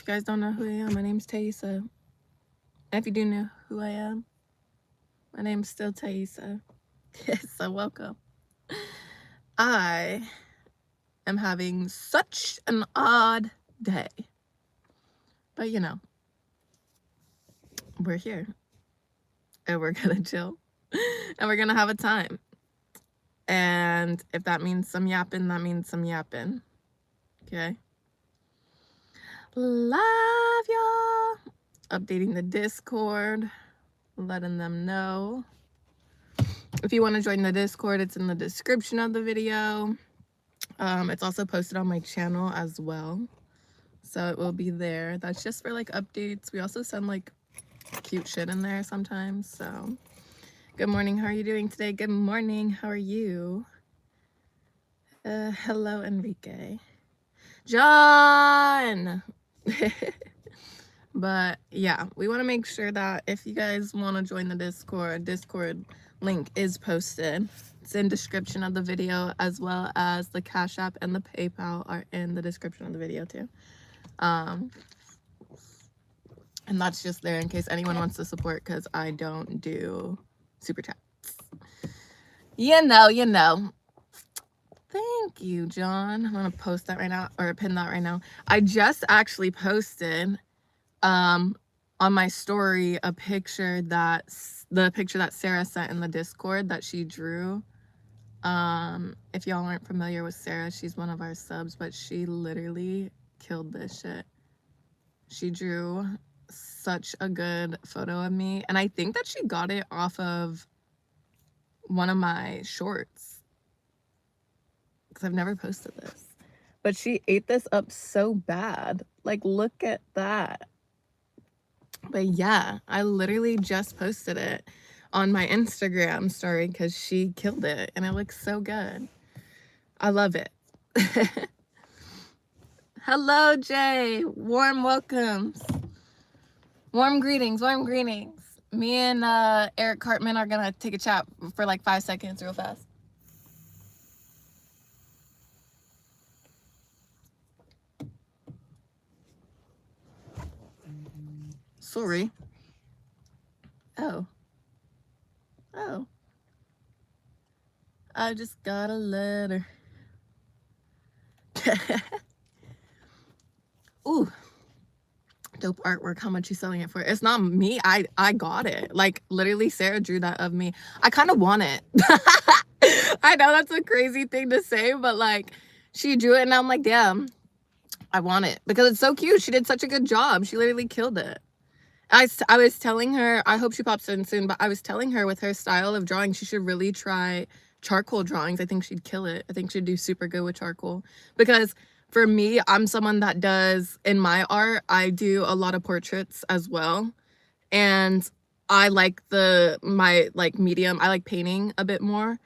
you guys don't know who I am, my name's Taiesaa. And if you do know who I am, my name's still Taiesaa. So welcome. I am having such an odd day. But you know, we're here. And we're gonna chill. And we're gonna have a time. And if that means some yapping, that means some yapping. Okay? Love y'all. Updating the Discord, letting them know. If you want to join the Discord, it's in the description of the video. It's also posted on my channel as well, so it will be there. That's just for like updates. We also send like cute shit in there sometimes. So good morning, how are you doing today? Good morning, how are you? Hello, Enrique. John. But yeah, we want to make sure that if you guys want to join the Discord link is posted. It's in description of the video, as well as the Cash App and the PayPal are in the description of the video too. And that's just there in case anyone wants to support, because I don't do super chats. You know. Thank you, John. I'm gonna post that right now, or pin that right now. I just actually posted on my story the picture that Sarah sent in the Discord that she drew. If y'all aren't familiar with Sarah, she's one of our subs, but she literally killed this shit. She drew such a good photo of me, and I think that she got it off of one of my shorts, because I've never posted this. But she ate this up so bad. Like, look at that. But yeah, I literally just posted it on my Instagram story because she killed it, and it looks so good. I love it. Hello, Jay. Warm welcomes. Warm greetings. Me and Eric Cartman are gonna take a chat for like 5 seconds real fast. Sorry. Oh. I just got a letter. Ooh. Dope artwork. How much you selling it for? It's not me. I got it. Like, literally, Sarah drew that of me. I kind of want it. I know that's a crazy thing to say, but like, she drew it and I'm like, damn, I want it because it's so cute. She did such a good job. She literally killed it. I was telling her, I hope she pops in soon, but I was telling her with her style of drawing, she should really try charcoal drawings. I think she'd kill it. I think she'd do super good with charcoal, because for me, I'm someone that does, in my art, I do a lot of portraits as well. And I like my medium, I like painting a bit more.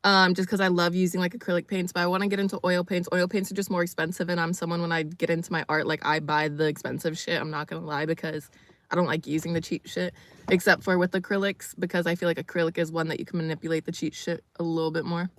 Just because I love using like acrylic paints, but I want to get into oil paints. Oil paints are just more expensive, and I'm someone, when I get into my art, like, I buy the expensive shit. I'm not gonna lie, because I don't like using the cheap shit, except for with acrylics, because I feel like acrylic is one that you can manipulate the cheap shit a little bit more.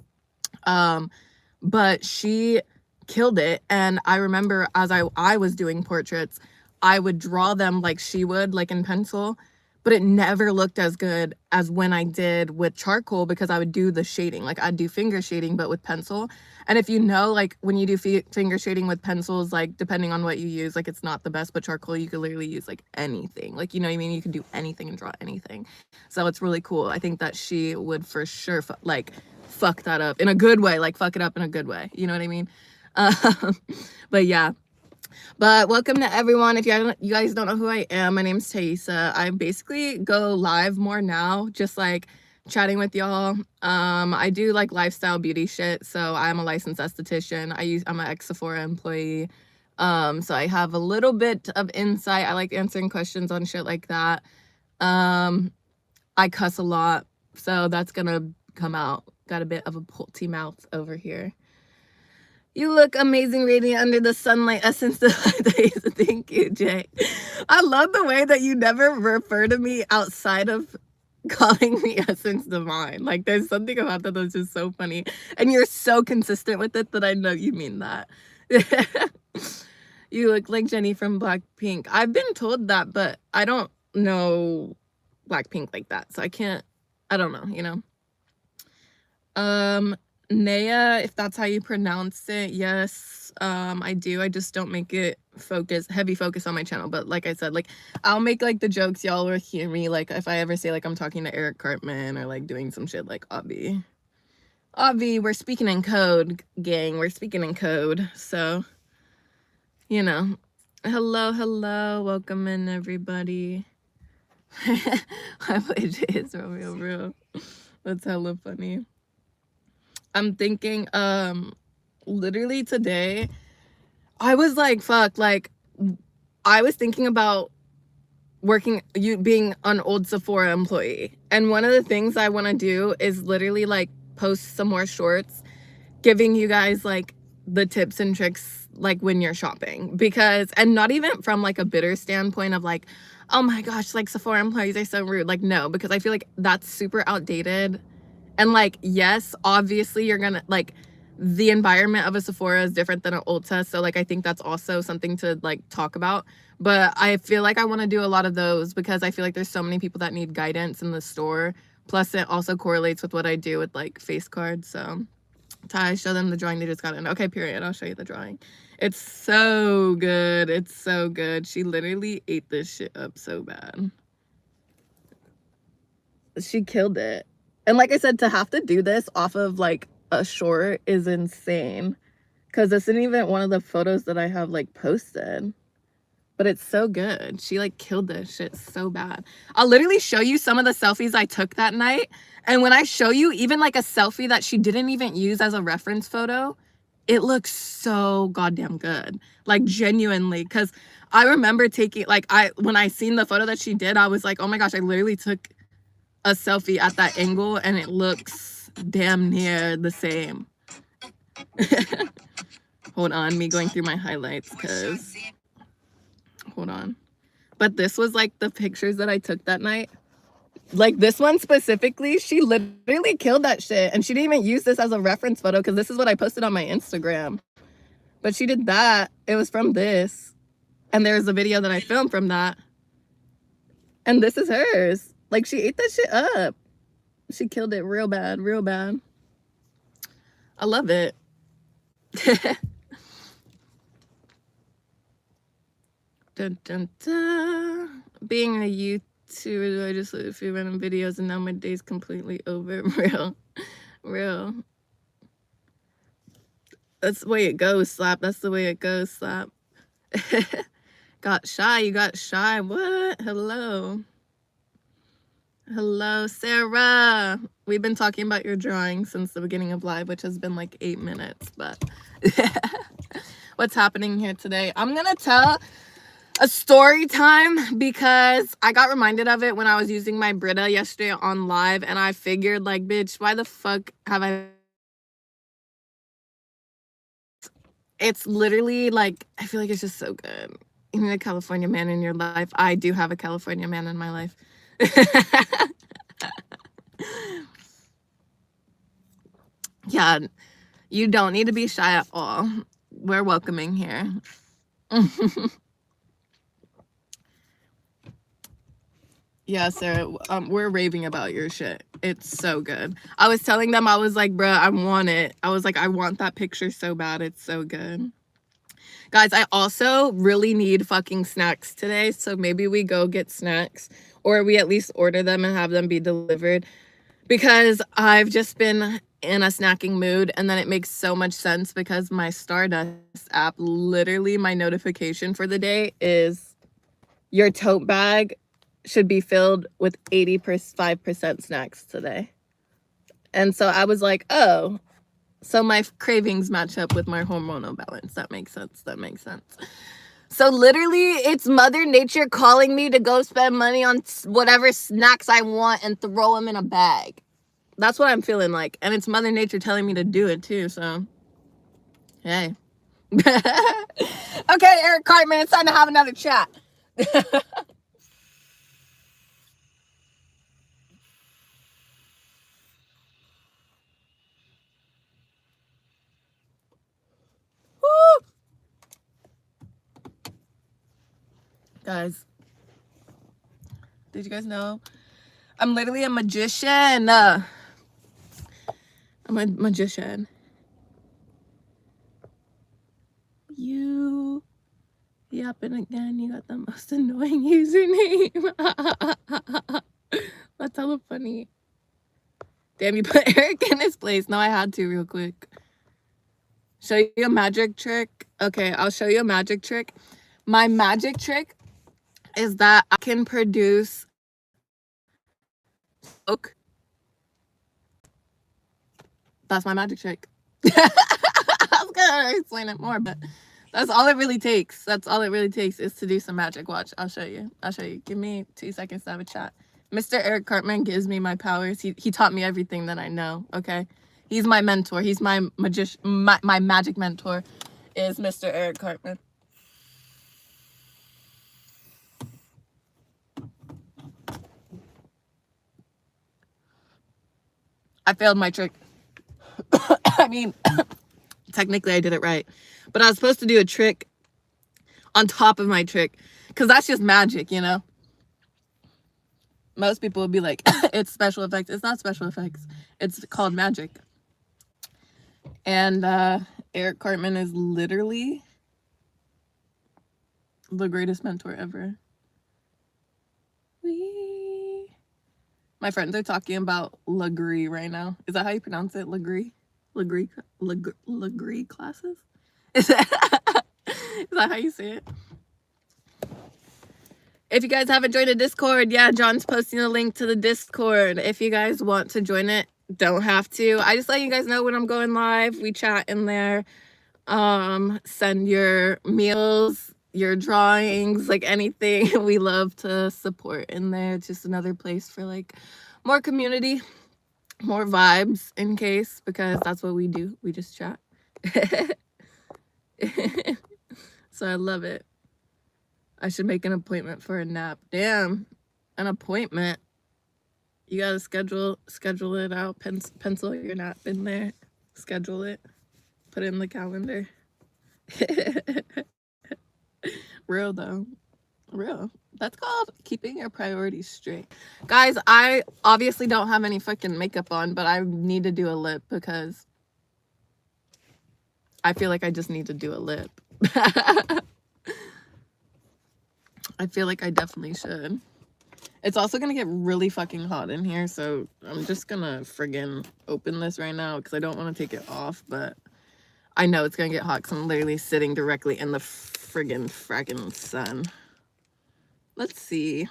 But she killed it, and I remember as I was doing portraits, I would draw them like she would, like in pencil, but it never looked as good as when I did with charcoal, because I would do the shading. Like, I'd do finger shading, but with pencil. And if you know, like, when you do finger shading with pencils, like, depending on what you use, like, it's not the best, but charcoal, you could literally use, like, anything. Like, you know what I mean? You can do anything and draw anything. So it's really cool. I think that she would for sure, fuck that up in a good way. Like, fuck it up in a good way. You know what I mean? But yeah. But welcome to everyone. If you guys don't know who I am, my name's Taiesaa. I basically go live more now, just like chatting with y'all. I do like lifestyle beauty shit, so I'm a licensed esthetician. I'm an ex-Sephora employee, so I have a little bit of insight. I like answering questions on shit like that. I cuss a lot, so that's gonna come out. Got a bit of a potty mouth over here. You look amazing, radiant under the sunlight. Essence Delight. Thank you, Jay. I love the way that you never refer to me outside of calling me Essence Divine. Like, there's something about that that's just so funny. And you're so consistent with it that I know you mean that. You look like Jennie from Blackpink. I've been told that, but I don't know Blackpink like that, so I don't know, you know. Naya, if that's how you pronounce it, yes, I do. I just don't make it heavy focus on my channel. But like I said, like I'll make like the jokes y'all will hear me. Like if I ever say like I'm talking to Eric Cartman or like doing some shit like Obvi, we're speaking in code, gang. We're speaking in code. So, you know, hello, welcome in everybody. I play Jay's Romeo Bro. That's hella funny. I'm thinking, literally today, I was like, fuck, like, I was thinking about being an old Sephora employee. And one of the things I want to do is literally like post some more shorts giving you guys like the tips and tricks like when you're shopping, because, and not even from like a bitter standpoint of like, oh my gosh, like Sephora employees are so rude. Like, no, because I feel like that's super outdated. And like, yes, obviously you're gonna like, the environment of a Sephora is different than an Ulta, so like I think that's also something to like talk about. But I feel like I want to do a lot of those because I feel like there's so many people that need guidance in the store. Plus it also correlates with what I do with like face cards. So Ty, show them the drawing they just got in. Okay, period. I'll show you the drawing. It's so good. It's so good. She literally ate this shit up so bad. She killed it. And like I said, to have to do this off of like a short is insane. Because this isn't even one of the photos that I have like posted. But it's so good. She like killed this shit so bad. I'll literally show you some of the selfies I took that night. And when I show you even like a selfie that she didn't even use as a reference photo, it looks so goddamn good. Like genuinely. Because I remember taking like when I seen the photo that she did, I was like, oh my gosh, I literally took a selfie at that angle and it looks damn near the same. Hold on, me going through my highlights because hold on. But this was like the pictures that I took that night. Like this one specifically, she literally killed that shit. And she didn't even use this as a reference photo because this is what I posted on my Instagram. But she did that. It was from this. And there's a video that I filmed from that. And this is hers. Like she ate that shit up. She killed it real bad, real bad. I love it. Dun, dun, dun. Being a YouTuber, I just did a few random videos and now my day's completely over. Real. That's the way it goes, Slap. That's the way it goes, Slap. Got shy. You got shy. What? Hello, Sarah. We've been talking about your drawing since the beginning of live, which has been like 8 minutes, but what's happening here today? I'm gonna tell a story time because I got reminded of it when I was using my Brita yesterday on live, and I figured like, bitch, why the fuck have I... It's literally like, I feel like it's just so good. You need a California man in your life. I do have a California man in my life. Yeah, you don't need to be shy at all. We're welcoming here. Yeah, Sarah, we're raving about your shit. It's so good. I was telling them, I was like, bruh, I want it. I was like, I want that picture so bad. It's so good. Guys, I also really need fucking snacks today. So maybe we go get snacks or we at least order them and have them be delivered, because I've just been in a snacking mood. And then it makes so much sense because my Stardust app, literally my notification for the day is your tote bag should be filled with 85% snacks today. And so I was like, oh, so my cravings match up with my hormonal balance. That makes sense. So literally it's Mother Nature calling me to go spend money on whatever snacks I want and throw them in a bag. That's what I'm feeling like. And it's Mother Nature telling me to do it too. So, hey. Okay, Eric Cartman, it's time to have another chat. Woo! Guys, did you guys know I'm literally a magician? I'm a magician. You yapping again. You got the most annoying username. That's hella funny. Damn, you put Eric in his place. No, I had to real quick. Show you a magic trick. Okay, I'll show you a magic trick. My magic trick is that I can produce smoke. That's my magic trick. I was gonna explain it more, but that's all it really takes. That's all it really takes is to do some magic. Watch, I'll show you. I'll show you. Give me 2 seconds to have a chat. Mr. Eric Cartman gives me my powers. He taught me everything that I know, okay? He's my mentor. He's my magician. My magic mentor is Mr. Eric Cartman. I failed my trick. I mean, technically I did it right. But I was supposed to do a trick on top of my trick. Because that's just magic, you know? Most people would be like, it's special effects. It's not special effects. It's called magic. And Eric Cartman is literally the greatest mentor ever. My friends are talking about Legree right now. Is that how you pronounce it? Legree? Legree classes? Is that how you say it? If you guys haven't joined a Discord, yeah, John's posting a link to the Discord. If you guys want to join it, don't have to. I just let you guys know when I'm going live. We chat in there. Send your meals, your drawings, like anything. We love to support in there. It's just another place for like more community, more vibes in case, because that's what we do. We just chat. So I love it. I should make an appointment for a nap. Damn, an appointment. You gotta schedule it out. Pencil your nap in there. Schedule it. Put it in the calendar. Real though. Real. That's called keeping your priorities straight. Guys, I obviously don't have any fucking makeup on, but I need to do a lip because I feel like I just need to do a lip. I feel like I definitely should. It's also gonna get really fucking hot in here, so I'm just gonna friggin' open this right now because I don't want to take it off, but I know it's gonna get hot because I'm literally sitting directly in the fraggin' sun. Let's see.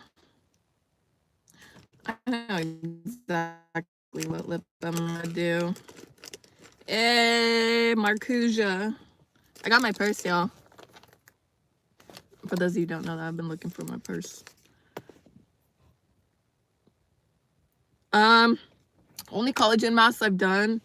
I know exactly what lip I'm gonna do. Hey, Marcusia. I got my purse, y'all. For those of you who don't know that, I've been looking for my purse. Only collagen masks I've done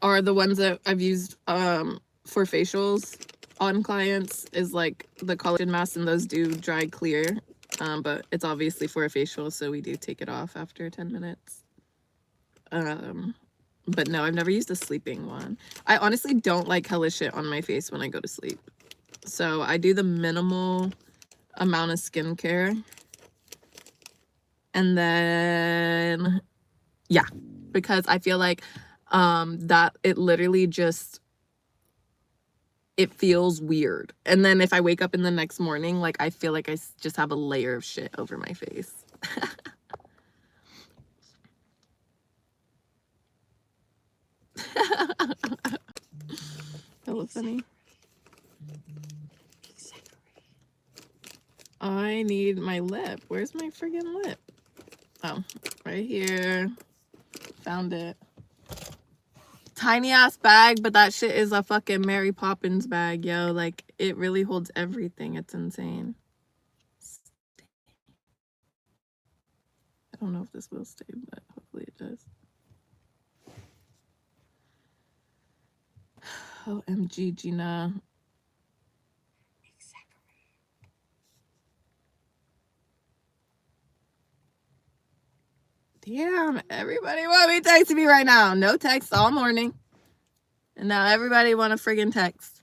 are the ones that I've used for facials on clients, is like the collagen masks, and those do dry clear. But it's obviously for a facial, so we do take it off after 10 minutes. But no, I've never used a sleeping one. I honestly don't like hella shit on my face when I go to sleep. So I do the minimal amount of skincare. And then, yeah, because I feel like that it literally just, it feels weird. And then if I wake up in the next morning, like I feel like I just have a layer of shit over my face. That was funny. I need my lip. Where's my friggin' lip? Oh, right here. Found it. Tiny ass bag, but that shit is a fucking Mary Poppins bag, yo. Like, it really holds everything. It's insane. I don't know if this will stay, but hopefully it does. OMG, Gina. Damn, everybody want me texting me right now. No text all morning. And now everybody want to friggin' text.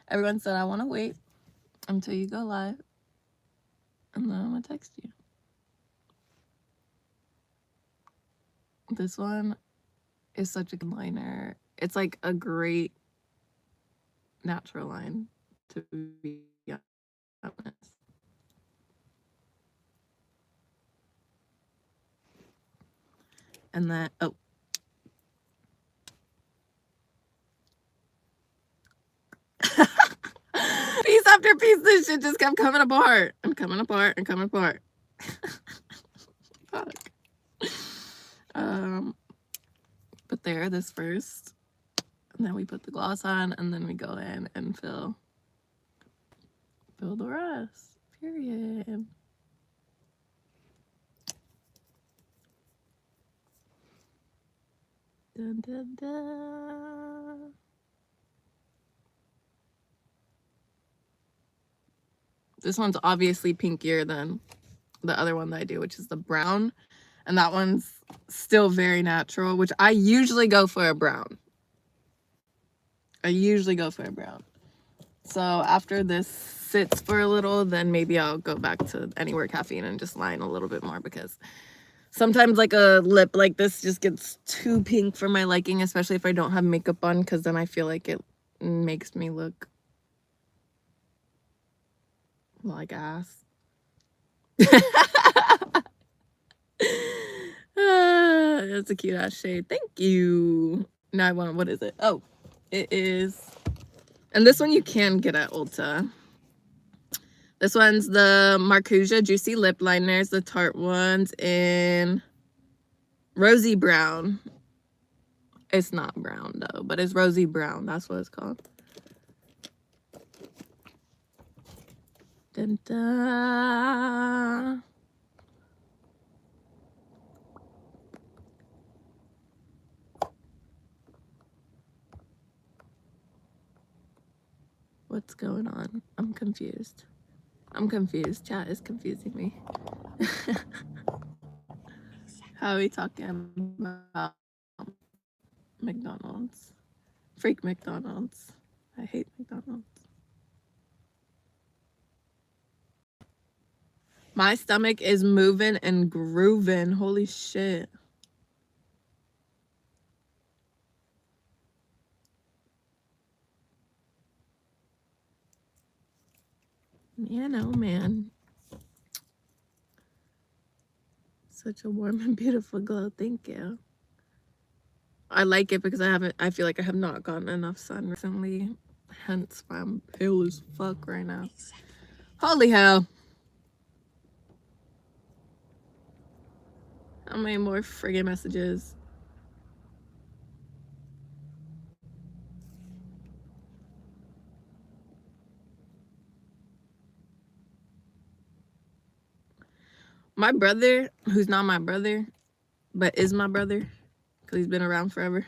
Everyone said I want to wait. until you go live, and then I'm gonna text you. This one is such a good liner. It's like a great natural line, to be honest. And then, oh. Piece after piece, this shit just kept coming apart and coming apart and coming apart. Fuck. But there, this first, and then we put the gloss on, and then we go in and fill the rest. Period. Dun, dun, dun. This one's obviously pinkier than the other one that I do, which is the brown. And that one's still very natural, which I usually go for a brown. So after this sits for a little, then maybe I'll go back to Anywhere Caffeine and just line a little bit more, because sometimes like a lip like this just gets too pink for my liking, especially if I don't have makeup on, because then I feel like it makes me look like ass. That's a cute ass shade. Thank you. Now I want, what is it? Oh, it is, and this one you can get at Ulta. This one's the Marcusia Juicy Lip Liners, the Tarte ones in Rosy Brown. It's not brown though, but it's Rosy Brown. That's what it's called. Dun, dun. What's going on? I'm confused. Chat is confusing me. How are we talking about McDonald's? Freak McDonald's. I hate McDonald's. My stomach is moving and grooving. Holy shit. Man, oh man. Such a warm and beautiful glow. Thank you. I like it because I feel like I have not gotten enough sun recently. Hence why I'm pale as fuck right now. Holy hell. How many more friggin' messages? My brother, who's not my brother, but is my brother, because he's been around forever.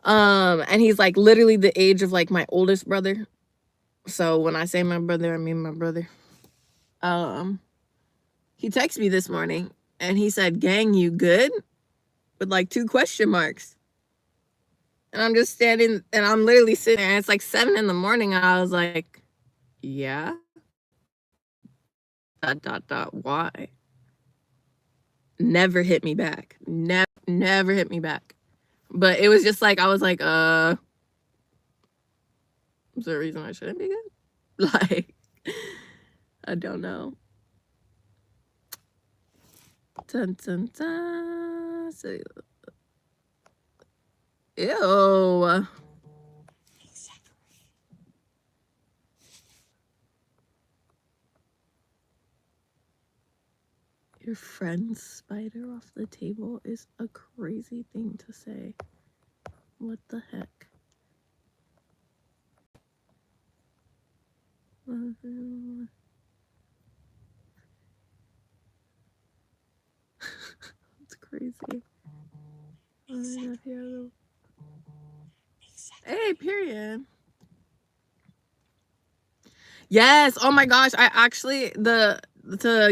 And he's like literally the age of like my oldest brother. So when I say my brother, I mean my brother. He texted me this morning and he said, "Gang, you good?" With like 2 question marks. And I'm just standing, and I'm literally sitting there, and it's like 7 in the morning, and I was like, yeah? ... Why? Never hit me back. Never hit me back. But it was just like, I was like, is there a reason I shouldn't be good? Like, I don't know. Dun, dun, dun. So, ew. Your friend's spider off the table is a crazy thing to say. What the heck? It's crazy. Hey, period. Yes. Oh my gosh. I actually, to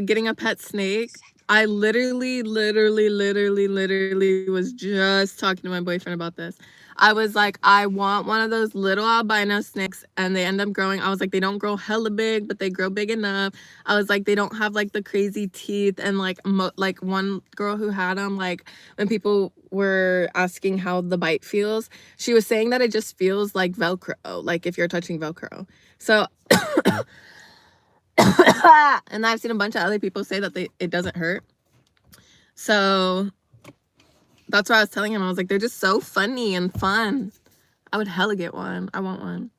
getting a pet snake, I literally was just talking to my boyfriend about this. I was like, I want one of those little albino snakes, and they end up growing. I was like, they don't grow hella big, but they grow big enough. I was like, they don't have like the crazy teeth, and like like one girl who had them, like when people were asking how the bite feels, she was saying that it just feels like Velcro, like if you're touching Velcro. So and I've seen a bunch of other people say that it doesn't hurt. So that's what I was telling him. I was like, they're just so funny and fun. I would hella get one. I want one.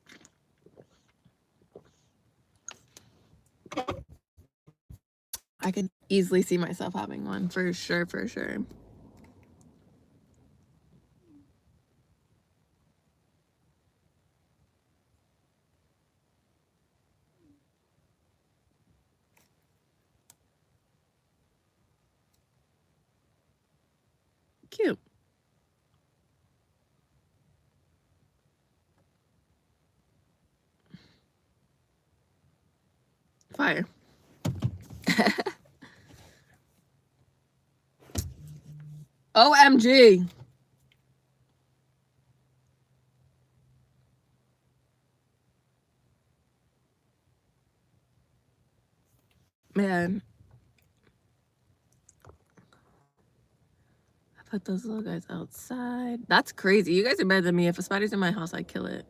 I could easily see myself having one, for sure, for sure. Cute. Fire. OMG. Man. I put those little guys outside. That's crazy. You guys are better than me. If a spider's in my house, I'd kill it.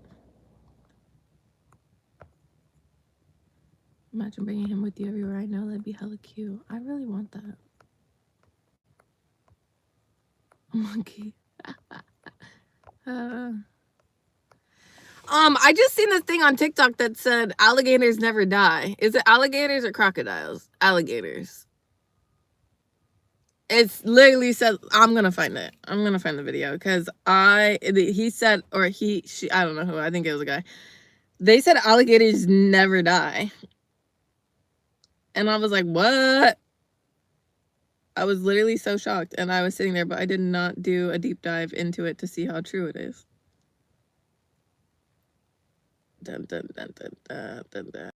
Imagine bringing him with you everywhere I know. That'd be hella cute. I really want that. A monkey. I just seen this thing on TikTok that said alligators never die. Is it alligators or crocodiles? Alligators. It's literally said, I'm gonna find it. I'm gonna find the video because he said, or she, I don't know who, I think it was a guy. They said alligators never die. And I was like, what? I was literally so shocked, and I was sitting there, but I did not do a deep dive into it to see how true it is. Dun, dun, dun, dun, dun, dun, dun.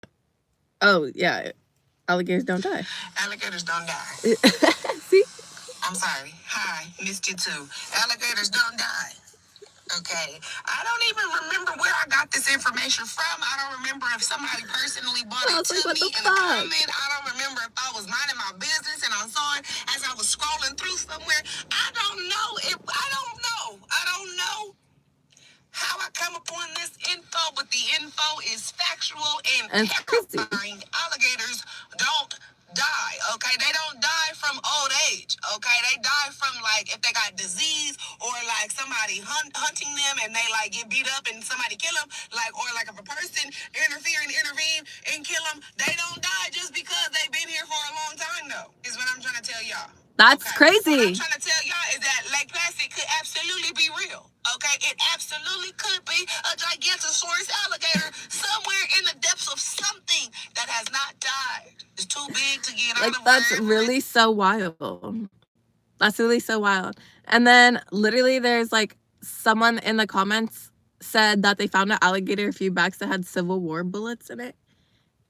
Oh, yeah. Alligators don't die. Alligators don't die. See? I'm sorry. Hi, missed you too. Alligators don't die. Okay. I don't even remember where I got this information from. I don't remember if somebody personally brought it to me in a comment. I don't remember if I was minding my business and I saw it as I was scrolling through somewhere. I don't know. I don't know how I come upon this info, but the info is factual and terrifying. Alligators don't die, okay? They don't die from old age, okay? They die from, like, if they got disease or, like, somebody hunting them and they, like, get beat up and somebody kill them, like, or, like, if a person intervene and kill them, they don't die just because they've been here for a long time, though, is what I'm trying to tell y'all. That's crazy. What I'm trying to tell y'all is that Lake Placid could absolutely be real. Okay, it absolutely could be a Gigantosaurus alligator somewhere in the depths of something that has not died. It's too big to get out of. That's really so wild. That's really so wild. And then literally there's like someone in the comments said that they found an alligator a few bags that had Civil War bullets in it.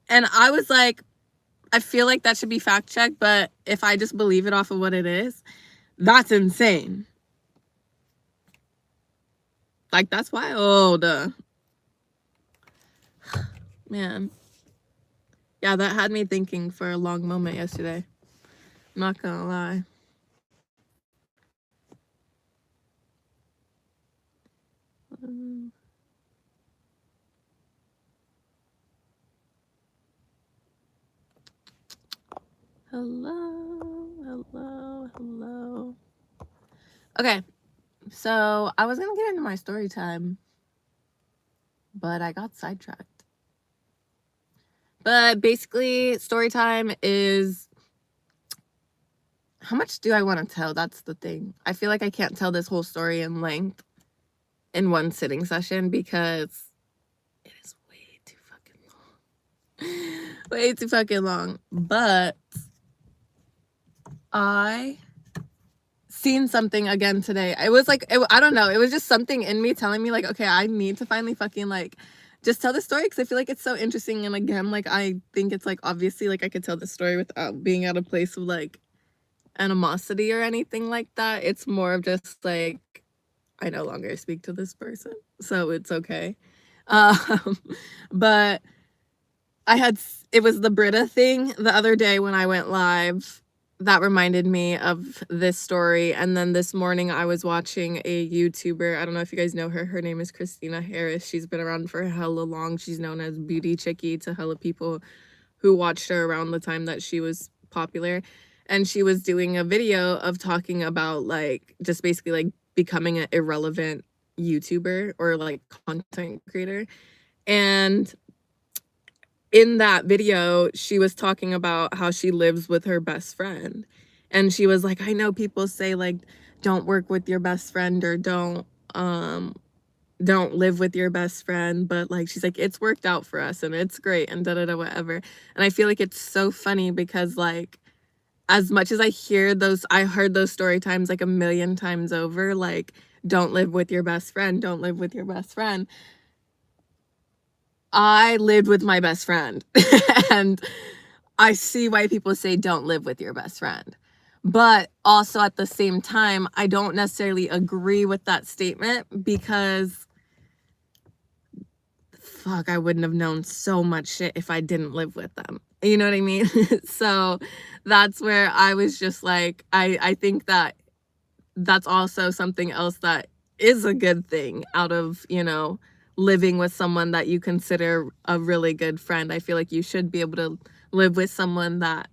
And I was like, I feel like that should be fact checked, but if I just believe it off of what it is, that's insane. Like, that's wild. Man. Yeah, that had me thinking for a long moment yesterday. I'm not gonna lie. Hello. Okay, so I was gonna get into my story time, but I got sidetracked. But basically, story time is, how much do I want to tell? That's the thing. I feel like I can't tell this whole story in length in one sitting session because it is way too fucking long. Way too fucking long. But I seen something again today. It was like, I don't know. It was just something in me telling me like, okay, I need to finally fucking like just tell the story because I feel like it's so interesting. And again, like I think it's like obviously like I could tell the story without being at a place of like animosity or anything like that. It's more of just like I no longer speak to this person, so it's okay. Um, but it was the Brita thing the other day when I went live that reminded me of this story. And then this morning I was watching a YouTuber. I don't know if you guys know her. Her name is Christina Harris. She's been around for hella long. She's known as Beauty Chickie to hella people who watched her around the time that she was popular. And she was doing a video of talking about like just basically like becoming an irrelevant YouTuber or like content creator. And in that video, she was talking about how she lives with her best friend. And she was like, I know people say like don't work with your best friend or don't live with your best friend, but like she's like it's worked out for us and it's great and da da da whatever. And I feel like it's so funny because like as much as I heard those story times like a million times over, like don't live with your best friend, don't live with your best friend. I lived with my best friend and I see why people say don't live with your best friend. But also at the same time, I don't necessarily agree with that statement because fuck, I wouldn't have known so much shit if I didn't live with them. You know what I mean? So that's where I was just like, I think that that's also something else that is a good thing out of, living with someone that you consider a really good friend. I feel like you should be able to live with someone that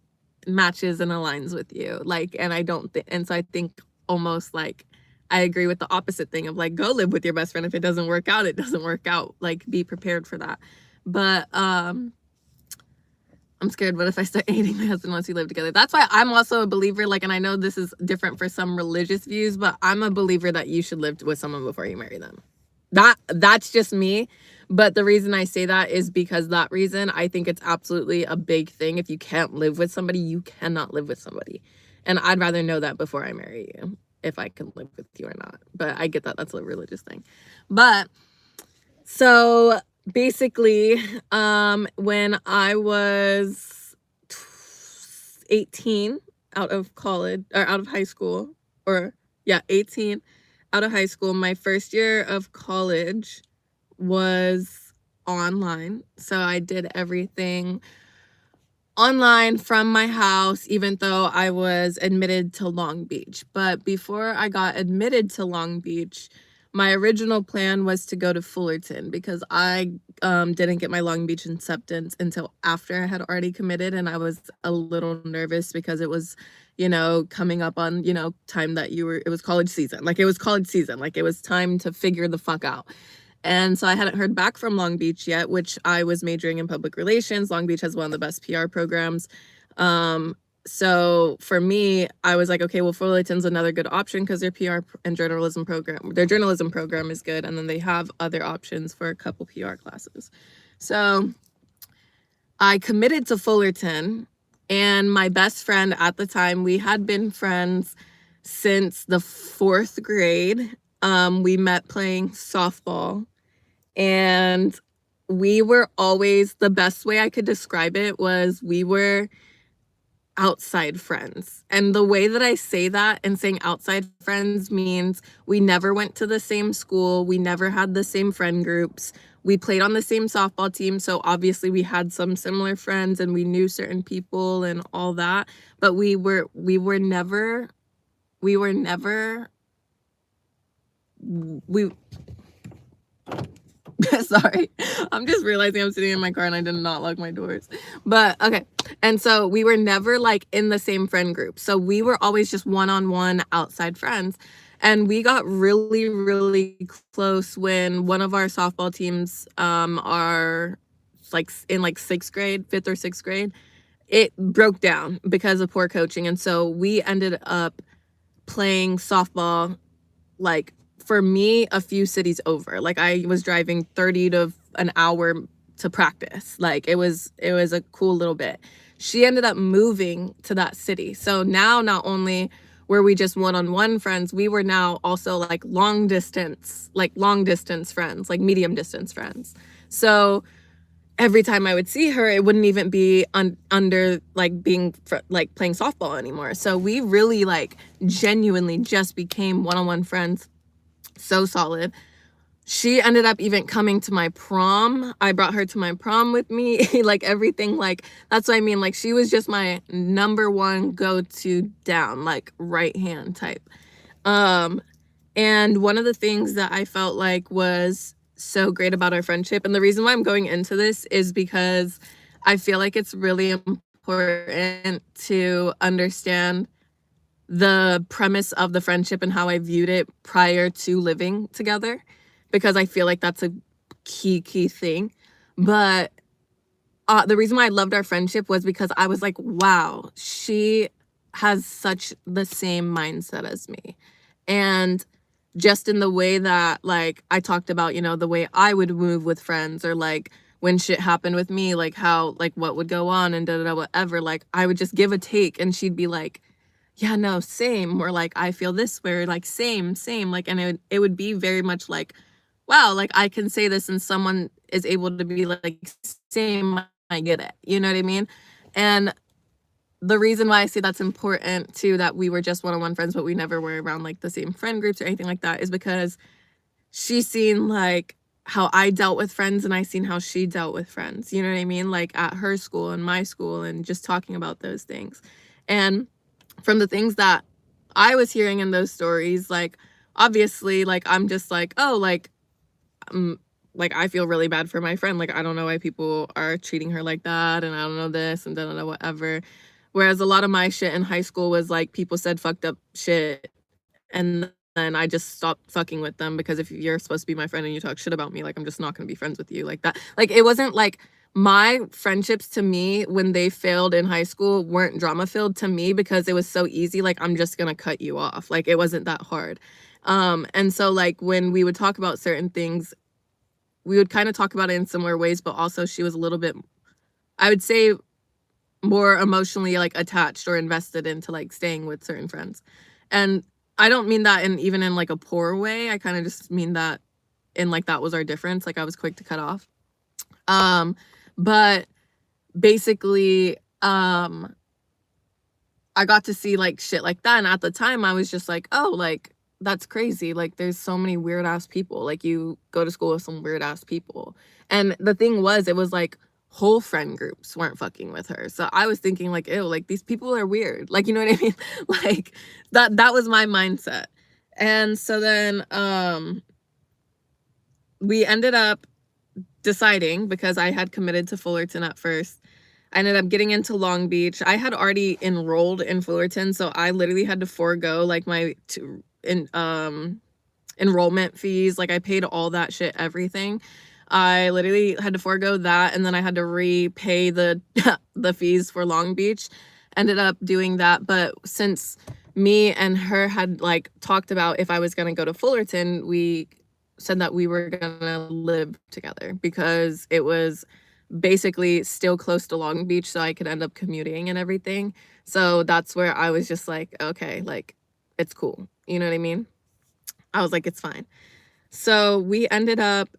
matches and aligns with you. Like, and I don't think, and so I think almost like I agree with the opposite thing of like, go live with your best friend. If it doesn't work out, it doesn't work out. Like, be prepared for that. But, I'm scared. What if I start hating my husband once we live together? That's why I'm also a believer, like, and I know this is different for some religious views, but I'm a believer that you should live with someone before you marry them. That's just me. But the reason I say that is because that reason, I think it's absolutely a big thing. If you can't live with somebody, you cannot live with somebody. And I'd rather know that before I marry you, if I can live with you or not. But I get that that's a religious thing. But so basically, when I was 18 out of college or out of high school, or yeah, 18 out of high school, my first year of college was online. So I did everything online from my house, even though I was admitted to Long Beach. But before I got admitted to Long Beach, my original plan was to go to Fullerton because I didn't get my Long Beach acceptance until after I had already committed. And I was a little nervous because it was, coming up on, time that it was college season. Like, it was college season. Like, it was time to figure the fuck out. And so I hadn't heard back from Long Beach yet, which I was majoring in public relations. Long Beach has one of the best PR programs. So for me, I was like, okay, well, Fullerton's another good option because their PR and journalism program is good. And then they have other options for a couple PR classes. So I committed to Fullerton, and my best friend at the time, we had been friends since the 4th grade. We met playing softball, and we were always, the best way I could describe it was we were outside friends. And the way that I say that and saying outside friends means we never went to the same school. We never had the same friend groups. We played on the same softball team. So obviously we had some similar friends and we knew certain people and all that. But we were never sorry, I'm just realizing I'm sitting in my car and I did not lock my doors. But okay, and so we were never like in the same friend group, so we were always just one-on-one outside friends. And we got really, really close when one of our softball teams are like in like 6th grade, 5th or 6th grade, it broke down because of poor coaching. And so we ended up playing softball, like, for me, a few cities over. Like, I was driving 30 to an hour to practice. Like, it was a cool little bit. She ended up moving to that city. So now not only were we just one-on-one friends, we were now also like long distance friends, like medium distance friends. So every time I would see her, it wouldn't even be under like being like playing softball anymore. So we really like genuinely just became one-on-one friends. So solid. She ended up even coming to my prom. I brought her to my prom with me. Like everything, like that's what I mean. Like she was just my number one go-to down, like right hand type. And one of the things that I felt like was so great about our friendship, and the reason why I'm going into this is because I feel like it's really important to understand the premise of the friendship and how I viewed it prior to living together, because I feel like that's a key thing. But the reason why I loved our friendship was because I was like, wow, she has such the same mindset as me. And just in the way that, like, I talked about, you know, the way I would move with friends, or like when shit happened with me, like how, like what would go on and whatever, like I would just give a take and she'd be like, yeah, no, same. Or like, I feel this way, or like, same. Like, and it would be very much like, wow, like I can say this and someone is able to be like, same, I get it. You know what I mean? And the reason why I say that's important too, that we were just one-on-one friends, but we never were around like the same friend groups or anything like that, is because she's seen like how I dealt with friends and I seen how she dealt with friends. You know what I mean? Like at her school and my school, and just talking about those things. And from the things that I was hearing in those stories, like obviously, like I'm just like, oh, like I feel really bad for my friend. Like I don't know why people are treating her like that, and I don't know this and da whatever. Whereas a lot of my shit in high school was like people said fucked up shit, and then I just stopped fucking with them, because if you're supposed to be my friend and you talk shit about me, like I'm just not gonna be friends with you like that. Like it wasn't like my friendships to me when they failed in high school weren't drama filled to me, because it was so easy. Like I'm just gonna cut you off. Like it wasn't that hard. And so like when we would talk about certain things, we would kind of talk about it in similar ways, but also she was a little bit, I would say, more emotionally like attached or invested into like staying with certain friends. And I don't mean that in even in like a poor way. I kind of just mean that in like that was our difference. Like I was quick to cut off. But basically, I got to see like shit like that. And at the time I was just like, oh, like that's crazy. Like there's so many weird ass people. Like you go to school with some weird ass people. And the thing was, it was like whole friend groups weren't fucking with her. So I was thinking like, ew, like these people are weird. Like, you know what I mean? Like that was my mindset. And so then we ended up deciding, because I had committed to Fullerton at first, I ended up getting into Long Beach. I had already enrolled in Fullerton, so I literally had to forego like my enrollment fees. Like I paid all that shit, everything. I literally had to forego that, and then I had to repay the the fees for Long Beach. Ended up doing that, but since me and her had like talked about if I was going to go to Fullerton, we said that we were going to live together, because it was basically still close to Long Beach, so I could end up commuting and everything. So that's where I was just like, okay, like it's cool. You know what I mean? I was like, it's fine. So we ended up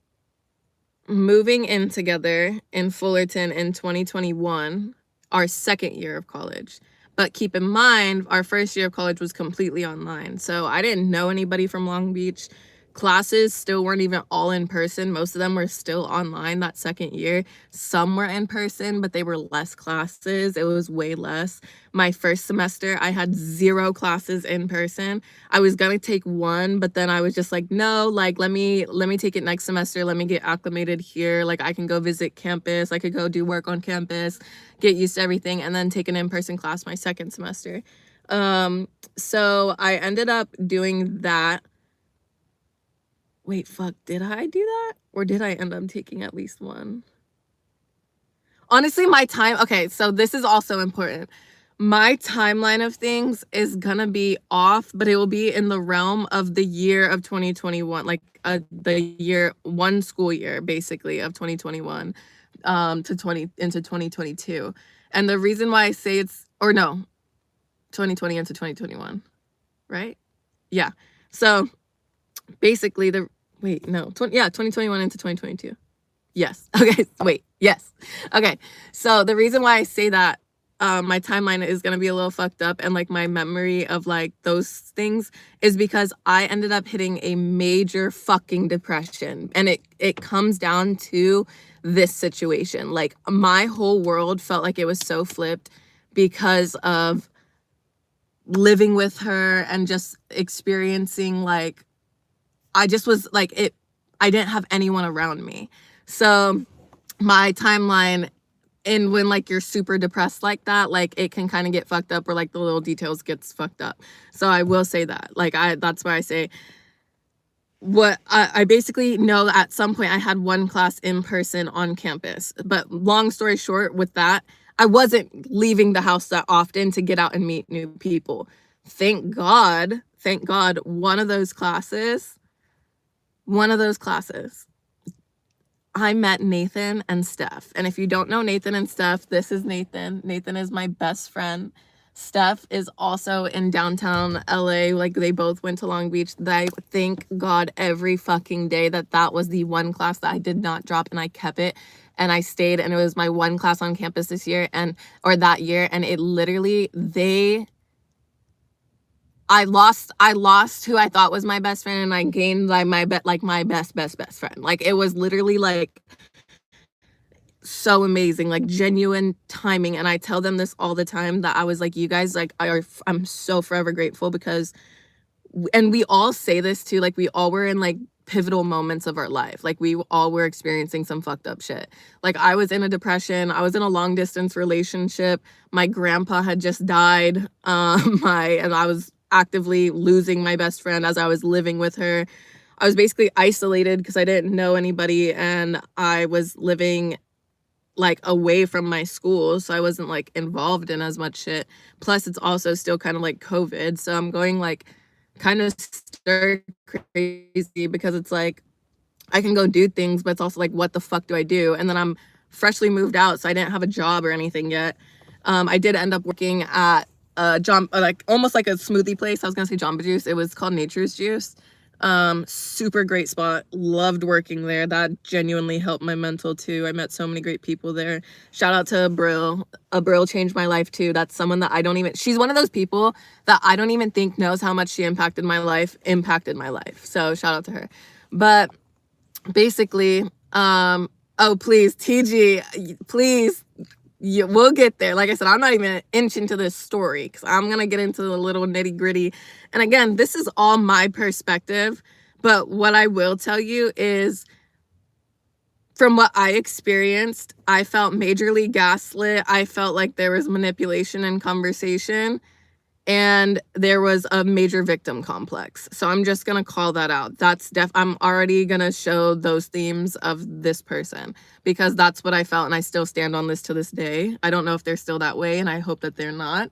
moving in together in Fullerton in 2021, our second year of college. But keep in mind, our first year of college was completely online. So I didn't know anybody from Long Beach. Classes still weren't even all in person. Most of them were still online that second year. Some were in person, but they were less classes. It was way less. My first semester, I had 0 classes in person. I was gonna take one, but then I was just like, no, like let me take it next semester. Let me get acclimated here. Like I can go visit campus. I could go do work on campus, get used to everything, and then take an in-person class my second semester. So I ended up doing that. Wait, fuck, did I do that? Or did I end up taking at least one? Honestly, okay, so this is also important. My timeline of things is gonna be off, but it will be in the realm of the year of 2021, like the year, one school year, basically, of 2021 to 20 into 2022. And the reason why I say or no, 2020 into 2021, right? Yeah. So basically wait, no, 2021 into 2022. Yes. Okay. Wait. Yes. Okay. So the reason why I say that my timeline is going to be a little fucked up, and like my memory of like those things is because I ended up hitting a major fucking depression, and it comes down to this situation. Like my whole world felt like it was so flipped because of living with her and just experiencing like I just was like it I didn't have anyone around me. So my timeline, and when like you're super depressed like that, like it can kind of get fucked up, or like the little details gets fucked up. So I will say that. Like that's why I say what I basically know at some point I had one class in person on campus. But long story short, with that, I wasn't leaving the house that often to get out and meet new people. Thank God, one of those classes, I met Nathan and Steph. And if you don't know Nathan and Steph, this is Nathan. Nathan is my best friend. Steph is also in downtown LA. Like they both went to Long Beach. I thank God every fucking day that that was the one class that I did not drop, and I kept it and I stayed, and it was my one class on campus this year or that year. And it literally, I lost who I thought was my best friend, and I gained like my best friend. Like it was literally like so amazing, like genuine timing. And I tell them this all the time, that I was like, you guys, like I'm so forever grateful, because and we all say this too, like we all were in like pivotal moments of our life. Like we all were experiencing some fucked up shit. Like I was in a depression, I was in a long distance relationship, my grandpa had just died, and I was actively losing my best friend as I was living with her. I was basically isolated because I didn't know anybody, and I was living like away from my school, so I wasn't like involved in as much shit. Plus it's also still kind of like COVID, so I'm going like kind of stir crazy, because it's like I can go do things, but it's also like, what the fuck do I do? And then I'm freshly moved out, so I didn't have a job or anything yet. I did end up working at like almost like a smoothie place. I was gonna say Jamba Juice. It was called Nature's Juice. Super great spot. Loved working there. That genuinely helped my mental too. I met so many great people there. Shout out to Abril. Abril changed my life too. That's someone that she's one of those people that I don't even think knows how much she impacted my life. So shout out to her. But basically, oh please, TG, please, we'll get there. Like I said, I'm not even an inch into this story, because I'm gonna get into the little nitty gritty. And again, this is all my perspective, but what I will tell you is, from what I experienced, I felt majorly gaslit. I felt like there was manipulation in conversation, and there was a major victim complex. So I'm just gonna call that out. I'm already gonna show those themes of this person, because that's what I felt, and I still stand on this to this day. I don't know if they're still that way, and I hope that they're not.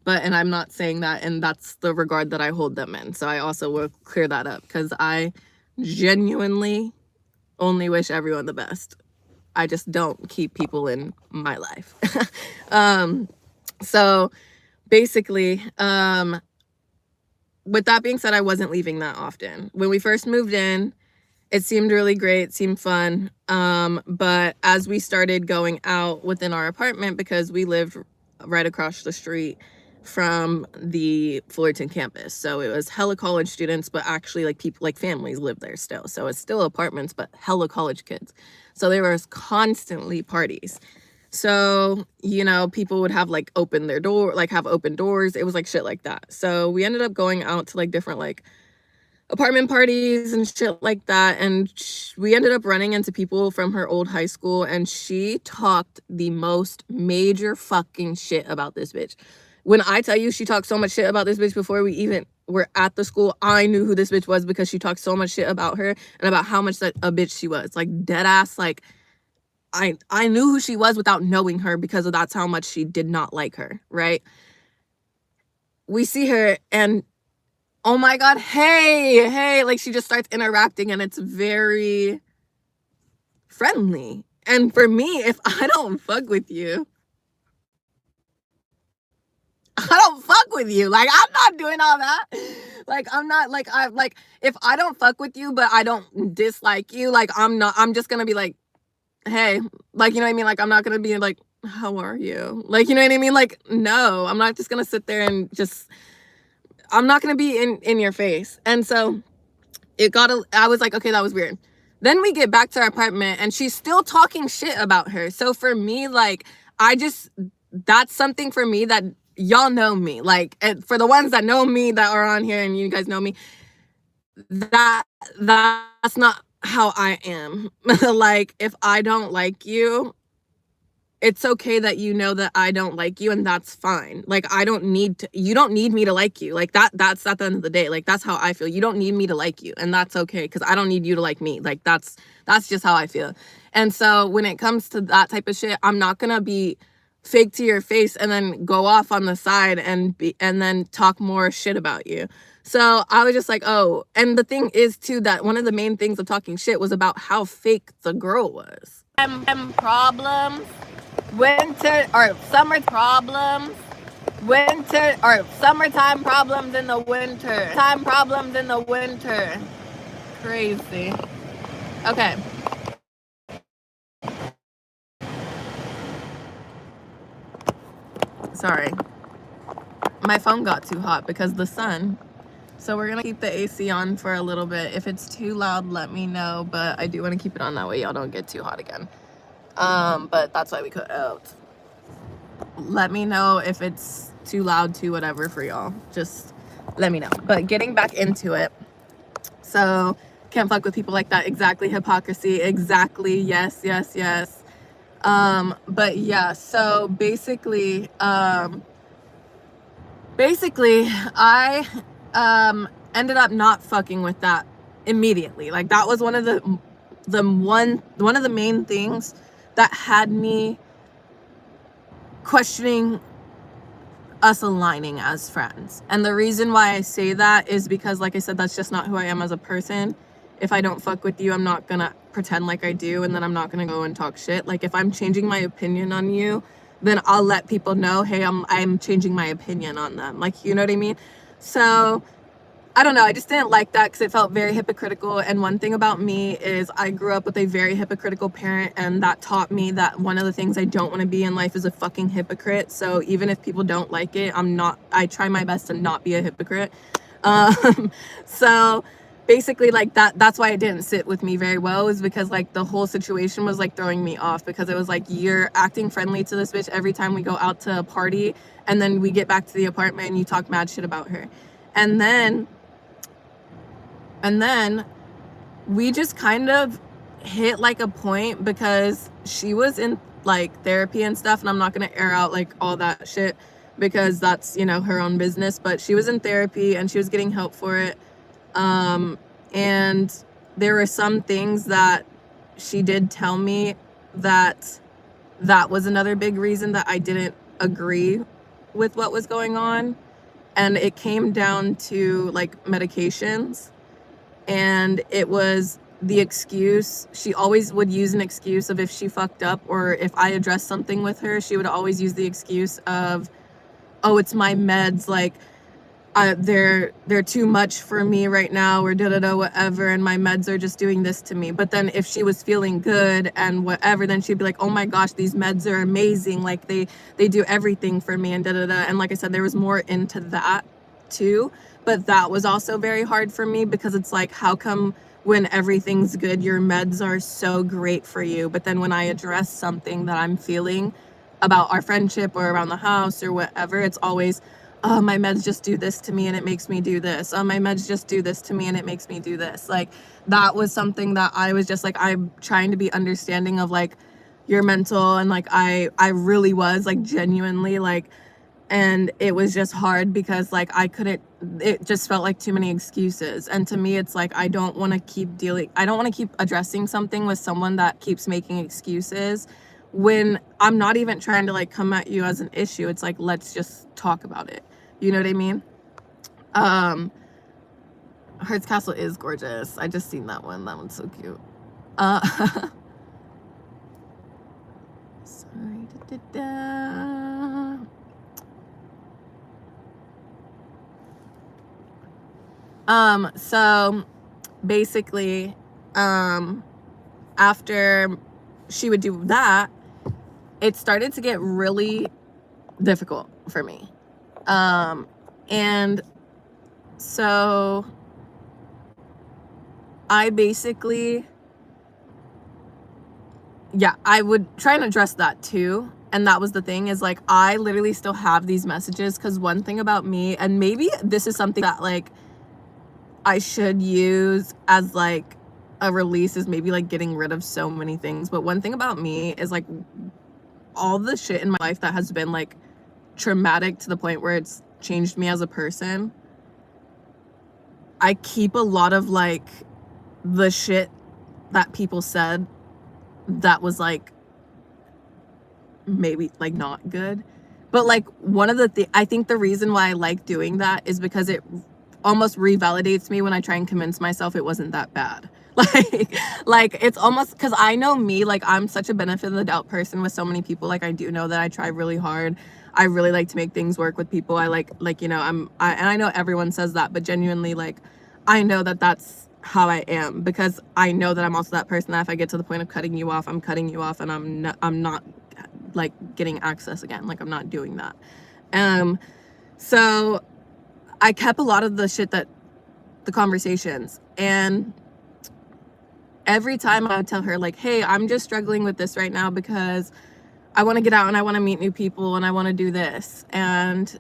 And I'm not saying that, and that's the regard that I hold them in. So I also will clear that up, because I genuinely only wish everyone the best. I just don't keep people in my life. So basically, with that being said, I wasn't leaving that often. When we first moved in, it seemed really great, it seemed fun. But as we started going out within our apartment, because we lived right across the street from the Fullerton campus, so it was hella college students, but actually like people, like families live there still. So it's still apartments, but hella college kids. So there was constantly parties. So, people would have like open doors. It was like shit like that. So we ended up going out to like different like apartment parties and shit like that. And we ended up running into people from her old high school, and she talked the most major fucking shit about this bitch. When I tell you she talked so much shit about this bitch before we even were at the school, I knew who this bitch was, because she talked so much shit about her and about how much a bitch she was. Like dead ass, like I knew who she was without knowing her, because that's how much she did not like her, right? We see her, and oh my God, hey, like she just starts interacting, and it's very friendly. And for me, if I don't fuck with you, I don't fuck with you. Like, I'm not doing all that. Like, I'm not like, if I don't fuck with you, but I don't dislike you, like, I'm just gonna be like, hey, like, you know what I mean? Like, I'm not gonna be like, how are you? Like, you know what I mean? Like, no, I'm not just gonna sit there and just, I'm not gonna be in your face. And so I was like, okay, that was weird. Then we get back to our apartment and she's still talking shit about her. So for me, like, that's something for me that y'all know me. Like, for the ones that know me that are on here and you guys know me, that's not how I am. Like, if I don't like you, it's okay that you know that I don't like you, and that's fine. Like, you don't need me to like you. Like, that's at the end of the day. Like, that's how I feel. You don't need me to like you, and that's okay, because I don't need you to like me. Like, that's just how I feel. And so when it comes to that type of shit, I'm not gonna be fake to your face and then go off on the side and then talk more shit about you. So I was just like, oh, and the thing is too, that one of the main things of talking shit was about how fake the girl was. Problems. Winter or summer problems. Winter or summertime problems in the winter. Time problems in the winter. Crazy. Okay. Sorry. My phone got too hot because the sun. So we're gonna keep the AC on for a little bit. If it's too loud, let me know. But I do want to keep it on, that way y'all don't get too hot again. But that's why we cut out. Let me know if it's too loud, too whatever for y'all. Just let me know. But getting back into it. So can't fuck with people like that. Exactly. Hypocrisy. Exactly. Yes, yes, yes. But yeah, so basically I ended up not fucking with that immediately. Like, that was one of the main things that had me questioning us aligning as friends. And the reason why I say that is because, like I said, that's just not who I am as a person. If I don't fuck with you, I'm not gonna pretend like I do, and then I'm not gonna go and talk shit. Like, if I'm changing my opinion on you, then I'll let people know, hey, I'm changing my opinion on them. Like, you know what I mean? So I don't know, I just didn't like that because it felt very hypocritical. And one thing about me is I grew up with a very hypocritical parent, and that taught me that one of the things I don't want to be in life is a fucking hypocrite. So even if people don't like it, I try my best to not be a hypocrite. So basically, like, that's why it didn't sit with me very well, is because, like, the whole situation was like throwing me off, because it was like, you're acting friendly to this bitch every time we go out to a party, and then we get back to the apartment and you talk mad shit about her. And then we just kind of hit like a point, because she was in like therapy and stuff, and I'm not going to air out like all that shit because that's, you know, her own business. But she was in therapy and she was getting help for it. And there were some things that she did tell me that was another big reason that I didn't agree with what was going on. And it came down to like medications. And it was the excuse. She always would use an excuse of if she fucked up or if I addressed something with her, she would always use the excuse of, oh, it's my meds, like they're too much for me right now, or whatever, and my meds are just doing this to me. But then if she was feeling good and whatever, then she'd be like, oh my gosh, these meds are amazing, like they do everything for me, and and like I said, there was more into that too. But that was also very hard for me, because it's like, how come when everything's good your meds are so great for you, but then when I address something that I'm feeling about our friendship or around the house or whatever, it's always, oh, my meds just do this to me and it makes me do this. Oh, my meds just do this to me and it makes me do this. Like, that was something that I was just like, I'm trying to be understanding of like your mental, and like I really was like genuinely like, and it was just hard because like it just felt like too many excuses. And to me, it's like, I don't want to keep addressing something with someone that keeps making excuses when I'm not even trying to like come at you as an issue. It's like, let's just talk about it. You know what I mean? Hearts Castle is gorgeous. I just seen that one. That one's so cute. Sorry. So basically, after she would do that, it started to get really difficult for me. And so I basically, yeah, I would try and address that too. And that was the thing, is like, I literally still have these messages, because one thing about me, and maybe this is something that like I should use as like a release, is maybe like getting rid of so many things. But one thing about me is like, all the shit in my life that has been like traumatic to the point where it's changed me as a person, I keep a lot of like the shit that people said that was like maybe like not good. But like, one of the I think the reason why I like doing that is because it almost revalidates me when I try and convince myself it wasn't that bad. Like it's almost, because I know me, like I'm such a benefit of the doubt person with so many people. Like I do know that I try really hard. I really like to make things work with people. I like, you know, and I know everyone says that, but genuinely, like, I know that that's how I am, because I know that I'm also that person that if I get to the point of cutting you off, I'm cutting you off, and I'm not like getting access again. Like I'm not doing that. So I kept a lot of the shit, that the conversations, and every time I would tell her like, hey, I'm just struggling with this right now because I want to get out and I want to meet new people and I want to do this. And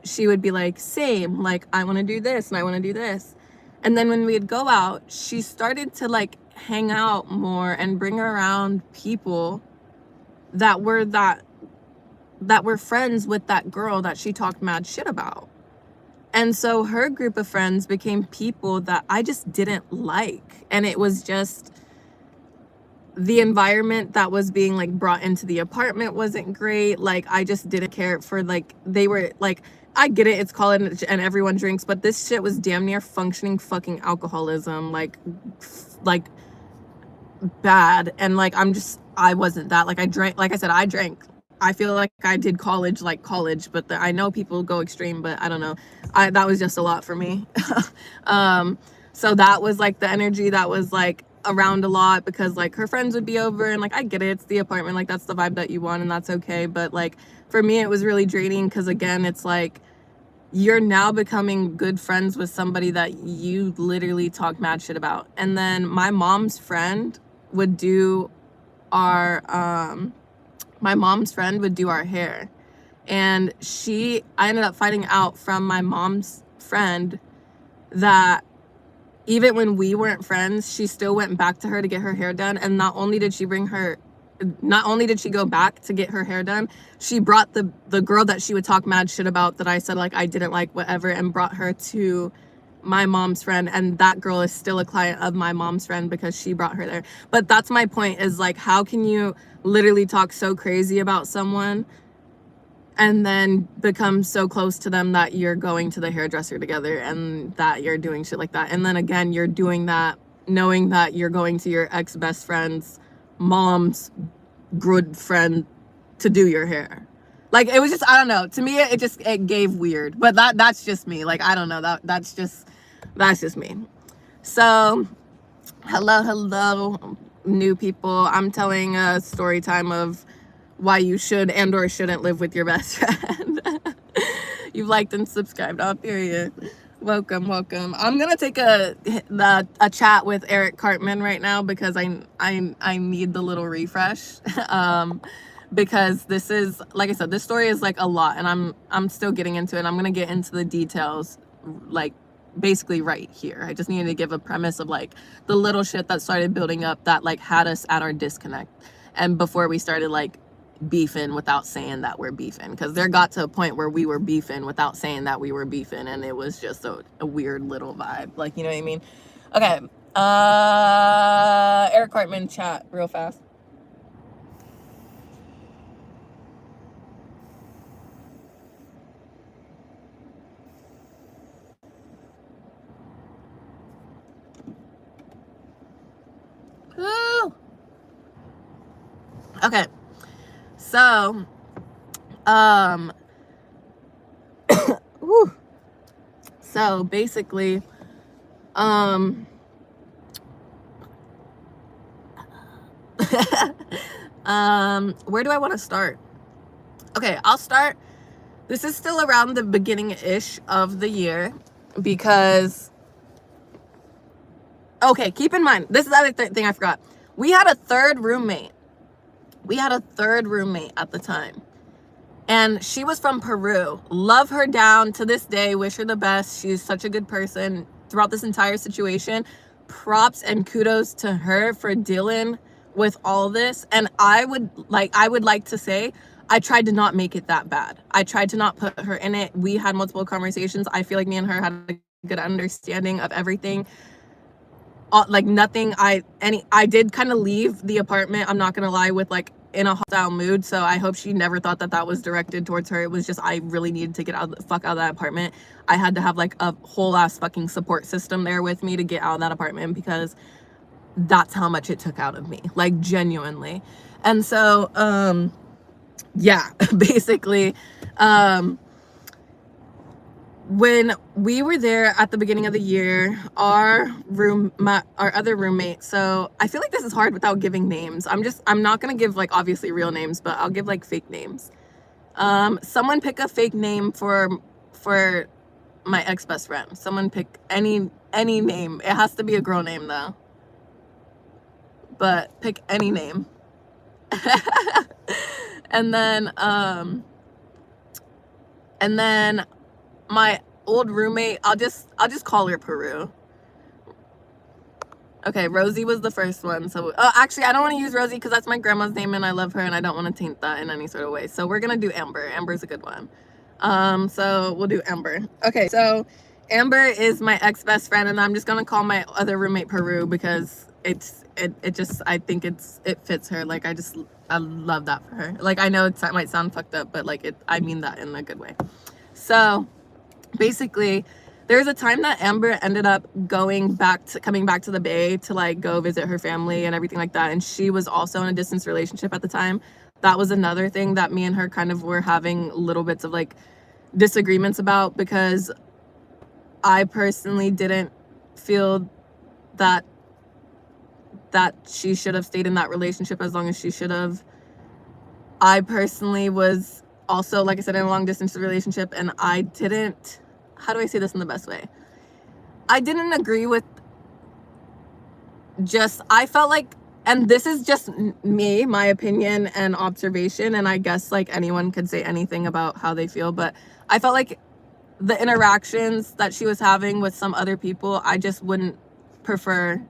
she would be like, same, like I want to do this and I want to do this. And then when we'd go out, she started to like hang out more and bring around people that were friends with that girl that she talked mad shit about. And so her group of friends became people that I just didn't like. And it was just, the environment that was being like brought into the apartment wasn't great. Like I just didn't care for, like, they were like, I get it, it's college and everyone drinks, but this shit was damn near functioning fucking alcoholism, like bad. And like, I wasn't that. Like I drank, like I said, I drank. I feel like I did college like college, but I know people go extreme, but I don't know. That was just a lot for me. So that was like the energy that was like around a lot, because like her friends would be over, and like I get it, it's the apartment, like that's the vibe that you want, and that's okay. But like for me, it was really draining, because again, it's like you're now becoming good friends with somebody that you literally talk mad shit about. And then my mom's friend would do our hair, and I ended up finding out from my mom's friend that even when we weren't friends, she still went back to her to get her hair done. And not only did she go back to get her hair done, she brought the girl that she would talk mad shit about, that I said like I didn't like, whatever, and brought her to my mom's friend. And that girl is still a client of my mom's friend because she brought her there. But that's my point, is like, how can you literally talk so crazy about someone and then become so close to them that you're going to the hairdresser together and that you're doing shit like that? And then again, you're doing that knowing that you're going to your ex-best friend's mom's good friend to do your hair. Like it was just, I don't know, to me it gave weird. But that's just me. Like I don't know, that's just me. So hello new people. I'm telling a story time of why you should and or shouldn't live with your best friend. You've liked and subscribed. Oh, period. Welcome. I'm gonna take a chat with Eric Cartman right now, because I need the little refresh. Because this is, like I said, this story is like a lot, and I'm still getting into it. I'm gonna get into the details like basically right here. I just needed to give a premise of like the little shit that started building up that like had us at our disconnect, and before we started like beefing without saying that we're beefing, because there got to a point where we were beefing without saying that we were beefing, and it was just a weird little vibe, like, you know what I mean? Okay, Eric Cartman chat real fast. Woo! Okay, so whew. So basically, Where do I want to start? Okay, I'll start. This is still around the beginning-ish of the year because, okay, keep in mind, this is the other thing I forgot. We had a third roommate. At the time. And she was from Peru. Love her down to this day. Wish her the best. She's such a good person throughout this entire situation. Props and kudos to her for dealing with all this. And I would like to say, I tried to not make it that bad. I tried to not put her in it. We had multiple conversations. I feel like me and her had a good understanding of everything. Like nothing, I did kind of leave the apartment, I'm not gonna lie, with like in a hostile mood, so I hope she never thought that that was directed towards her. It was just, I really needed to get out the fuck out of that apartment. I had to have like a whole ass fucking support system there with me to get out of that apartment, because that's how much it took out of me, like genuinely. And so yeah, basically when we were there at the beginning of the year, our other roommate, so I feel like this is hard without giving names. I'm not gonna give like obviously real names, but I'll give like fake names. Someone pick a fake name for my ex-best friend. Someone pick any name. It has to be a girl name though. But pick any name. and then my old roommate, I'll just call her Peru. Okay, Rosie was the first one. So actually I don't want to use Rosie because that's my grandma's name and I love her and I don't want to taint that in any sort of way. So we're gonna do Amber. Amber's a good one. So we'll do Amber. Okay, so Amber is my ex-best friend, and I'm just gonna call my other roommate Peru because it just, I think it fits her. Like I love that for her. Like I know it might sound fucked up, but like I mean that in a good way. So basically, there's a time that Amber ended up coming back to the Bay to like go visit her family and everything like that. And she was also in a distance relationship at the time. That was another thing that me and her kind of were having little bits of like disagreements about, because I personally didn't feel that she should have stayed in that relationship as long as she should have. I personally was also, like I said, in a long distance relationship, and I didn't, how do I say this in the best way? I didn't agree with I felt like, and this is just me, my opinion and observation, and I guess like anyone could say anything about how they feel, but I felt like the interactions that she was having with some other people, I just wouldn't prefer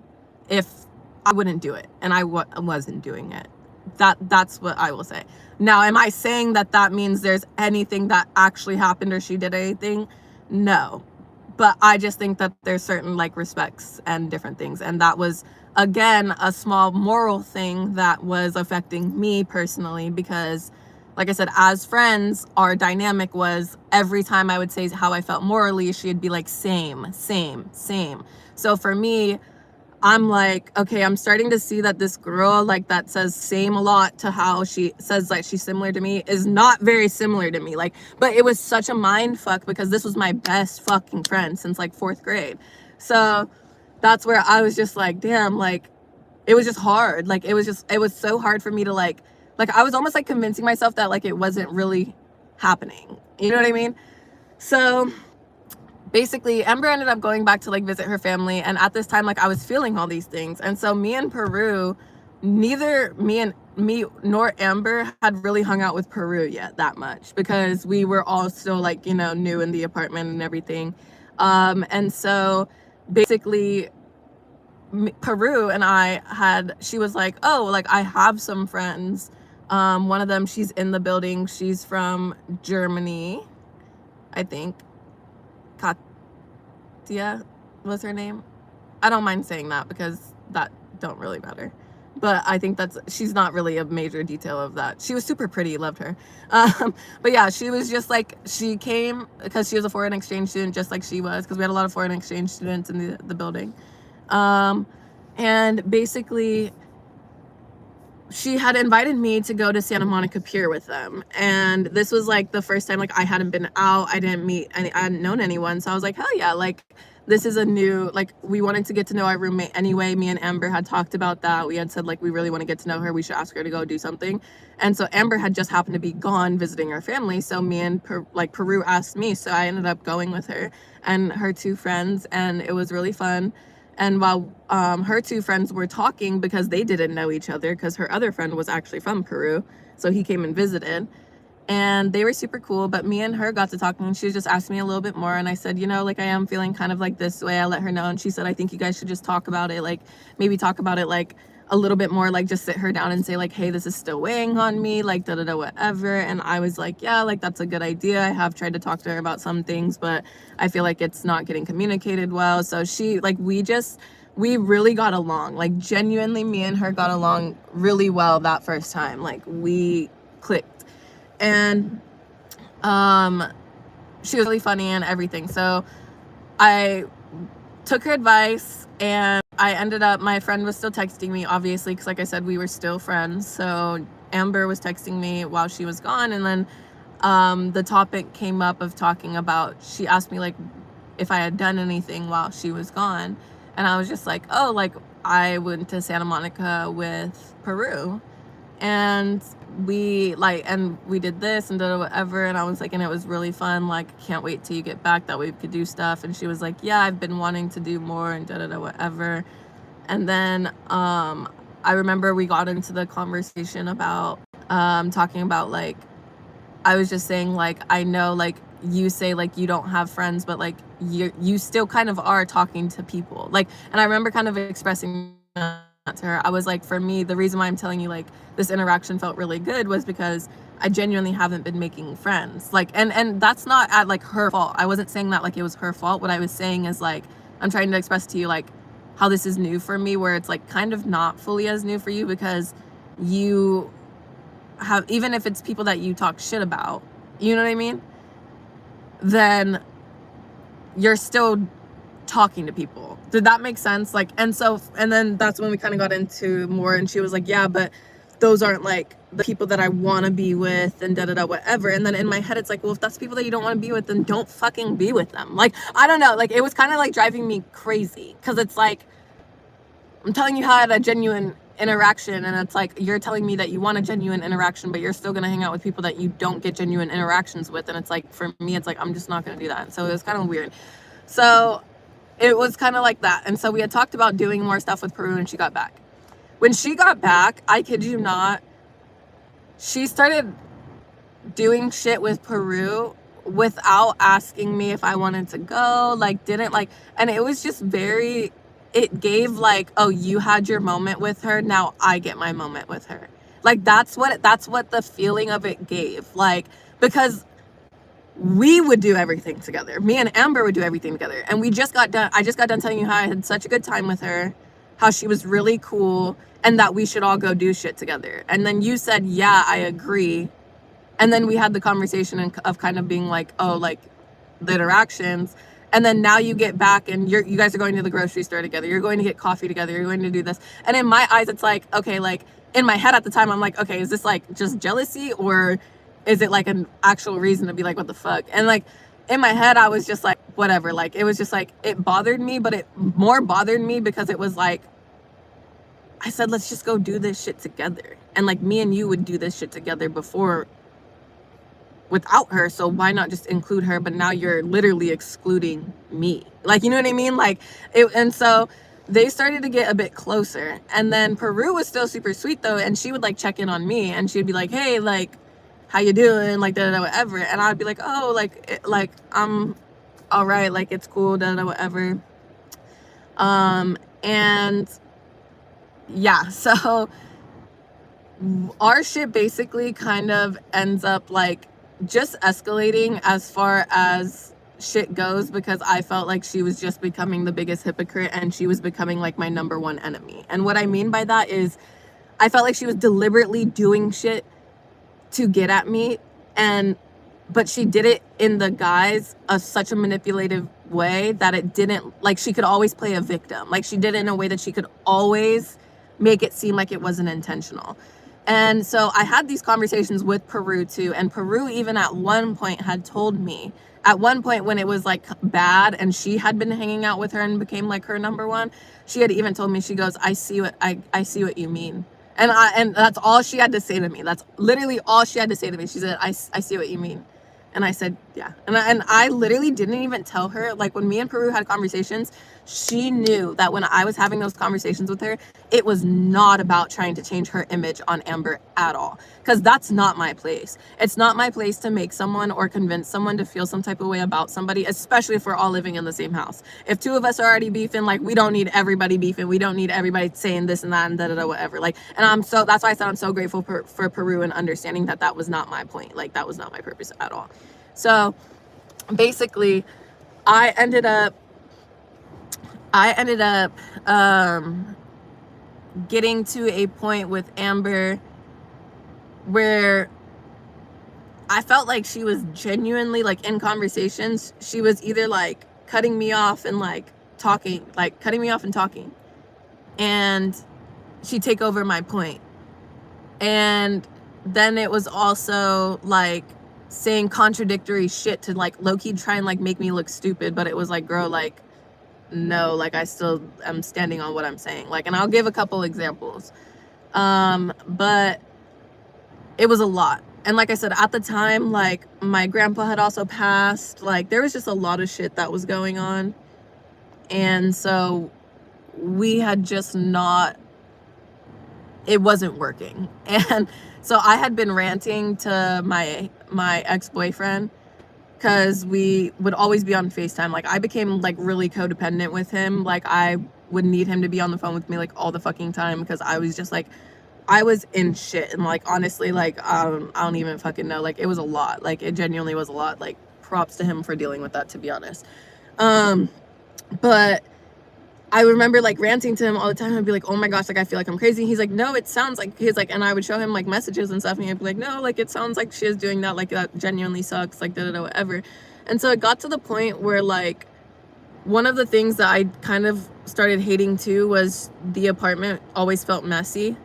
if I wouldn't do it, and I wasn't doing it. That's what I will say. Now, am I saying that means there's anything that actually happened or she did anything? No. But I just think that there's certain like respects and different things. And that was, again, a small moral thing that was affecting me personally, because like I said, as friends, our dynamic was every time I would say how I felt morally, she'd be like, same. So for me, I'm like, okay, I'm starting to see that this girl like that says same a lot to how she says like she's similar to me is not very similar to me. Like, but it was such a mind fuck because this was my best fucking friend since like 4th grade. So that's where I was just like, damn, like it was just hard. Like it was so hard for me to like I was almost like convincing myself that like it wasn't really happening. You know what I mean? So basically, Amber ended up going back to like visit her family, and at this time like I was feeling all these things. And so me and Peru, neither me nor Amber had really hung out with Peru yet that much, because we were all still like, you know, new in the apartment and everything. And so basically Peru and she was like, oh, like I have some friends. One of them, she's in the building, she's from Germany, I think. Katia was her name. I don't mind saying that because that don't really matter, but I think she's not really a major detail of that. She was super pretty, loved her. But yeah, she was just like, she came because she was a foreign exchange student, just like she was, because we had a lot of foreign exchange students in the building. And basically she had invited me to go to Santa Monica Pier with them. And this was like the first time like I hadn't been out, I hadn't known anyone. So I was like, hell yeah, like this is a new, like, we wanted to get to know our roommate anyway. Me and Amber had talked about that. We had said, like, we really want to get to know her. We should ask her to go do something. And so Amber had just happened to be gone visiting her family. So me and Peru asked me. So I ended up going with her and her two friends, and it was really fun. And while her two friends were talking, because they didn't know each other, because her other friend was actually from Peru, so he came and visited, and they were super cool. But me and her got to talking, and she just asked me a little bit more, and I said, you know, like, I am feeling kind of like this way. I let her know, and she said, I think you guys should just talk about it, like, maybe talk about it, like, a little bit more, like, just sit her down and say, like, hey, this is still weighing on me, like, da-da-da, whatever. And I was like, yeah, like, that's a good idea. I have tried to talk to her about some things, but I feel like it's not getting communicated well. So she, like, we really got along. Like, genuinely, me and her got along really well that first time. Like, we clicked. And she was really funny and everything. So I took her advice, and I ended up, my friend was still texting me, obviously, because like I said, we were still friends. So Amber was texting me while she was gone, and then the topic came up of talking about, she asked me, like, if I had done anything while she was gone. And I was just like, oh, like, I went to Santa Monica with Peru, and we did this and did whatever. And I was like, and it was really fun, like, can't wait till you get back, that way we could do stuff. And she was like, yeah, I've been wanting to do more and whatever. And then I remember we got into the conversation about talking about, like, I was just saying, like, I know, like, you say, like, you don't have friends, but, like, you still kind of are talking to people, like. And I remember kind of expressing that to her. I was like, for me, the reason why I'm telling you, like, this interaction felt really good was because I genuinely haven't been making friends, like, and that's not at, like, her fault. I wasn't saying that like it was her fault. What I was saying is, like, I'm trying to express to you, like, how this is new for me, where it's, like, kind of not fully as new for you, because you have, even if it's people that you talk shit about, you know what I mean, then you're still talking to people. Did that make sense? Like, and then that's when we kind of got into more, and she was like, yeah, but those aren't, like, the people that I want to be with, and da-da-da, whatever. And then in my head, it's like, well, if that's people that you don't want to be with, then don't fucking be with them. Like, I don't know, like, it was kind of, like, driving me crazy, because it's like, I'm telling you how I had a genuine interaction, and it's like, you're telling me that you want a genuine interaction, but you're still gonna hang out with people that you don't get genuine interactions with. And it's like, for me, it's like, I'm just not gonna do that. So it was kind of weird. So it was kind of like that. And so we had talked about doing more stuff with Peru, and she got back. When she got back, I kid you not, she started doing shit with Peru without asking me if I wanted to go, like, didn't, like, and it was just very, it gave, like, oh, you had your moment with her, now I get my moment with her. Like, that's what the feeling of it gave. Like, because we would do everything together. Me and Amber would do everything together. And I just got done telling you how I had such a good time with her, how she was really cool, and that we should all go do shit together. And then you said, yeah, I agree. And then we had the conversation of kind of being like, oh, like, the interactions. And then now you get back, and you guys are going to the grocery store together. You're going to get coffee together. You're going to do this. And in my eyes, it's like, okay, like, in my head at the time, I'm like, okay, is this, like, just jealousy, or is it, like, an actual reason to be like, what the fuck? And, like, in my head, I was just like, whatever. Like, it was just like, it bothered me, but it more bothered me because it was like, I said, let's just go do this shit together. And, like, me and you would do this shit together before without her, so why not just include her? But now you're literally excluding me. Like, you know what I mean? Like, and so they started to get a bit closer. And then Peru was still super sweet, though, and she would, like, check in on me, and she'd be like, hey, like, how you doing? Like, da da whatever. And I'd be like, oh, like, I'm all right, like, it's cool, da da whatever. And yeah, so our shit basically kind of ends up, like, just escalating as far as shit goes, because I felt like she was just becoming the biggest hypocrite, and she was becoming, like, my number one enemy. And what I mean by that is, I felt like she was deliberately doing shit to get at me, but she did it in the guise of such a manipulative way that it didn't, like, she could always play a victim. Like, she did it in a way that she could always make it seem like it wasn't intentional. And so I had these conversations with Peru too. And Peru even at one point had told me, at one point when it was like bad and she had been hanging out with her and became like her number one, she had even told me, she goes, I see what you mean. And that's all she had to say to me. That's literally all she had to say to me. She said, I see what you mean. And I said, yeah. And I literally didn't even tell her. Like when me and Peru had conversations, she knew that when I was having those conversations with her, it was not about trying to change her image on Amber at all. Because that's not my place. It's not my place to make someone or convince someone to feel some type of way about somebody, especially if we're all living in the same house. If two of us are already beefing, like we don't need everybody beefing. We don't need everybody saying this and that and da da da whatever. Like, and that's why I said I'm so grateful for Peru and understanding that that was not my point. Like that was not my purpose at all. So basically, I ended up getting to a point with Amber where I felt like she was genuinely, like in conversations, she was either like cutting me off and like talking, and she'd take over my point. And then it was also like saying contradictory shit to like low-key try and like make me look stupid, but it was like, girl, like no, like I still am standing on what I'm saying. Like, and I'll give a couple examples. But it was a lot. And like I said, at the time, like my grandpa had also passed. Like there was just a lot of shit that was going on. And so we had just not, it wasn't working. And so I had been ranting to my ex-boyfriend because we would always be on FaceTime. Like I became like really codependent with him. Like I would need him to be on the phone with me like all the fucking time because I was just like, I was in shit. And like honestly, like I don't even fucking know. Like it was a lot. Like it genuinely was a lot. Like props to him for dealing with that, to be honest. But I remember like ranting to him all the time. I'd be like, oh my gosh, like I feel like I'm crazy. He's like, no, it sounds like, he's like, and I would show him like messages and stuff, and he'd be like, no, like it sounds like she is doing that, like that genuinely sucks, like da da da whatever. And so it got to the point where like one of the things that I kind of started hating too was the apartment always felt messy.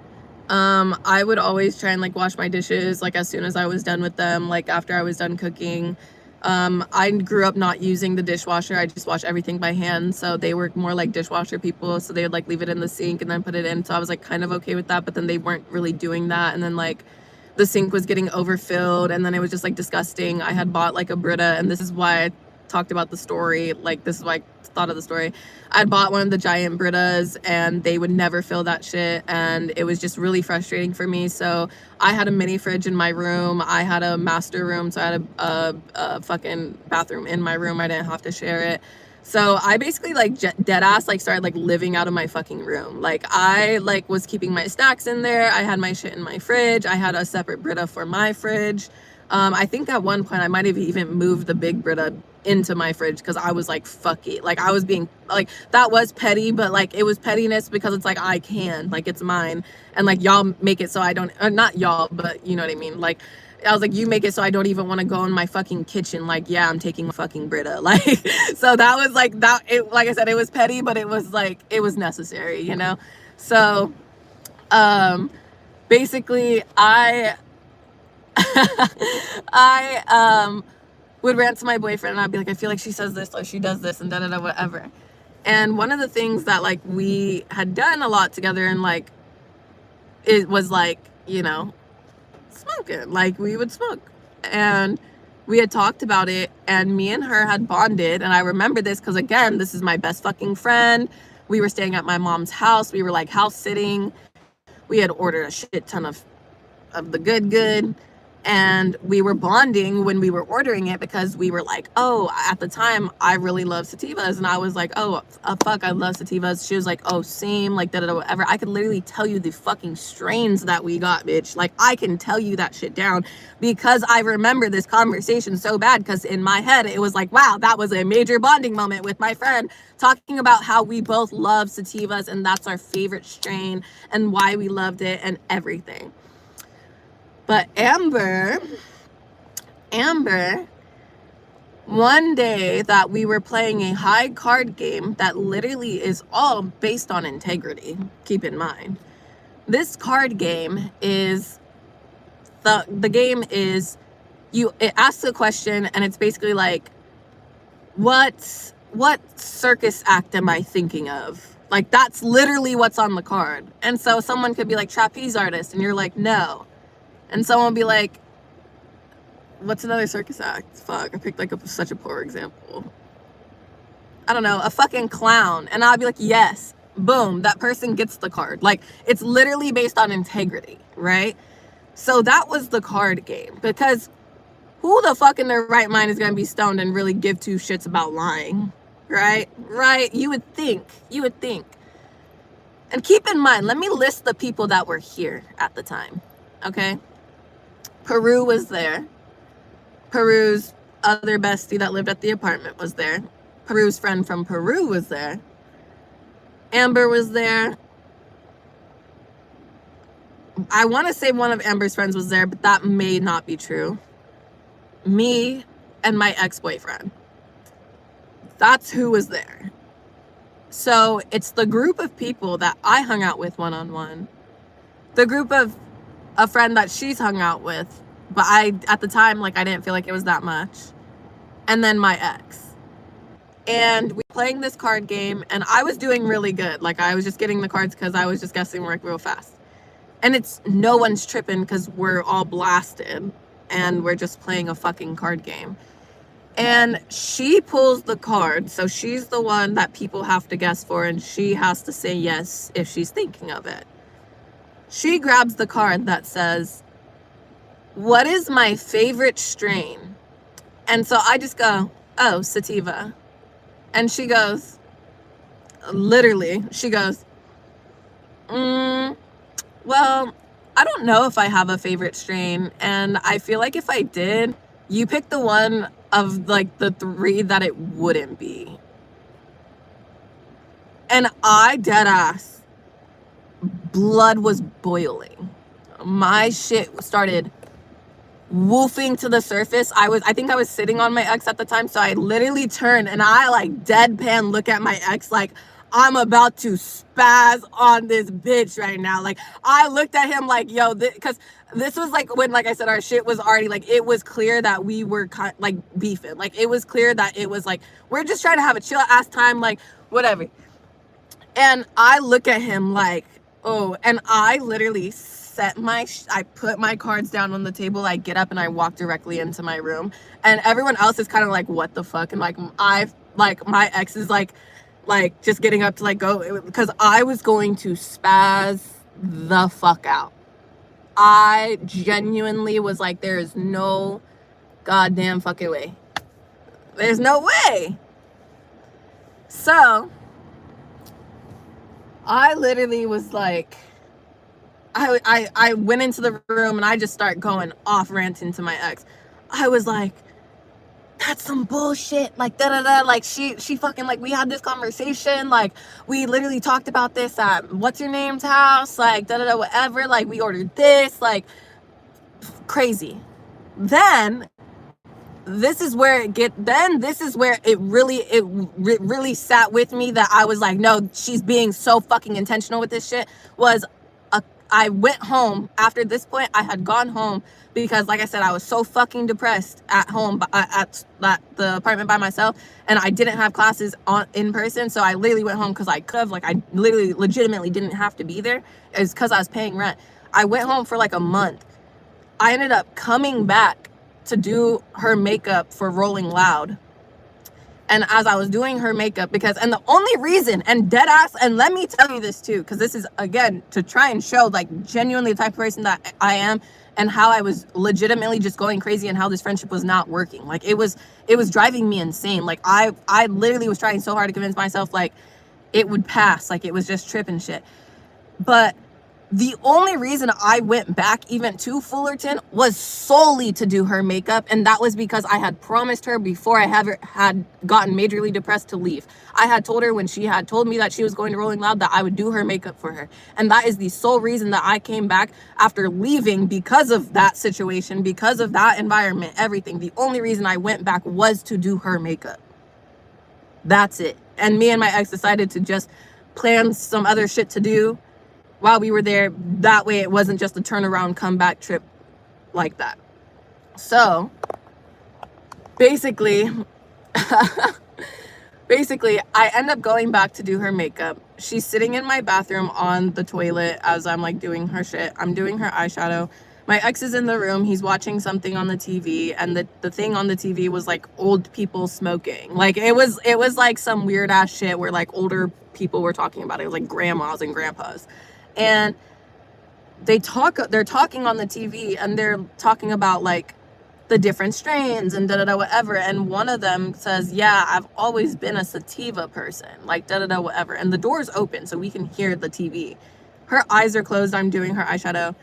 I would always try and like wash my dishes like as soon as I was done with them, like after I was done cooking. I grew up not using the dishwasher. I just wash everything by hand. So they were more like dishwasher people. So they would like leave it in the sink and then put it in. So I was like kind of okay with that, but then they weren't really doing that. And then like the sink was getting overfilled and then it was just like disgusting. I had bought like a Brita, and this is why I talked about the story. Like this is why I thought of the story. I'd bought one of the giant Britas and they would never fill that shit, and it was just really frustrating for me. So I had a mini fridge in my room. I had a master room, so I had a fucking bathroom in my room. I didn't have to share it. So I basically like dead ass like started like living out of my fucking room. Like I like was keeping my snacks in there. I had my shit in my fridge. I had a separate Brita for my fridge. I think at one point I might have even moved the big Brita into my fridge because I was like, fuck it. Like I was being like, that was petty, but like it was pettiness because it's like, I can, like it's mine. And like y'all make it so I don't, not y'all, but you know what I mean? Like I was like, you make it so I don't even want to go in my fucking kitchen. Like, yeah, I'm taking a fucking Brita. Like, so that was like, that, it, like I said, it was petty, but it was like, it was necessary, you know? So, basically I would rant to my boyfriend and I'd be like, I feel like she says this or she does this and da da da whatever. And one of the things that like we had done a lot together and like it was like, you know, smoking. Like we would smoke. And we had talked about it and me and her had bonded. And I remember this because again, this is my best fucking friend. We were staying at my mom's house. We were like house sitting. We had ordered a shit ton of the good, and we were bonding when we were ordering it because we were like, oh, at the time I really love sativas, and I was like, oh fuck, I love sativas. She was like, oh same, like da da da whatever. I could literally tell you the fucking strains that we got, bitch. Like I can tell you that shit down because I remember this conversation so bad, because in my head it was like, wow, that was a major bonding moment with my friend, talking about how we both love sativas and that's our favorite strain and why we loved it and everything. But Amber, one day that we were playing a high card game that literally is all based on integrity, keep in mind. This card game is the game is it asks a question, and it's basically like, what circus act am I thinking of? Like, that's literally what's on the card. And so someone could be like, trapeze artist, and you're like, no. And someone will be like, what's another circus act? Fuck, I picked like such a poor example. I don't know, a fucking clown. And I'll be like, yes. Boom, that person gets the card. Like, it's literally based on integrity, right? So that was the card game, because who the fuck in their right mind is going to be stoned and really give two shits about lying, right? Right? You would think. And keep in mind, let me list the people that were here at the time, okay? Peru was there. Peru's other bestie that lived at the apartment was there. Peru's friend from Peru was there. Amber was there. I want to say one of Amber's friends was there, but that may not be true. Me and my ex-boyfriend. That's who was there. So it's the group of people that I hung out with one-on-one. The group of a friend that she's hung out with, but at the time, like, I didn't feel like it was that much. And then my ex. And we were playing this card game, and I was doing really good. Like, I was just getting the cards because I was just guessing like real fast. And it's no one's tripping because we're all blasted and we're just playing a fucking card game. And she pulls the card, so she's the one that people have to guess for, and she has to say yes if she's thinking of it. She grabs the card that says, what is my favorite strain? And so I just go, oh, sativa. And she goes, literally, she goes, well, I don't know if I have a favorite strain, and I feel like if I did, you pick the one of like the three that it wouldn't be. And I dead ass, blood was boiling. My shit started woofing to the surface. I think I was sitting on my ex at the time, so I literally turned and I like deadpan look at my ex like, I'm about to spaz on this bitch right now. Like, I looked at him like, yo, because this was like when, like I said, our shit was already like, it was clear that we were like beefing. Like, it was clear that it was like, we're just trying to have a chill ass time, like whatever. And I look at him like, oh, and I literally I put my cards down on the table. I get up and I walk directly into my room, and everyone else is kind of like, what the fuck? And like, my ex is like just getting up to like go, because I was going to spaz the fuck out. I genuinely was like, there is no goddamn fucking way. There's no way. So I literally was like, I went into the room and I just start going off ranting to my ex. I was like, that's some bullshit, like da-da-da, like she fucking, like, we had this conversation, like we literally talked about this at what's your name's house, like da-da-da, whatever, like we ordered this, like crazy. Then this is where it really sat with me, that I was like, no, she's being so fucking intentional with this shit. I went home after this point. I had gone home because, like I said, I was so fucking depressed at home, at the apartment by myself, and I didn't have classes in person. So I literally went home because I could have, like, I literally legitimately didn't have to be there. It's because I was paying rent. I went home for like a month. I ended up coming back to do her makeup for Rolling Loud. And as I was doing her makeup, and the only reason, and dead ass, and let me tell you this too, because this is, again, to try and show like genuinely the type of person that I am, and how I was legitimately just going crazy, and how this friendship was not working. Like, it was driving me insane. Like, I literally was trying so hard to convince myself like it would pass, like it was just tripping shit. But the only reason I went back even to Fullerton was solely to do her makeup, and that was because I had promised her before I had gotten majorly depressed to leave. I had told her when she had told me that she was going to Rolling Loud that I would do her makeup for her, and that is the sole reason that I came back after leaving, because of that situation, because of that environment, everything. The only reason I went back was to do her makeup. That's it. And me and my ex decided to just plan some other shit to do while we were there. That way it wasn't just a turnaround comeback trip like that. So basically I end up going back to do her makeup. She's sitting in my bathroom on the toilet as I'm like doing her shit. I'm doing her eyeshadow. My ex is in the room. He's watching something on the TV, and the thing on the TV was like old people smoking. Like it was like some weird ass shit where like older people were talking about it. It was like grandmas and grandpas. And they're talking on the TV, and they're talking about like the different strains and da da da whatever. And one of them says, "Yeah, I've always been a sativa person," like da da da whatever. And the door's open so we can hear the TV. Her eyes are closed. I'm doing her eyeshadow.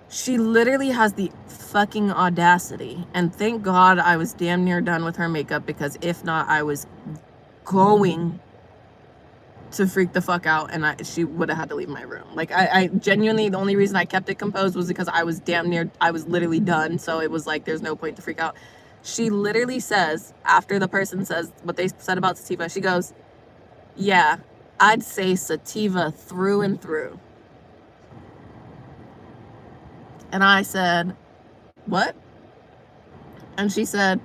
She literally has the fucking audacity, and thank God I was damn near done with her makeup, because if not, I was going to freak the fuck out, and she would have had to leave my room. Like I genuinely, the only reason I kept it composed was because I was literally done. So it was like, there's no point to freak out. She literally says, after the person says what they said about sativa, she goes, "Yeah, I'd say sativa through and through." And I said, "What?" And she said,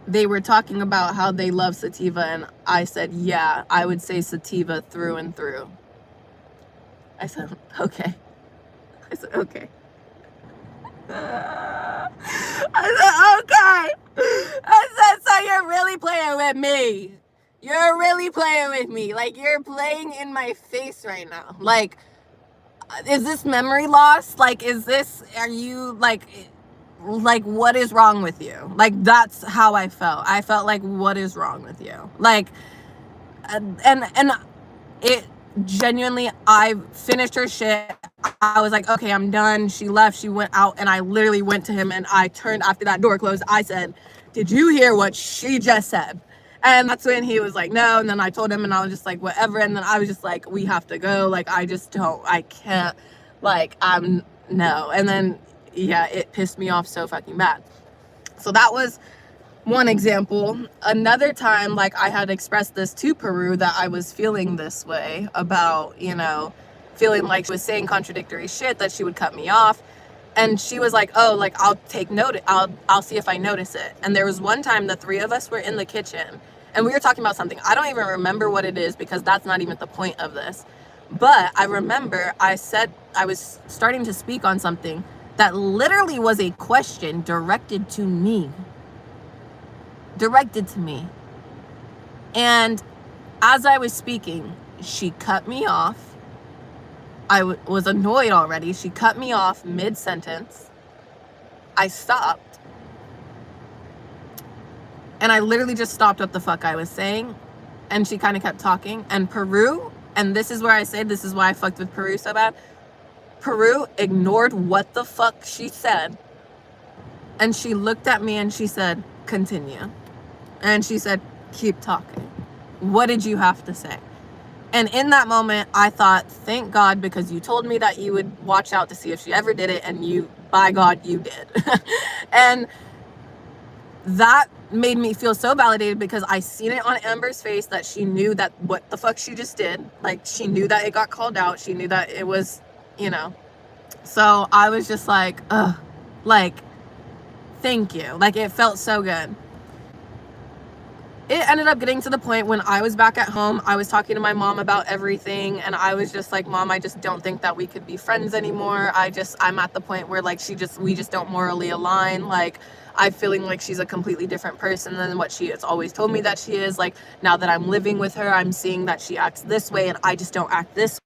"They were talking about how they love sativa." And I said, "Yeah, I would say sativa through and through." I said, "Okay." I said, "Okay." I said, "Okay." I said, "So you're really playing with me. You're really playing with me. Like, you're playing in my face right now. Like, is this memory loss? Like, are you like, what is wrong with you?" Like, that's how I felt. I felt like, what is wrong with you? Like, and it genuinely, I finished her shit. I was like, "Okay, I'm done." She left, she went out, and I literally went to him, and I turned after that door closed. I said, "Did you hear what she just said?" And that's when he was like, "No." And then I told him, and I was just like, "Whatever." And then I was just like, "We have to go. Like, I can't, like, no." And then, yeah, it pissed me off so fucking bad. So that was one example. Another time, like, I had expressed this to Peru, that I was feeling this way about, feeling like she was saying contradictory shit, that she would cut me off. And she was like, "Oh, like, I'll take note. I'll see if I notice it." And there was one time the three of us were in the kitchen, and we were talking about something. I don't even remember what it is, because that's not even the point of this. But I remember I said I was starting to speak on something that literally was a question directed to me. And as I was speaking, she cut me off. I was annoyed already. She cut me off mid-sentence. I stopped. And I literally just stopped what the fuck I was saying. And she kind of kept talking. And Peru, and this is where I say, this is why I fucked with Peru so bad. Peru ignored what the fuck she said. And she looked at me and she said, "Continue." And she said, "Keep talking. What did you have to say?" And in that moment, I thought, thank God, because you told me that you would watch out to see if she ever did it, and you, by God, you did. And that made me feel so validated, because I seen it on Amber's face that she knew that what the fuck she just did. Like, she knew that it got called out. She knew that it was, So I was just like, ugh, like, thank you. Like, it felt so good. It ended up getting to the point when I was back at home, I was talking to my mom about everything, and I was just like, "Mom, I just don't think that we could be friends anymore. I'm at the point where, like, we just don't morally align. Like, I'm feeling like she's a completely different person than what she has always told me that she is. Like, now that I'm living with her, I'm seeing that she acts this way, and I just don't act this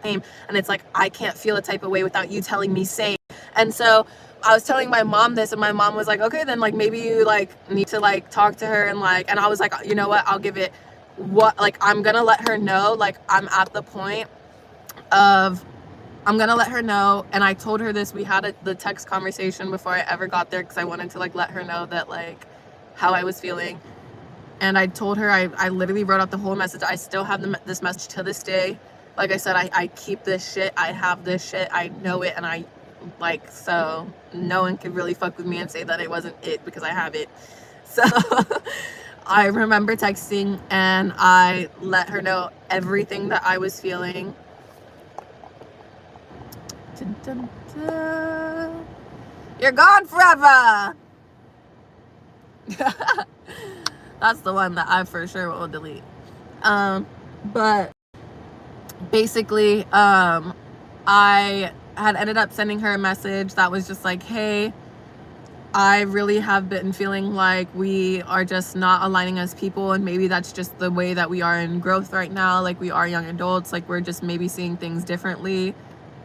way. And it's like, I can't feel a type of way without you telling me same." And so I was telling my mom this, and my mom was like, "Okay, then, like, maybe you, like, need to, like, talk to her." And, like, and I was like, "You know what, I'll give it I'm gonna let her know, like, I'm at the point of, I'm gonna let her know." And I told her this. We had the text conversation before I ever got there, because I wanted to, like, let her know that, like, how I was feeling. And I told her, I literally wrote out the whole message. I still have this message to this day. Like I said, I keep this shit. I have this shit. I know it, and so no one could really fuck with me and say that it wasn't it, because I have it. So I remember texting and I let her know everything that I was feeling. Dun, dun, dun. You're gone forever. That's the one that I for sure will delete. But basically, I had ended up sending her a message that was just like, hey, I really have been feeling like we are just not aligning as people, and maybe that's just the way that we are in growth right now. Like, we are young adults, like we're just maybe seeing things differently.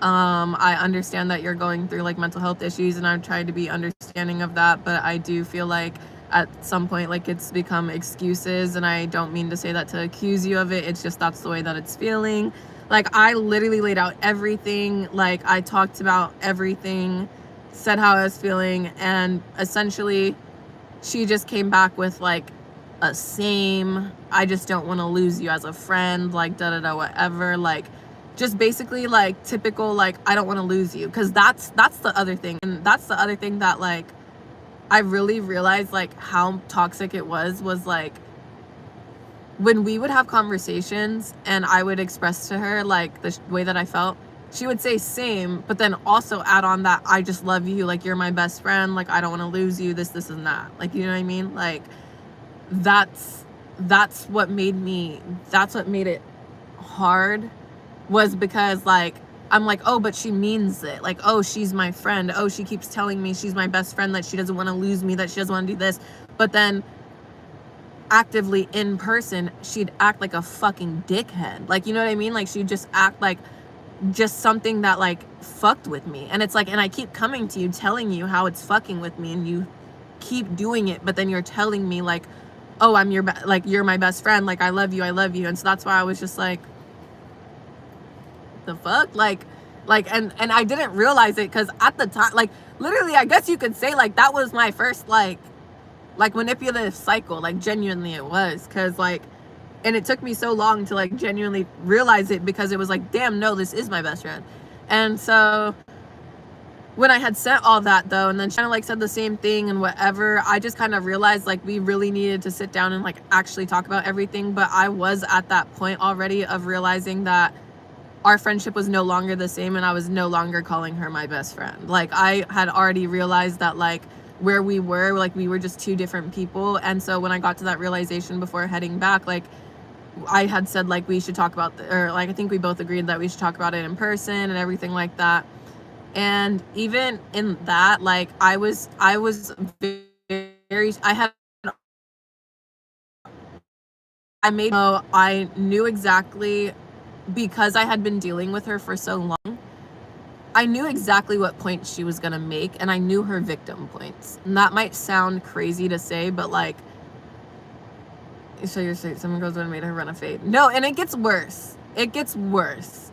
I understand that you're going through like mental health issues, and I'm trying to be understanding of that, but I do feel like at some point like it's become excuses, and I don't mean to say that to accuse you of it. It's just that's the way that it's feeling. Like, I literally laid out everything. Like, I talked about everything, said how I was feeling, and essentially she just came back with like a same, I just don't want to lose you as a friend, like da da da whatever, like just basically like typical like I don't want to lose you, because that's the other thing. And that's the other thing that like I really realized like how toxic it was like when we would have conversations and I would express to her like the way that I felt, she would say same, but then also add on that I just love you, like you're my best friend, like I don't want to lose you, this and that, like, you know what I mean? Like that's what made it hard, was because like I'm like, oh, but she means it, like, oh, she's my friend, oh, she keeps telling me she's my best friend, that she doesn't want to lose me, that she doesn't want to do this, but then actively in person she'd act like a fucking dickhead, like, you know what I mean? Like she'd just act like just something that like fucked with me. And it's like, and I keep coming to you telling you how it's fucking with me, and you keep doing it, but then you're telling me like, oh, I'm your like you're my best friend, like I love you. And so that's why I was just like, the fuck, like and I didn't realize it, because at the time, like literally I guess you could say like that was my first like manipulative cycle, like genuinely it was, because like, and it took me so long to like genuinely realize it, because it was like, damn, no, this is my best friend. And so when I had sent all that though, and then she kind of like said the same thing and whatever, I just kind of realized like we really needed to sit down and like actually talk about everything. But I was at that point already of realizing that our friendship was no longer the same, and I was no longer calling her my best friend. Like I had already realized that like where we were, like we were just two different people. And so when I got to that realization before heading back, like I had said like we should talk about or like I think we both agreed that we should talk about it in person and everything like that. And even in that, like I was very, I knew exactly, because I had been dealing with her for so long, I knew exactly what points she was gonna make, and I knew her victim points. And that might sound crazy to say, but like, so you're saying someone goes and made her run a fade? No, and it gets worse. It gets worse.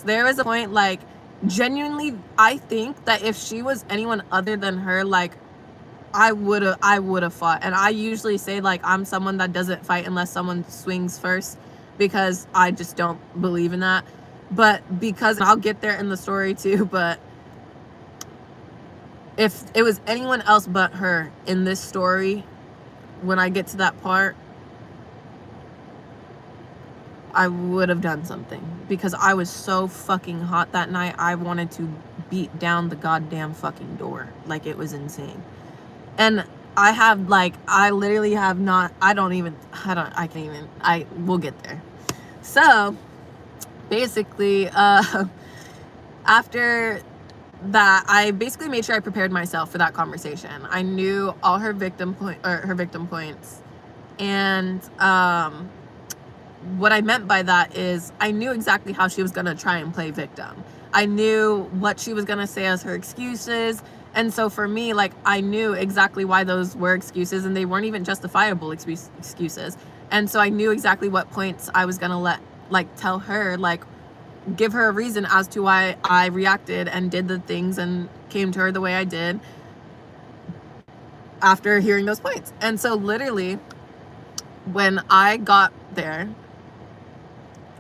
There was a point, like, genuinely, I think that if she was anyone other than her, like, I would have fought. And I usually say like I'm someone that doesn't fight unless someone swings first, because I just don't believe in that. But because I'll get there in the story too, but if it was anyone else but her in this story, when I get to that part, I would have done something, because I was so fucking hot that night. I wanted to beat down the goddamn fucking door. Like, it was insane. And I literally have not, we'll get there. So basically, after that, I basically made sure I prepared myself for that conversation. I knew all her victim points. And, what I meant by that is I knew exactly how she was going to try and play victim. I knew what she was going to say as her excuses. And so for me, like, I knew exactly why those were excuses, and they weren't even justifiable excuses. And so I knew exactly what points I was going to tell her, like, give her a reason as to why I reacted and did the things and came to her the way I did after hearing those points. And so literally, when I got there,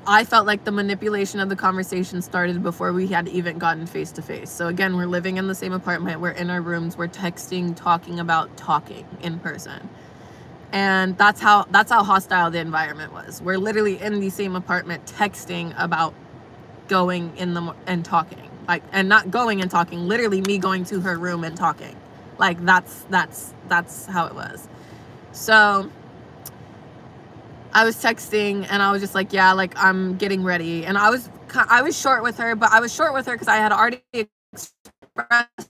I felt like the manipulation of the conversation started before we had even gotten face to face. So again, we're living in the same apartment. We're in our rooms. We're texting, talking in person. And that's how hostile the environment was. We're literally in the same apartment texting about going in the and talking, like, and not going and talking, literally me going to her room and talking. Like that's how it was. So I was texting and I was just like, yeah, like I'm getting ready. And I was short with her, but I was short with her because I had already expressed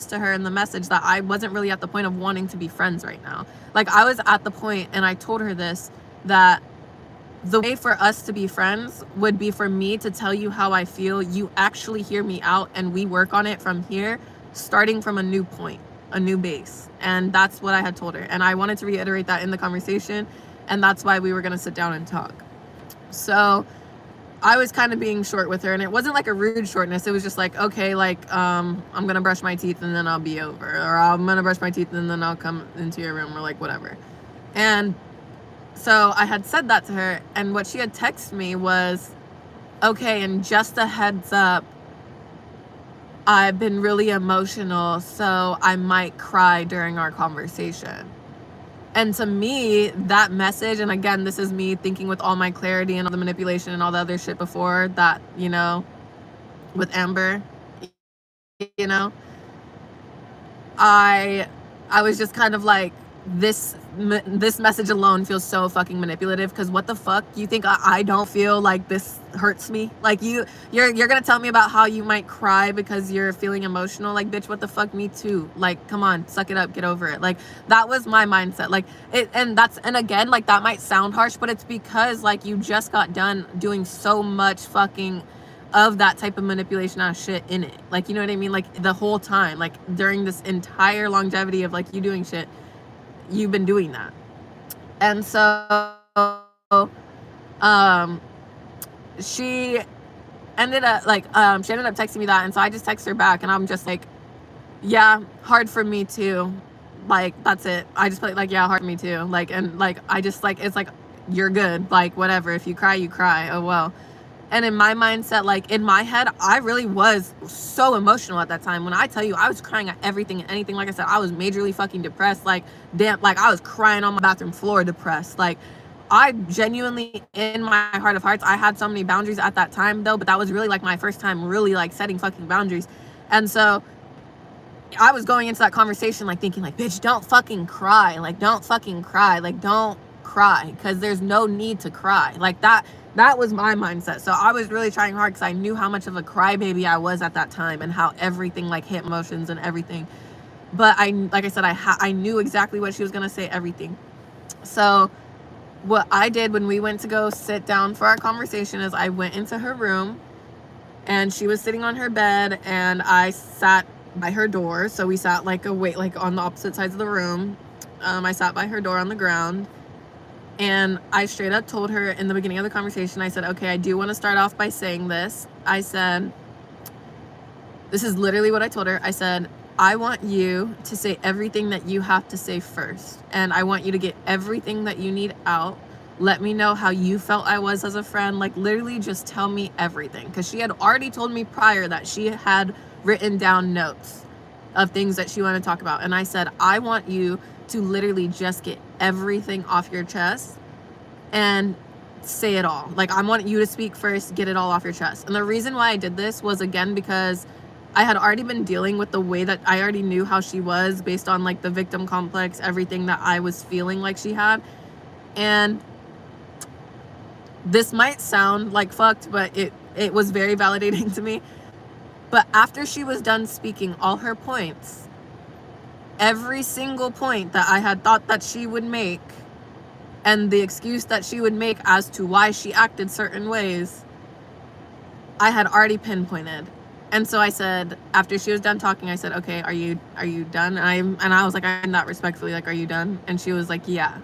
to her in the message that I wasn't really at the point of wanting to be friends right now. Like I was at the point, and I told her this, that the way for us to be friends would be for me to tell you how I feel, you actually hear me out, and we work on it from here, starting from a new point, a new base. And that's what I had told her. And I wanted to reiterate that in the conversation, and that's why we were going to sit down and talk. So I was kind of being short with her, and it wasn't like a rude shortness. It was just like, okay, like, I'm going to brush my teeth and then I'll be over, or I'm going to brush my teeth and then I'll come into your room, or like whatever. And so I had said that to her, and what she had texted me was, okay, and just a heads up, I've been really emotional, so I might cry during our conversation. And to me, that message, and again, this is me thinking with all my clarity and all the manipulation and all the other shit before that, you know, with Amber, you know, I was just kind of like, this message alone feels so fucking manipulative, because what the fuck, you think I don't feel like this hurts me? Like you're gonna tell me about how you might cry because you're feeling emotional? Like, bitch, what the fuck? Me too. Like, come on, suck it up, get over it. Like, that was my mindset. Like it, and again, like, that might sound harsh, but it's because like you just got done doing so much fucking of that type of manipulation ass shit in it. Like, you know what I mean? Like the whole time, like during this entire longevity of like you doing shit, you've been doing that. And so she ended up texting me that, and so I just text her back, and I'm just like, yeah, hard for me too. Like, that's it. I just put like, yeah, hard for me too. Like, and like I just like, it's like, you're good, like whatever, if you cry, you cry, oh well. And in my mindset, like in my head, I really was so emotional at that time. When I tell you, I was crying at everything and anything. Like I said, I was majorly fucking depressed. Like, damn, like I was crying on my bathroom floor depressed. Like, I genuinely, in my heart of hearts, I had so many boundaries at that time though, but that was really like my first time really like setting fucking boundaries. And so I was going into that conversation like thinking like, bitch, don't fucking cry. Like, don't fucking cry. Like, don't cry, because there's no need to cry. Like that was my mindset. So I was really trying hard, because I knew how much of a crybaby I was at that time, and how everything like hit emotions and everything. But like I said, I knew exactly what she was gonna say, everything. So what I did when we went to go sit down for our conversation is I went into her room, and she was sitting on her bed, and I sat by her door. So we sat like on the opposite sides of the room. I sat by her door on the ground. And I straight up told her in the beginning of the conversation, I said, okay, I do want to start off by saying this. I said, this is literally what I told her. I said, I want you to say everything that you have to say first. And I want you to get everything that you need out. Let me know how you felt I was as a friend. Like, literally just tell me everything. Because she had already told me prior that she had written down notes of things that she wanted to talk about. And I said, I want you to literally just get everything off your chest and say it all. Like, I want you to speak first, get it all off your chest. And the reason why I did this was, again, because I had already been dealing with the way that I already knew how she was based on like the victim complex, everything that I was feeling like she had. And this might sound like fucked, but it was very validating to me. But after she was done speaking all her points, every single point that I had thought that she would make, and the excuse that she would make as to why she acted certain ways, I had already pinpointed. And so I said, after she was done talking, I said, okay, are you done? And I was like, I'm not respectfully, like, are you done? And she was like, yeah.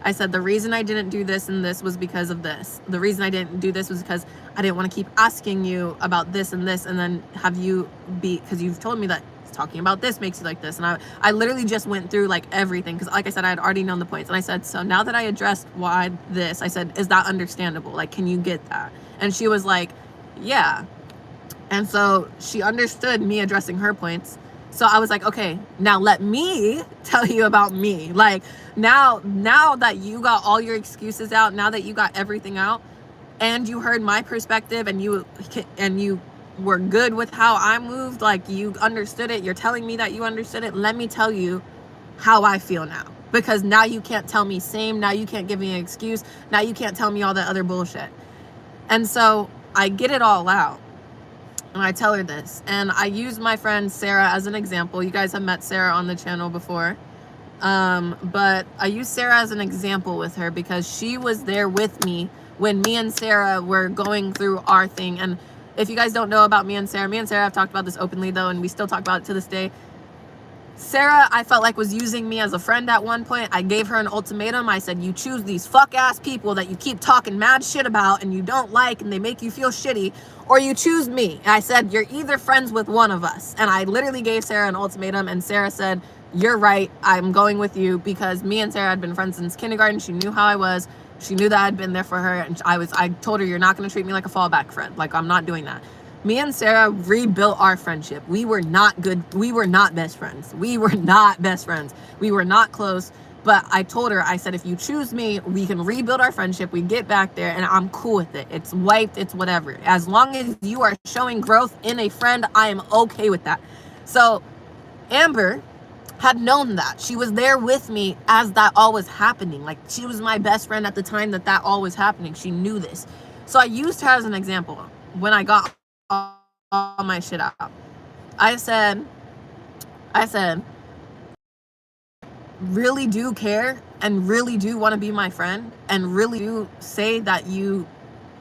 I said, the reason I didn't do this and this was because of this. The reason I didn't do this was because I didn't want to keep asking you about this and this, and then have you because you've told me that talking about this makes you like this. And I literally just went through like everything, because like I said, I had already known the points. And I said, so now that I addressed why this, I said, is that understandable? Like, can you get that? And she was like, yeah. And so she understood me addressing her points. So I was like, okay, now let me tell you about me. Like now that you got all your excuses out, now that you got everything out and you heard my perspective and you were good with how I moved, like you understood it, you're telling me that you understood it, let me tell you how I feel now. Because now you can't tell me same, now you can't give me an excuse, now you can't tell me all that other bullshit. And so I get it all out. And I tell her this. And I use my friend Sarah as an example. You guys have met Sarah on the channel before. But I use Sarah as an example with her because she was there with me when me and Sarah were going through our thing. And if you guys don't know about me and Sarah have talked about this openly though, and we still talk about it to this day. Sarah, I felt like was using me as a friend at one point. I gave her an ultimatum. I said, you choose these fuck ass people that you keep talking mad shit about and you don't like and they make you feel shitty, or you choose me. And I said, you're either friends with one of us. And I literally gave Sarah an ultimatum, and Sarah said, you're right, I'm going with you, because me and Sarah had been friends since kindergarten. She knew how I was. She knew that I'd been there for her, and I told her, you're not going to treat me like a fallback friend. Like, I'm not doing that. Me and Sarah rebuilt our friendship. We were not good. We were not best friends. We were not best friends. We were not close. But I told her, I said, if you choose me, we can rebuild our friendship. We get back there and I'm cool with it. It's wiped. It's whatever. As long as you are showing growth in a friend, I am okay with that. So Amber had known that. She was there with me as that all was happening. Like, she was my best friend at the time that all was happening. She knew this. So I used her as an example when I got all my shit out. I said, really do care and really do want to be my friend and really do say that you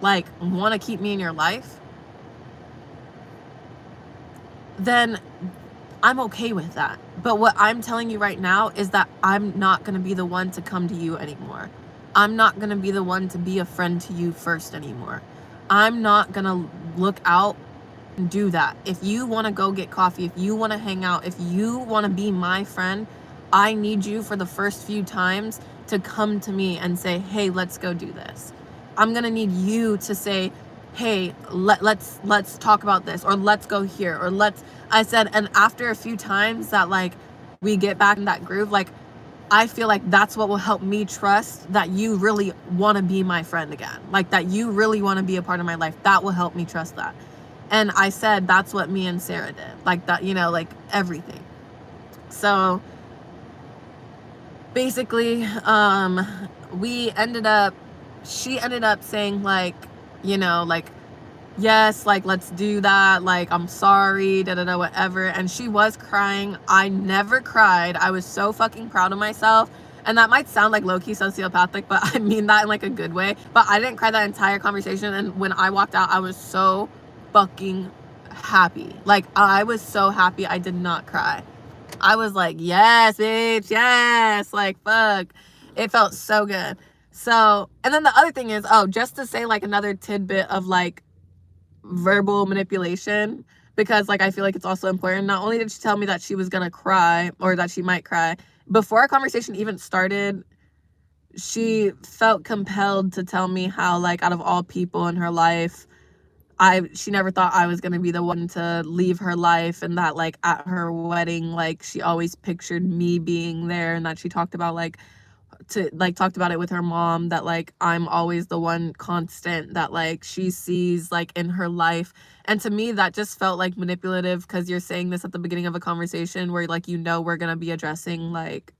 like want to keep me in your life, then I'm okay with that. But what I'm telling you right now is that I'm not going to be the one to come to you anymore. I'm not going to be the one to be a friend to you first anymore. I'm not going to look out and do that. If you want to go get coffee, if you want to hang out, if you want to be my friend, I need you for the first few times to come to me and say, hey, let's go do this. I'm going to need you to say, hey, let's talk about this, or let's go here, or I said, and after a few times that like we get back in that groove, like I feel like that's what will help me trust that you really want to be my friend again. Like that you really want to be a part of my life. That will help me trust that. And I said, that's what me and Sarah did. Like that, you know, like everything. So basically, she ended up saying like, you know, like, yes, like, let's do that. Like, I'm sorry, whatever. And she was crying. I never cried. I was so fucking proud of myself. And that might sound like low-key sociopathic, but I mean that in like a good way. But I didn't cry that entire conversation. And when I walked out, I was so fucking happy. Like, I was so happy I did not cry. I was like, yes, bitch, yes. Like, fuck. It felt so good. So, and then the other thing is, just to say like another tidbit of like verbal manipulation, because like I feel like it's also important. Not only did she tell me that she was gonna cry, or that she might cry, before our conversation even started, she felt compelled to tell me how like out of all people in her life, she never thought I was gonna be the one to leave her life, and that like at her wedding, like she always pictured me being there, and that she talked about talked about it with her mom, that like I'm always the one constant that like she sees like in her life. And to me that just felt like manipulative, because you're saying this at the beginning of a conversation where like, you know, we're gonna be addressing like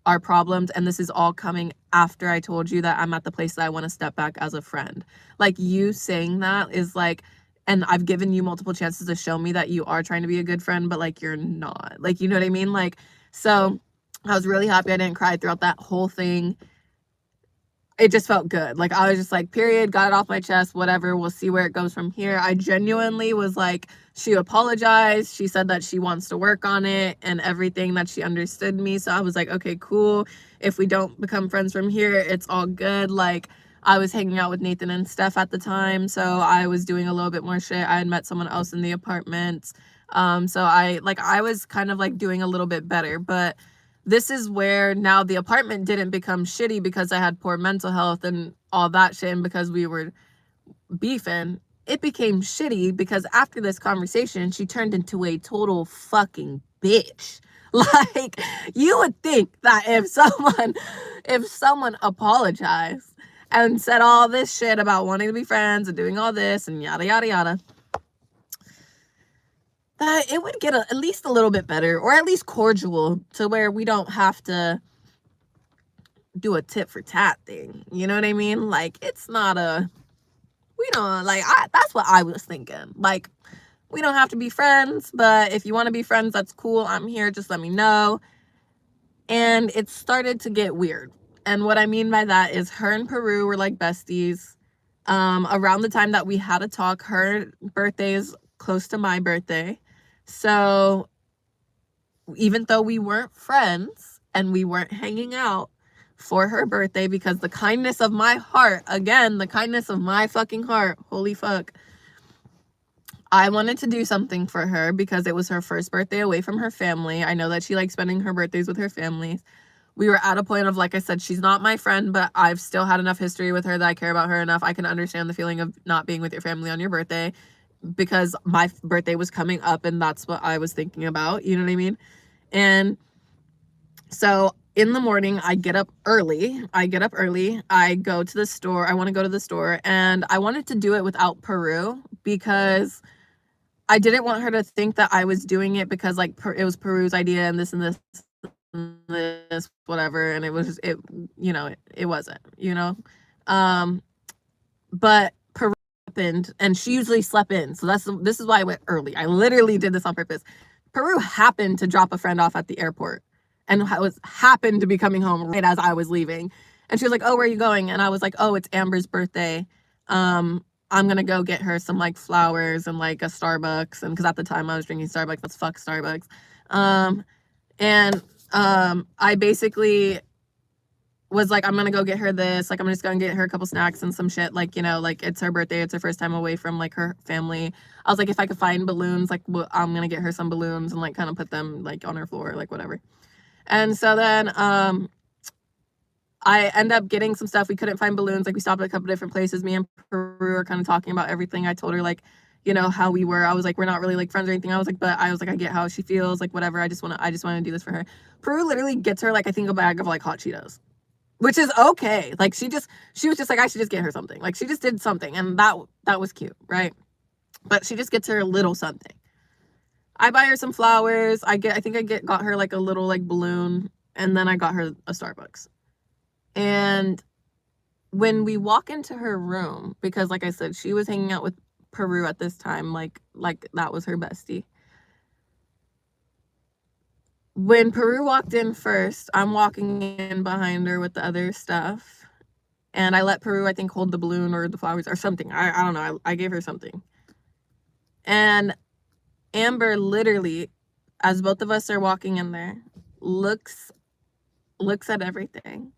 our problems, and this is all coming after I told you that I'm at the place that I want to step back as a friend. Like, you saying that is like, and I've given you multiple chances to show me that you are trying to be a good friend, but like you're not, like, you know what I mean? Like, so I was really happy I didn't cry throughout that whole thing. It just felt good. Like, I was just like, period, got it off my chest, whatever, we'll see where it goes from here. I genuinely was like, she apologized. She said that she wants to work on it and everything, that she understood me. So I was like, okay, cool. If we don't become friends from here, it's all good. Like, I was hanging out with Nathan and Steph at the time, so I was doing a little bit more shit. I had met someone else in the apartment. So I was kind of like doing a little bit better, but this is where now the apartment didn't become shitty because I had poor mental health and all that shit, and because we were beefing. it became shitty because after this conversation, she turned into a total fucking bitch. Like, you would think that if someone apologized and said all this shit about wanting to be friends and doing all this and yada yada yada, that it would get at least a little bit better, or at least cordial, to where we don't have to do a tit for tat thing. You know what I mean? Like, it's not a, we don't, like, that's what I was thinking. Like, we don't have to be friends, but if you want to be friends, that's cool. I'm here. Just let me know. And it started to get weird. And what I mean by that is her and Peru were like besties. Around the time that we had a talk, her birthday is close to my birthday. So even though we weren't friends and we weren't hanging out for her birthday, because the kindness of my heart, again, the kindness of my fucking heart, holy fuck, I wanted to do something for her because it was her first birthday away from her family. I know that she likes spending her birthdays with her family. We were at a point of, like I said, she's not my friend, but I've still had enough history with her that I care about her enough. I can understand the feeling of not being with your family on your birthday, because my birthday was coming up and that's what I was thinking about. You know what I mean? And so in the morning, I get up early. I go to the store. I want to go to the store, and I wanted to do it without Peru because I didn't want her to think that I was doing it because, like, it was Peru's idea and this and this and this, whatever. And it was, it wasn't, but Peru happened, and she usually slept in. So this is why I went early. I literally did this on purpose. Peru happened to drop a friend off at the airport and happened to be coming home right as I was leaving. And she was like, "Oh, where are you going?" And I was like, "Oh, it's Amber's birthday. I'm gonna go get her some like flowers and like a Starbucks." And because at the time I was drinking Starbucks, let's fuck Starbucks. I basically was like, "I'm gonna go get her this. Like, I'm just gonna get her a couple snacks and some shit. Like, like, it's her birthday. It's her first time away from like her family." I was like, if I could find balloons, like, I'm gonna get her some balloons and like kind of put them like on her floor, like whatever. And so then I end up getting some stuff. We couldn't find balloons. Like, we stopped at a couple different places. Me and Peru were kind of talking about everything. I told her, like, how we were. I was like, we're not really like friends or anything. I was like, I get how she feels, like whatever. I just want to do this for her. Peru literally gets her like, I think, a bag of like hot Cheetos, which is okay. Like, she was just like, I should just get her something. Like, she just did something, and that was cute, right? But she just gets her a little something. I buy her some flowers. I think I got her like a little like balloon, and then I got her a Starbucks. And when we walk into her room, because like I said, she was hanging out with Peru at this time, like that was her bestie. When Peru walked in first, I'm walking in behind her with the other stuff. And I let Peru, I think, hold the balloon or the flowers or something. I don't know. I gave her something. And Amber literally, as both of us are walking in there, looks at everything.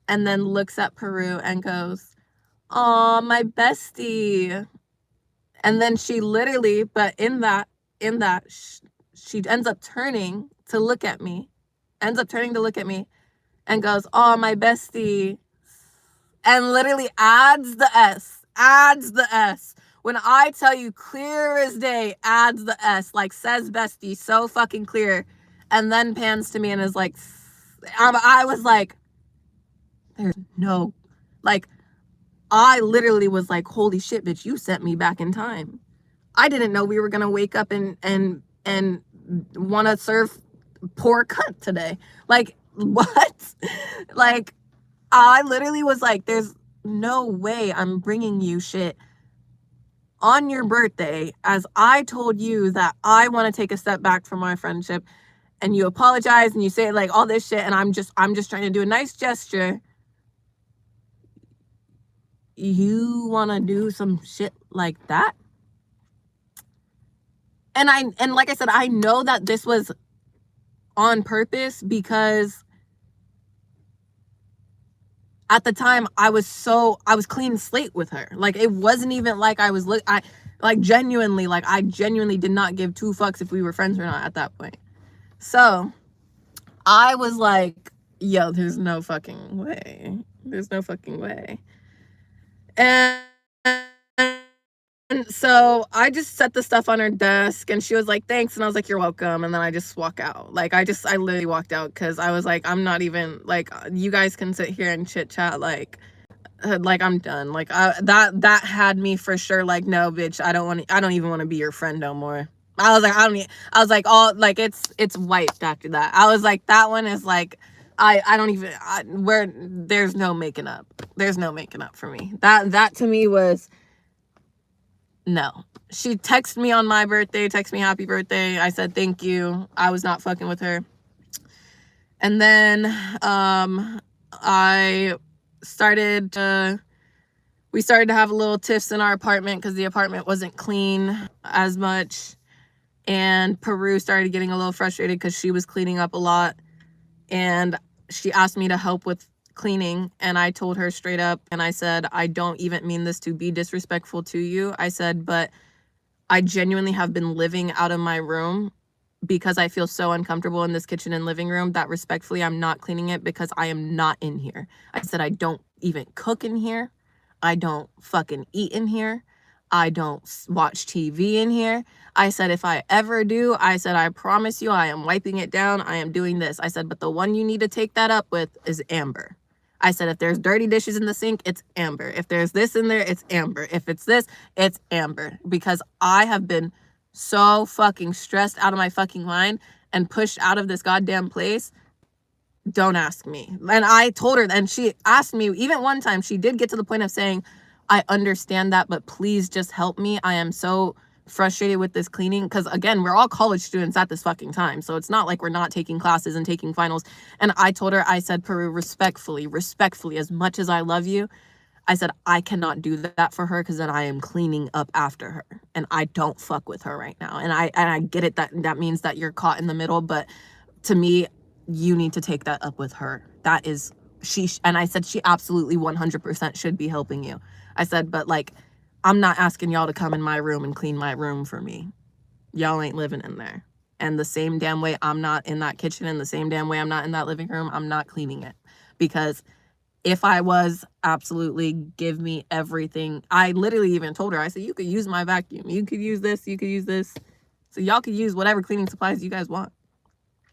And then looks at Peru and goes, "Aw, my bestie." And then she literally, but in that, she ends up turning to look at me, and goes, "Oh, my bestie," and literally adds the S. When I tell you, clear as day, adds the S, like says bestie, so fucking clear, and then pans to me and is like, I was like, there's no, like, I literally was like, holy shit, bitch, you sent me back in time. I didn't know we were gonna wake up and want to serve poor cunt today. Like, what? Like, I literally was like, there's no way I'm bringing you shit on your birthday, as I told you that I want to take a step back from our friendship, and you apologize and you say like all this shit, and I'm just trying to do a nice gesture. You want to do some shit like that? And like I said, I know that this was on purpose, because at the time I was clean slate with her. Like, it wasn't even like I genuinely did not give two fucks if we were friends or not at that point. So I was like, yo, there's no fucking way. And so I just set the stuff on her desk and she was like, thanks. And I was like, you're welcome. And then I just walk out. Like, I literally walked out because I was like, I'm not even, like, you guys can sit here and chit chat. Like I'm done. Like, that had me for sure. Like, no, bitch, I don't even want to be your friend no more. I was like, I was like, all, like, it's wiped after that. I was like, that one is like, I don't even, where, there's no making up. There's no making up for me. That to me was, no. She texted me on my birthday, texted me happy birthday. I said thank you. I was not fucking with her. And then I started to we started to have a little tiffs in our apartment because the apartment wasn't clean as much. And Peru started getting a little frustrated because she was cleaning up a lot. And she asked me to help with cleaning. And I told her straight up, and I said, I don't even mean this to be disrespectful to you. I said, but I genuinely have been living out of my room because I feel so uncomfortable in this kitchen and living room that respectfully I'm not cleaning it because I am not in here. I said I don't even cook in here. I don't fucking eat in here. I don't watch TV in here. I said if I ever do, I said I promise you I am wiping it down. I am doing this. I said but the one you need to take that up with is Amber. I said, if there's dirty dishes in the sink, it's Amber. If there's this in there, it's Amber. If it's this, it's Amber. Because I have been so fucking stressed out of my fucking mind and pushed out of this goddamn place. Don't ask me. And I told her, and she asked me, even one time, she did get to the point of saying, I understand that, but please just help me. I am so frustrated with this cleaning because again we're all college students at this fucking time, so it's not like we're not taking classes and taking finals. And I told her, I said, Peru, respectfully, as much as I love you, I said I cannot do that for her because then I am cleaning up after her and I don't fuck with her right now. And I get it that means that you're caught in the middle, but to me you need to take that up with her. That is and I said she absolutely 100% should be helping you. I said, but like I'm not asking y'all to come in my room and clean my room for me. Y'all ain't living in there. And the same damn way I'm not in that kitchen and the same damn way I'm not in that living room, I'm not cleaning it. Because if I was, absolutely give me everything. I literally even told her, I said, you could use my vacuum. You could use this. You could use this. So y'all could use whatever cleaning supplies you guys want.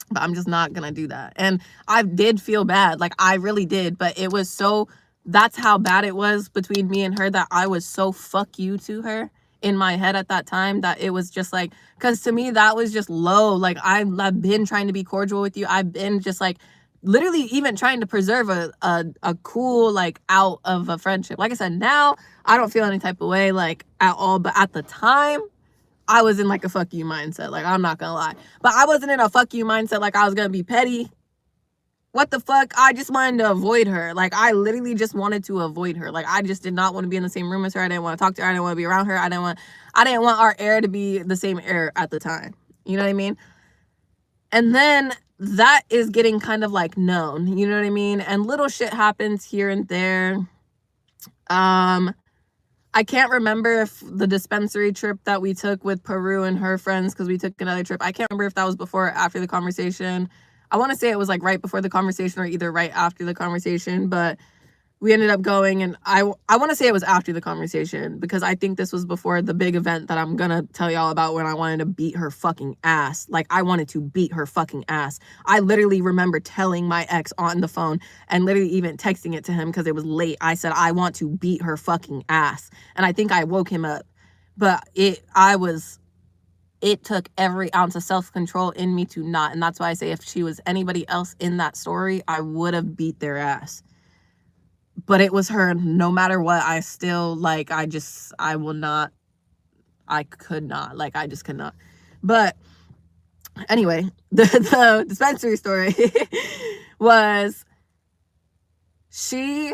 But I'm just not going to do that. And I did feel bad. Like I really did. But it was so, that's how bad it was between me and her that I was so fuck you to her in my head at that time that it was just like, because to me that was just low. Like I've been trying to be cordial with you. I've been just like literally even trying to preserve a cool like out of a friendship. Like I said, now I don't feel any type of way like at all. But at the time, I was in like a fuck you mindset. Like, I'm not gonna lie. But I wasn't in a fuck you mindset like I was gonna be petty. What the fuck? I just wanted to avoid her. Like, I literally just wanted to avoid her. Like, I just did not want to be in the same room as her. I didn't want to talk to her. I didn't want to be around her. I didn't want our air to be the same air at the time. You know what I mean? And then that is getting kind of like known. You know what I mean? And little shit happens here and there. I can't remember if the dispensary trip that we took with Peru and her friends, because we took another trip, I can't remember if that was before or after the conversation. I want to say it was like right before the conversation or either right after the conversation, but we ended up going, and I want to say it was after the conversation because I think this was before the big event that I'm gonna tell y'all about when I wanted to beat her fucking ass. Like, I wanted to beat her fucking ass. I literally remember telling my ex on the phone and literally even texting it to him because it was late. I said, I want to beat her fucking ass. And I think I woke him up. But it took every ounce of self-control in me to not. And that's why I say if she was anybody else in that story, I would have beat their ass. But it was her. No matter what, I still like, I will not, I could not, like, I just could not. But anyway, the dispensary story was she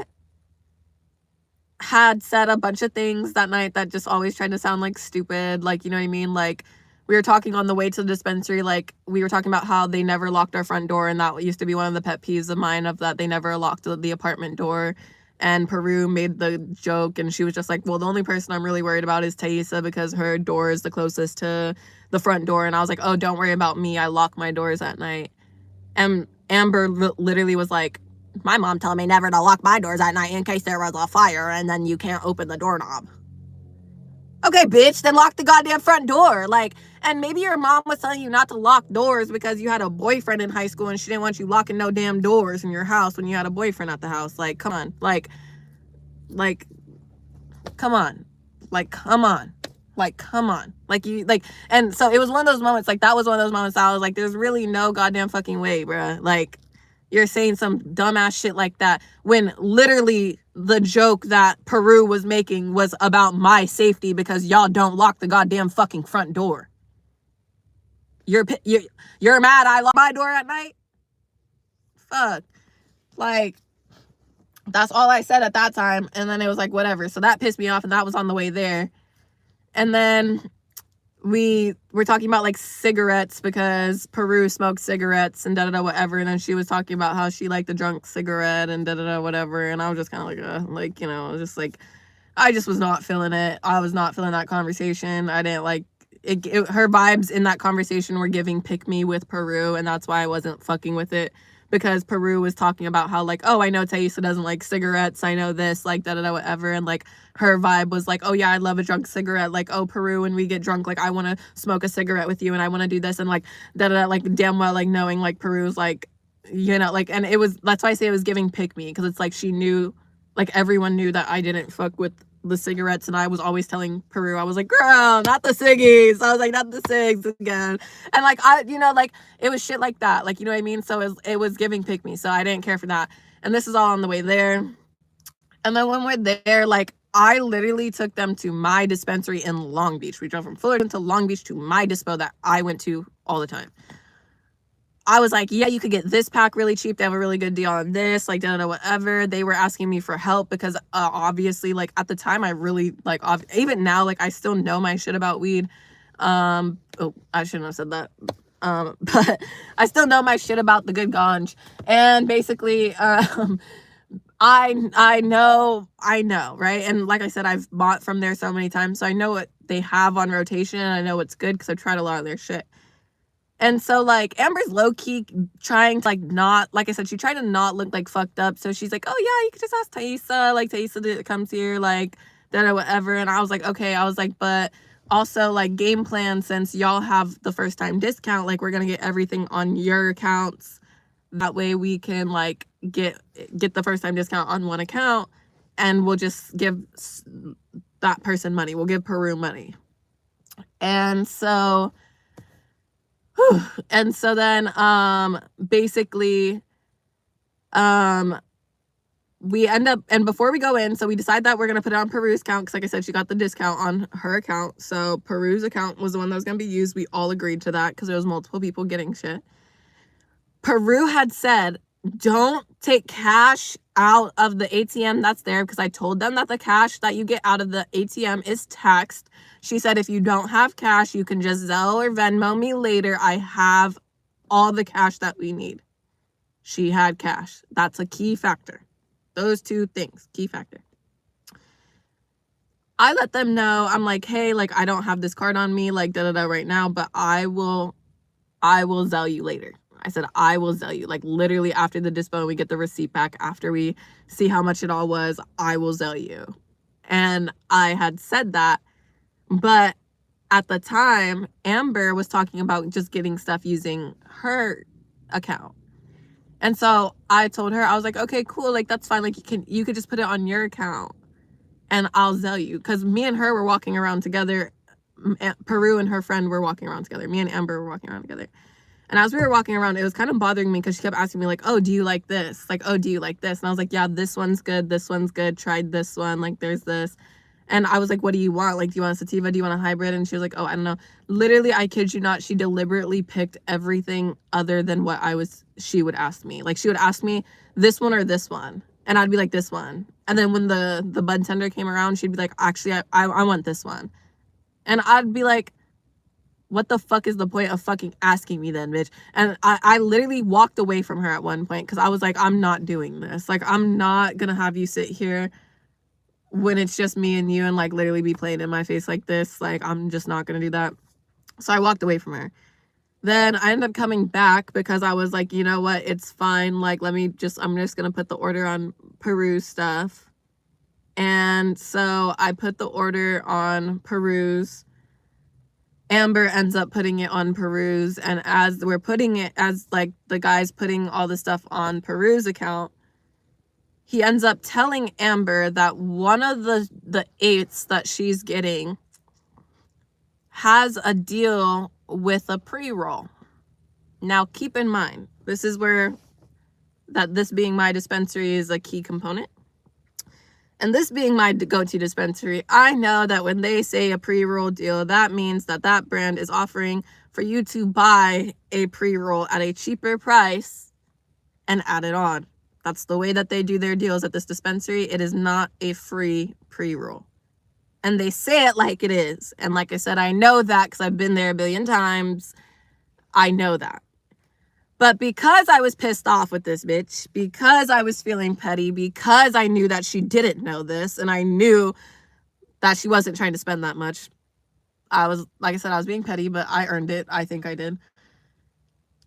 had said a bunch of things that night that just always tried to sound like stupid. Like, you know what I mean? Like, we were talking on the way to the dispensary, like, we were talking about how they never locked our front door, and that used to be one of the pet peeves of mine, of that they never locked the apartment door. And Peru made the joke, and she was just like, well, the only person I'm really worried about is Taiesaa because her door is the closest to the front door. And I was like, oh, don't worry about me. I lock my doors at night. And Amber literally was like, my mom told me never to lock my doors at night in case there was a fire and then you can't open the doorknob. Okay, bitch, then lock the goddamn front door. Like, and maybe your mom was telling you not to lock doors because you had a boyfriend in high school and she didn't want you locking no damn doors in your house when you had a boyfriend at the house. Like, come on. Like, come on. Like, come on. Like, come on. Like, you, like, and so it was one of those moments, like, that was one of those moments I was like, there's really no goddamn fucking way, bruh. Like, you're saying some dumbass shit like that when literally the joke that Peru was making was about my safety because y'all don't lock the goddamn fucking front door. You're mad I lock my door at night? Fuck. Like, that's all I said at that time. And then it was like, whatever. So that pissed me off and that was on the way there. And then we were talking about like cigarettes because Peru smoked cigarettes and da-da-da whatever, and then she was talking about how she liked a drunk cigarette and da-da-da whatever, and I was just kind of like, you know, just like, I just was not feeling it. I was not feeling that conversation. I didn't like it, her vibes in that conversation were giving pick me with Peru, and that's why I wasn't fucking with it. Because Peru was talking about how, like, oh, I know Taiesaa doesn't like cigarettes. I know this, like, da-da-da, whatever. And, like, her vibe was like, oh, yeah, I love a drunk cigarette. Like, oh, Peru, when we get drunk, like, I want to smoke a cigarette with you and I want to do this. And, like, da-da-da, like, damn well, like, knowing, like, Peru's, like, you know, like, and it was, that's why I say it was giving pick me. Because it's like she knew, like, everyone knew that I didn't fuck with the cigarettes, and I was always telling Peru, I was like, girl, not the ciggies. I was like, not the cigs again. And like, I, you know, like, it was shit like that, like, you know what I mean? So it was giving pick me, so I didn't care for that. And this is all on the way there. And then when we're there, like, I literally took them to my dispensary in Long Beach. We drove from Fullerton to Long Beach to my dispo that I went to all the time. I was like, yeah, you could get this pack really cheap. They have a really good deal on this, like, da da whatever. They were asking me for help because obviously, like, at the time, I really, like, even now, like, I still know my shit about weed. Oh, I shouldn't have said that. But I still know my shit about the good ganj. And basically, I know, right? And like I said, I've bought from there so many times, so I know what they have on rotation, and I know it's good because I've tried a lot of their shit. And so, like, Amber's low-key trying to, like, not, like I said, she tried to not look, like, fucked up. So she's like, oh, yeah, you could just ask Taiesaa. Like, Taiesaa comes here, like, da whatever. And I was like, okay. I was like, but also, like, game plan, since y'all have the first-time discount, like, we're going to get everything on your accounts. That way we can, like, get the first-time discount on one account, and we'll just give that person money. We'll give Peru money. And so... And so then basically we end up, and before we go in, so we decide that we're going to put it on Peru's account because, like I said, she got the discount on her account. So Peru's account was the one that was going to be used. We all agreed to that because there was multiple people getting shit. Peru had said, don't take cash out of the ATM that's there, because I told them that the cash that you get out of the ATM is taxed. She said, if you don't have cash, you can just Zelle or Venmo me later. I have all the cash that we need. She had cash. That's a key factor. Those two things, key factor. I let them know, I'm like, hey, like, I don't have this card on me, like, da-da-da right now, but I will Zelle you later. I said, I will Zelle you. Like, literally after the dispo, we get the receipt back. After we see how much it all was, I will Zelle you. And I had said that. But at the time, Amber was talking about just getting stuff using her account. And so I told her, I was like, okay, cool. Like, that's fine. Like, you could just put it on your account and I'll Zelle you. Because me and her were walking around together. Peru and her friend were walking around together. Me and Amber were walking around together. And as we were walking around, it was kind of bothering me because she kept asking me, like, oh, do you like this? Like, oh, do you like this? And I was like, yeah, this one's good. This one's good. Tried this one. Like, there's this. And I was like, what do you want? Like, do you want a sativa? Do you want a hybrid? And she was like, oh, I don't know. Literally, I kid you not, she deliberately picked everything other than what she would ask me. Like, she would ask me this one or this one. And I'd be like, this one. And then when the bud tender came around, she'd be like, actually, I want this one. And I'd be like, what the fuck is the point of fucking asking me then, bitch? And I literally walked away from her at one point because I was like, I'm not doing this. Like, I'm not gonna have you sit here when it's just me and you and, like, literally be playing in my face like this. Like, I'm just not gonna do that. So I walked away from her. Then I ended up coming back because I was like, you know what? It's fine. Like, I'm just gonna put the order on Peru stuff. And so I put the order on Peruse. Amber ends up putting it on Peruse, and as we're putting it, as like the guy's putting all the stuff on Peruse account, he ends up telling Amber that one of the eights that she's getting has a deal with a pre-roll. Now keep in mind, this is where this being my dispensary is a key component. And this being my go-to dispensary, I know that when they say a pre-roll deal, that means that that brand is offering for you to buy a pre-roll at a cheaper price and add it on. That's the way that they do their deals at this dispensary. It is not a free pre-roll. And they say it like it is. And like I said, I know that because I've been there a billion times. I know that. But because I was pissed off with this bitch, because I was feeling petty, because I knew that she didn't know this, and I knew that she wasn't trying to spend that much, I was, like I said, I was being petty, but I earned it. I think I did.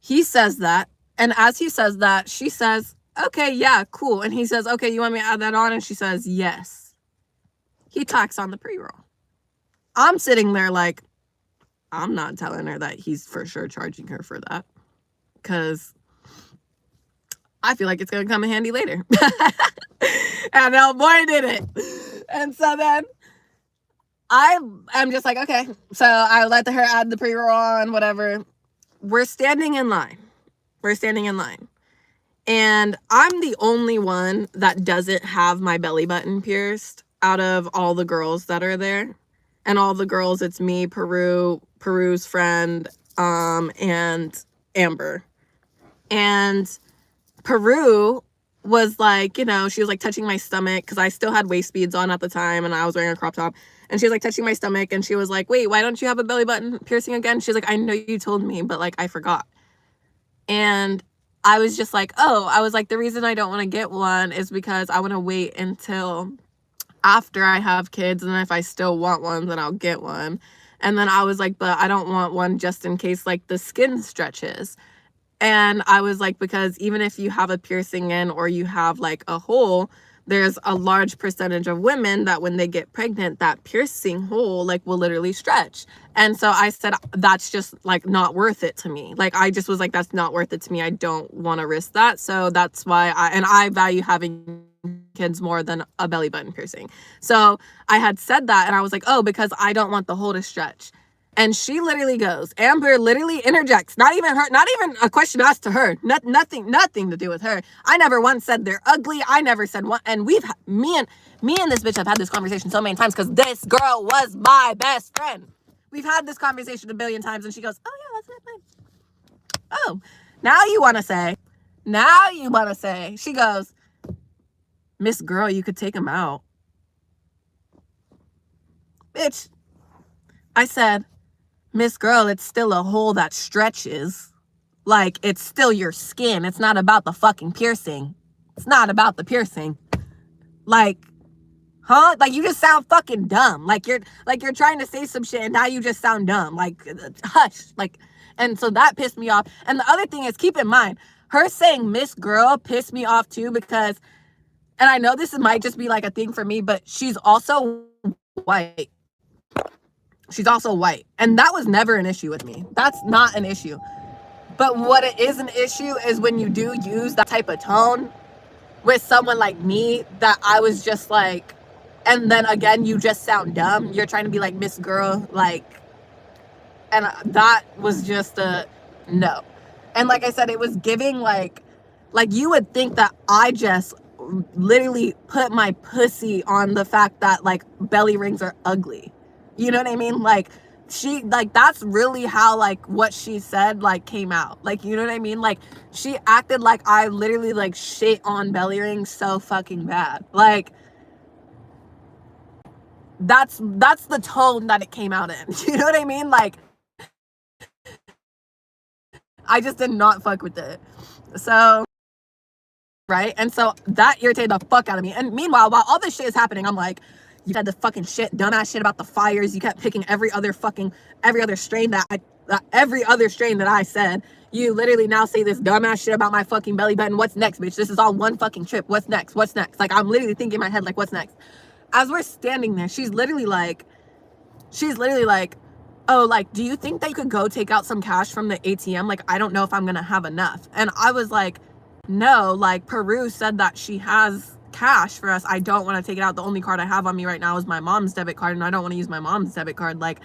He says that, and as he says that, she says, okay, yeah, cool. And he says, okay, you want me to add that on? And she says, yes. He tacks on the pre-roll. I'm sitting there like, I'm not telling her that he's for sure charging her for that, because I feel like it's going to come in handy later. And oh boy, did it. And so then I am just like, okay. So I let her add the pre-roll on, whatever. We're standing in line. And I'm the only one that doesn't have my belly button pierced out of all the girls that are there. And all the girls, it's me, Peru's friend, and Amber. And Peru was like, you know, she was like touching my stomach because I still had waist beads on at the time and I was wearing a crop top. And she was like touching my stomach and she was like, wait, why don't you have a belly button piercing again? She's like, I know you told me, but like I forgot. And I was just like, oh, I was like, the reason I don't want to get one is because I want to wait until after I have kids, and if I still want one, then I'll get one. And then I was like, but I don't want one just in case like the skin stretches. And I was like, because even if you have a piercing in or you have like a hole, there's a large percentage of women that when they get pregnant, that piercing hole like will literally stretch. And so I said, that's just like not worth it to me. Like I just was like, that's not worth it to me. I don't want to risk that. So that's why I value having kids more than a belly button piercing. So I had said that and I was like, oh, because I don't want the hole to stretch. And she literally goes, Amber literally interjects, not even a question asked to her, nothing to do with her. I never once said they're ugly. I never said one. And me and this bitch have had this conversation so many times because this girl was my best friend. We've had this conversation a billion times and she goes, oh yeah, that's it. Oh, now you want to say, she goes, Miss Girl, you could take him out. Bitch, I said, Miss Girl, it's still a hole that stretches. Like, it's still your skin. It's not about the fucking piercing. It's not about the piercing. Like, huh? Like, you just sound fucking dumb. Like you're trying to say some shit and now you just sound dumb. Like, hush. Like, and so that pissed me off. And the other thing is, keep in mind, her saying Miss Girl pissed me off too because, and I know this might just be like a thing for me, but she's also white. She's also white. And that was never an issue with me. That's not an issue. But what it is an issue is when you do use that type of tone with someone like me, that I was just like, and then again, you just sound dumb. You're trying to be like Miss Girl, like, and that was just a no. And like I said, it was giving like you would think that I just literally put my pussy on the fact that like belly rings are ugly. You know what I mean? Like she, like that's really how like what she said like came out. Like, you know what I mean? Like she acted like I literally like shit on belly rings so fucking bad. Like that's the tone that it came out in. You know what I mean? Like I just did not fuck with it. So, right? And so that irritated the fuck out of me. And meanwhile, while all this shit is happening, I'm like, you said the fucking shit, dumbass shit about the fires. You kept picking every other strain that I said. You literally now say this dumbass shit about my fucking belly button. What's next, bitch? This is all one fucking trip. What's next? Like, I'm literally thinking in my head, like, what's next? as we're standing there, she's literally like, oh, like, do you think that you could go take out some cash from the ATM? Like, I don't know if I'm gonna have enough. And I was like, no, like, Peru said that she has cash for us. I don't want to take it out. The only card I have on me right now is my mom's debit card, and I don't want to use my mom's debit card. Like,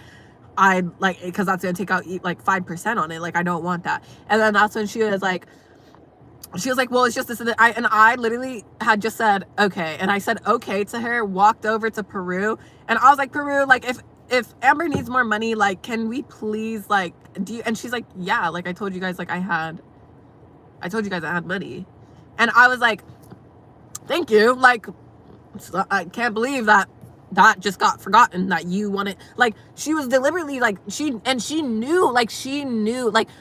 I like, because that's gonna take out like 5% on it. Like, I don't want that. And then that's when she was like, well, it's just this and that. I literally had just said okay, and I said okay to her, walked over to Peru, and I was like, Peru, like, if Amber needs more money, like, can we please, like, do you? And she's like, yeah, like, I told you guys I had money. And I was like, thank you. Like, I can't believe that just got forgotten, that you wanted. Like, she was deliberately like, she knew, like,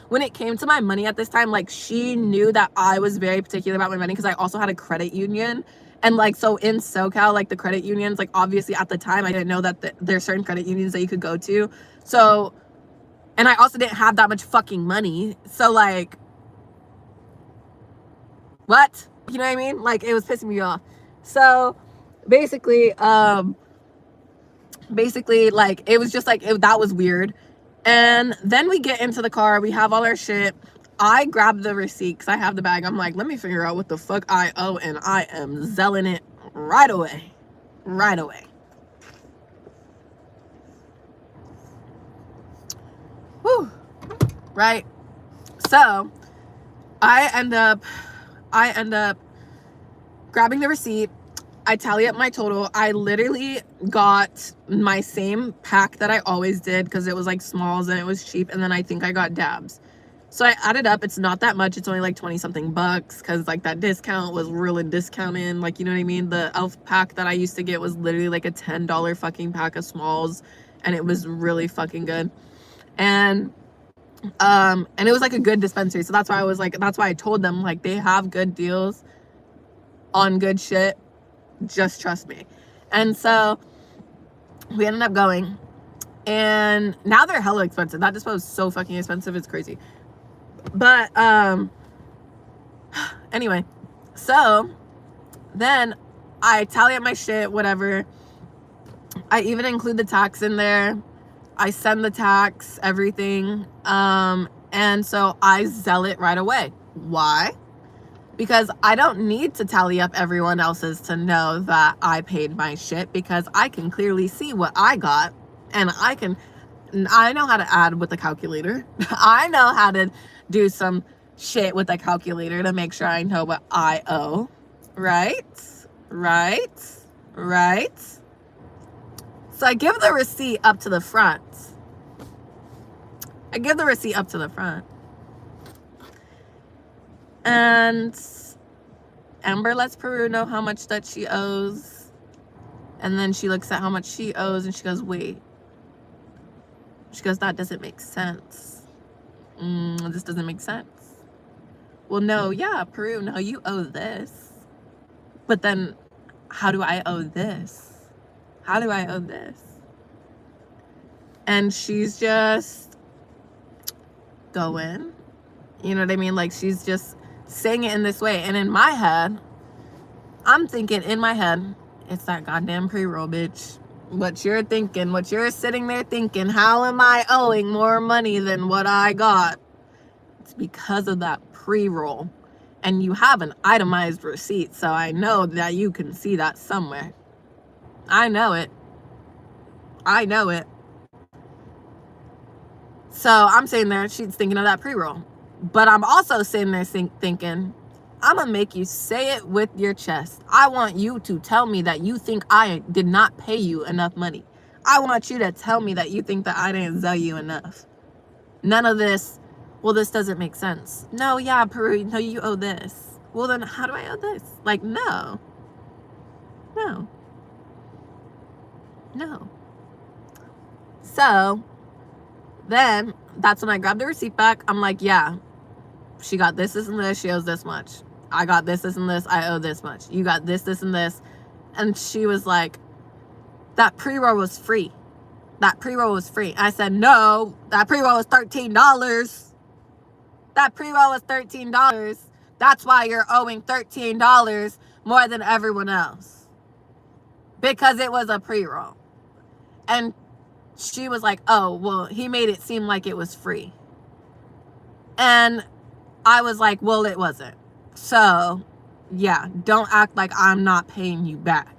when it came to my money at this time, like, she knew that I was very particular about my money, because I also had a credit union. And like, so in SoCal, like, the credit unions, like, obviously at the time I didn't know that there's certain credit unions that you could go to. So, and I also didn't have that much fucking money. So like, what? You know what I mean? Like, it was pissing me off. So basically, like, it was just like, that was weird. And then we get into the car, we have all our shit. I grab the receipt because I have the bag. I'm like, let me figure out what the fuck I owe, and I am zelling it right away. Whew. Right. So I end up grabbing the receipt. I tally up my total. I literally got my same pack that I always did, because it was like smalls and it was cheap. And then I think I got dabs. So I added up. It's not that much. It's only like 20 something bucks, because like that discount was really discounted. Like, you know what I mean? The elf pack that I used to get was literally like a $10 fucking pack of smalls, and it was really fucking good. And it was like a good dispensary. So that's why I told them, like, they have good deals on good shit. Just trust me. And so we ended up going, and now they're hella expensive. That dispo is so fucking expensive, it's crazy. But anyway, so then I tally up my shit, whatever. I even include the tax in there. I send the tax, everything. And so I sell it right away. Why? Because I don't need to tally up everyone else's to know that I paid my shit, because I can clearly see what I got, and I know how to add with the calculator. I know how to do some shit with the calculator to make sure I know what I owe. Right? So I give the receipt up to the front. And Amber lets Peru know how much that she owes. And then she looks at how much she owes, and she goes, wait. She goes, that doesn't make sense. This doesn't make sense. Well, no, yeah, Peru, no, you owe this. But then, how do I owe this? And she's just going. You know what I mean? Like, she's just saying it in this way. And in my head, I'm thinking, it's that goddamn pre-roll, bitch. What you're thinking, what you're sitting there thinking, how am I owing more money than what I got? It's because of that pre-roll. And you have an itemized receipt, so I know that you can see that somewhere. I know it. So I'm sitting there, she's thinking of that pre-roll. But I'm also sitting there thinking, I'm going to make you say it with your chest. I want you to tell me that you think I did not pay you enough money. I want you to tell me that you think that I didn't sell you enough. None of this, well, this doesn't make sense. No, yeah, Peru, no, you owe this. Well, then how do I owe this? Like, no. So then that's when I grabbed the receipt back. I'm like, yeah, she got this, and this, she owes this much. I got this, and this, I owe this much. You got this, and this. And she was like, that pre-roll was free. I said, no, that pre-roll was $13. That's why you're owing $13 more than everyone else. because it was a pre-roll. And she was like, oh, well, he made it seem like it was free. And I was like, well, it wasn't. So, yeah, don't act like I'm not paying you back.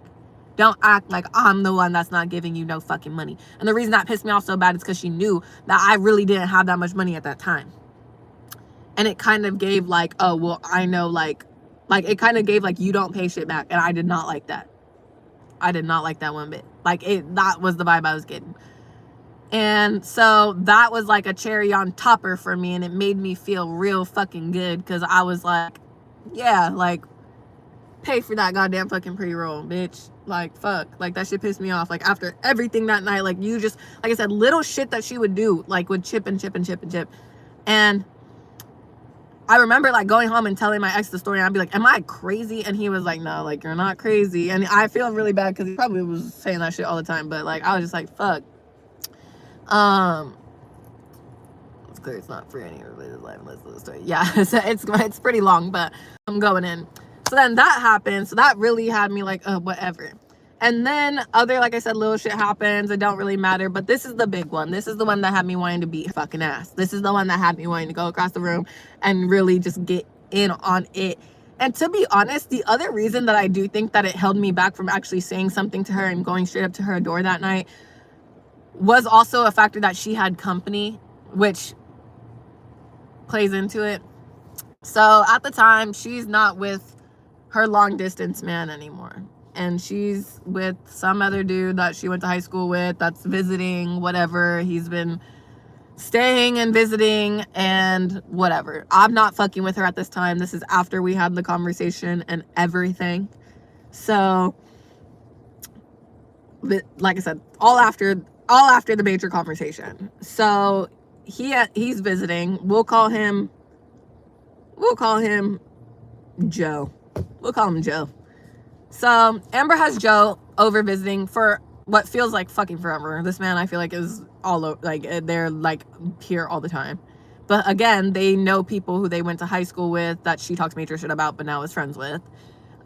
Don't act like I'm the one that's not giving you no fucking money. And the reason that pissed me off so bad is because she knew that I really didn't have that much money at that time. And it kind of gave like, oh, well, I know, like it kind of gave like, you don't pay shit back. And I did not like that. I did not like that one bit. Like, that was the vibe I was getting. And so that was like a cherry on topper for me. And it made me feel real fucking good. Because I was like, yeah, like, pay for that goddamn fucking pre-roll, bitch. Like, fuck. Like, that shit pissed me off. Like, after everything that night, like, you just, like I said, little shit that she would do, like, would chip and chip and chip and chip. And I remember, like, going home and telling my ex the story, and I'd be like, am I crazy? And he was like, no, like, you're not crazy. And I feel really bad because he probably was saying that shit all the time. But, like, I was just like, fuck. It's clear it's not free any related life unless the story. Yeah, so it's pretty long, but I'm going in. So then that happened. So that really had me like, whatever. And then other, like I said, little shit happens. It don't really matter. But this is the big one. This is the one that had me wanting to beat her fucking ass. This is the one that had me wanting to go across the room and really just get in on it. And to be honest, the other reason that I do think that it held me back from actually saying something to her and going straight up to her door that night was also a factor that she had company, which plays into it. So at the time, she's not with her long distance man anymore. And she's with some other dude that she went to high school with that's visiting, whatever. He's been staying and visiting and whatever. I'm not fucking with her at this time. This is after we had the conversation and everything. So, like I said, all after the major conversation. So he's visiting. We'll call him Joe. We'll call him Joe. So Amber has Joe over visiting for what feels like fucking forever. This man, I feel like, is all over, like, they're like here all the time. But again, they know people who they went to high school with that she talks major shit about, but now is friends with.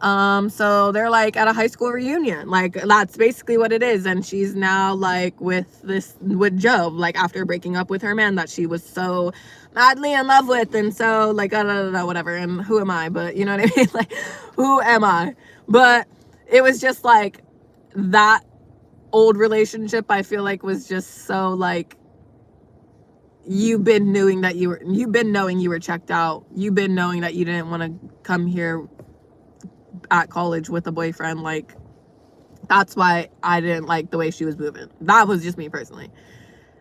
So they're like at a high school reunion. Like, that's basically what it is. And she's now like with Joe, like after breaking up with her man that she was so madly in love with. And so like, whatever. And who am I? But you know what I mean? Like, who am I? But it was just like that old relationship, I feel like, was just so like, you've been knowing you were checked out. You've been knowing that you didn't want to come here at college with a boyfriend. Like, that's why I didn't like the way she was moving. That was just me personally.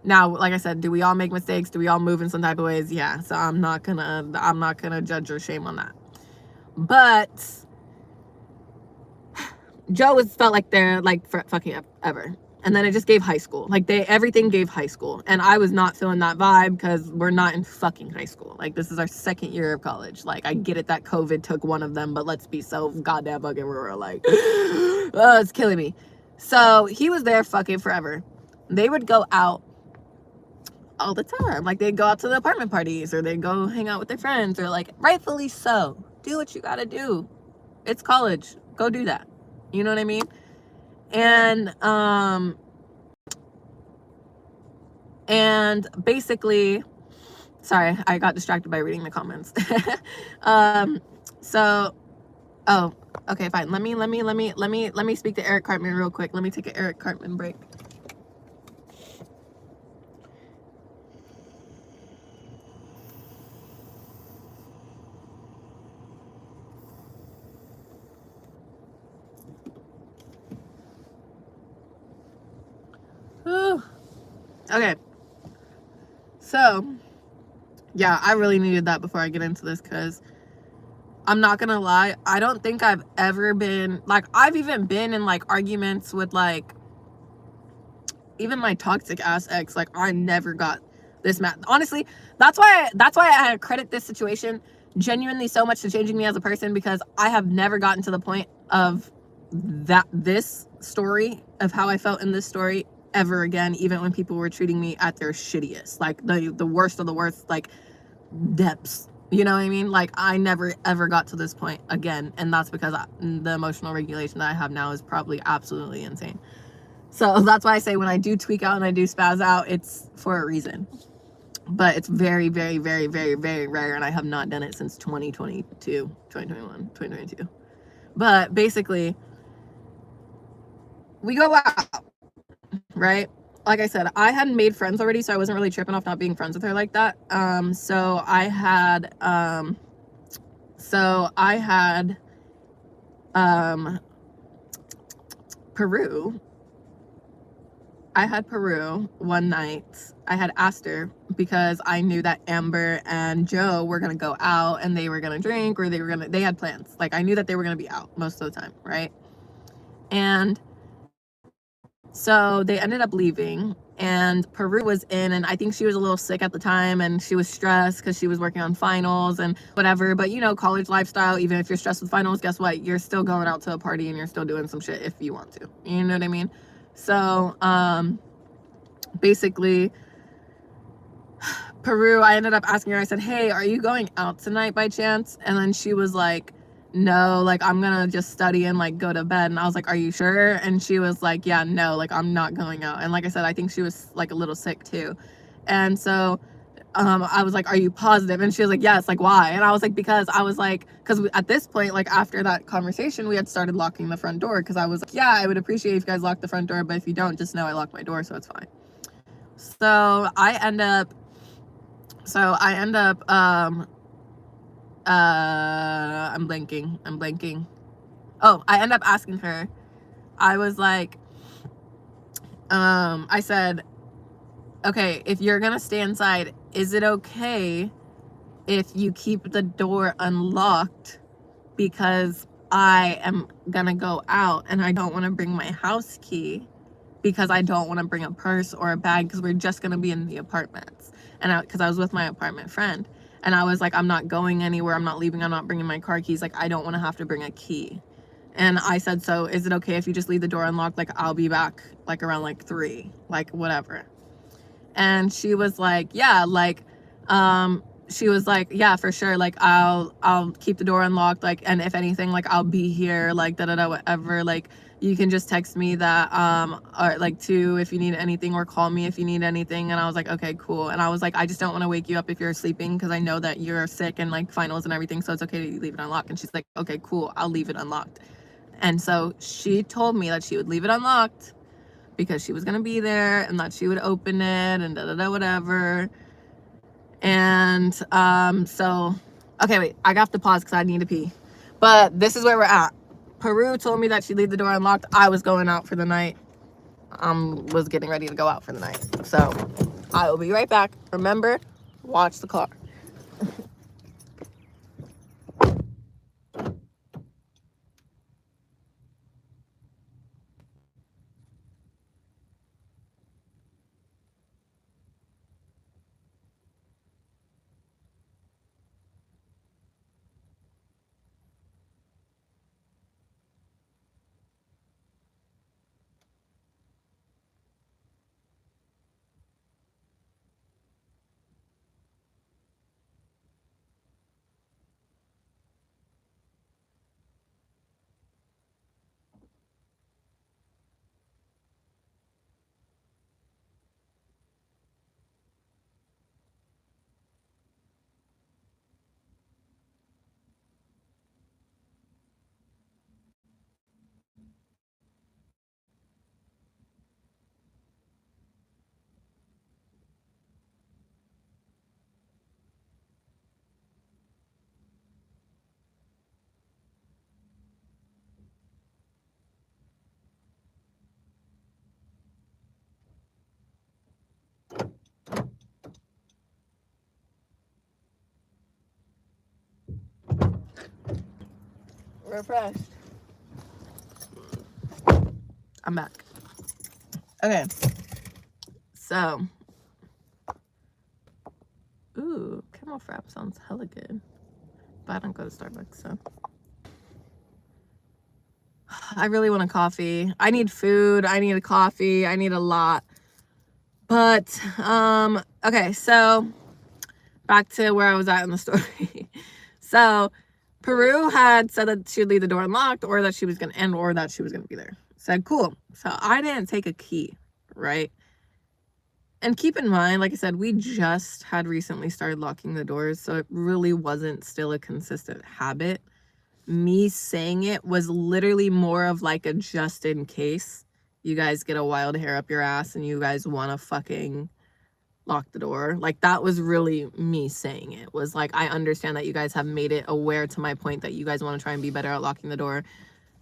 Now, like I said, do we all make mistakes? Do we all move in some type of ways? Yeah. So I'm not gonna judge or shame on that. But Joe was felt like they're like fucking ever. And then it just gave high school. Like, everything gave high school. And I was not feeling that vibe because we're not in fucking high school. Like, this is our second year of college. Like, I get it that COVID took one of them, but let's be so goddamn fucking real. Like, oh, it's killing me. So he was there fucking forever. They would go out all the time. Like, they'd go out to the apartment parties, or they'd go hang out with their friends, or like, rightfully so. Do what you gotta do. It's college. Go do that. You know what I mean? And basically, sorry, I got distracted by reading the comments. So, oh, okay, fine. Let me speak to Eric Cartman real quick. Let me take an Eric Cartman break. Whew. Okay. So, yeah, I really needed that before I get into this, because I'm not gonna lie, I don't think I've ever been, like, I've even been in, like, arguments with, like, even my toxic ass ex. Like, I never got this mad. Honestly, that's why I credit this situation genuinely so much to changing me as a person, because I have never gotten to the point of this story, of how I felt in this story, ever again, even when people were treating me at their shittiest, like the worst of the worst, like, depths You know what I mean? Like, I never ever got to this point again, and that's because the emotional regulation that I have now is probably absolutely insane. So that's why I say when I do tweak out and I do spaz out, it's for a reason. But it's very, very, very, very, very rare, and I have not done it since 2022, 2021, 2022. But basically, we go out, right? Like I said, I hadn't made friends already, so I wasn't really tripping off not being friends with her like that. So I had Peru. I had Peru one night. I had asked her because I knew that Amber and Joe were gonna go out and they were gonna drink, or they had plans. Like, I knew that they were gonna be out most of the time, right? And so they ended up leaving, and Peru was in, and I think she was a little sick at the time, and she was stressed because she was working on finals and whatever. But you know, college lifestyle, even if you're stressed with finals, guess what? You're still going out to a party and you're still doing some shit if you want to. You know what I mean? So, basically, Peru, I ended up asking her, I said, hey, are you going out tonight by chance? And then she was like, no, like, I'm gonna just study and like go to bed. And I was like, are you sure? And she was like, yeah, no, like, I'm not going out. And like I said, I think she was like a little sick too. And so I was like, are you positive? And she was like, yes. Like, why? And I was like, because at this point, like, after that conversation, we had started locking the front door, because I was like, yeah, I would appreciate if you guys lock the front door, but if you don't, just know I locked my door, so it's fine. So I end up I'm blanking. Oh, I end up asking her. I was like, I said, okay, if you're gonna stay inside, is it okay if you keep the door unlocked? Because I am gonna go out and I don't want to bring my house key, because I don't want to bring a purse or a bag, because we're just gonna be in the apartments. And because I was with my apartment friend, and I was like, I'm not going anywhere, I'm not leaving, I'm not bringing my car keys, like, I don't want to have to bring a key. And I said, so is it okay if you just leave the door unlocked? Like, I'll be back like around like 3, like, whatever. And she was like, yeah, like, she was like, yeah, for sure, like, I'll keep the door unlocked, like, and if anything, like, I'll be here, like, whatever, like, you can just text me that, or like, if you need anything, or call me if you need anything. And I was like, okay, cool. And I was like, I just don't want to wake you up if you're sleeping, because I know that you're sick and like finals and everything, so it's okay to leave it unlocked. And she's like, okay, cool, I'll leave it unlocked. And so she told me that she would leave it unlocked because she was gonna be there, and that she would open it and whatever. And so, okay, wait, I got to pause because I need to pee. But this is where we're at. Peru told me that she'd leave the door unlocked. I was going out for the night. Was getting ready to go out for the night. So I will be right back. Remember, watch the car. Refreshed. I'm back. Okay. So, ooh, camel frap sounds hella good. But I don't go to Starbucks, so. I really want a coffee. I need food. I need a coffee. I need a lot. But, okay, so back to where I was at in the story. So Peru had said that she would leave the door unlocked, or that she was going to end, or that she was going to be there. Said, cool. So I didn't take a key, right? And keep in mind, like I said, we just had recently started locking the doors, so it really wasn't still a consistent habit. Me saying it was literally more of like a just in case you guys get a wild hair up your ass and you guys want to fucking lock the door. Like, that was really me saying it. Was like, I understand that you guys have made it aware to my point that you guys want to try and be better at locking the door.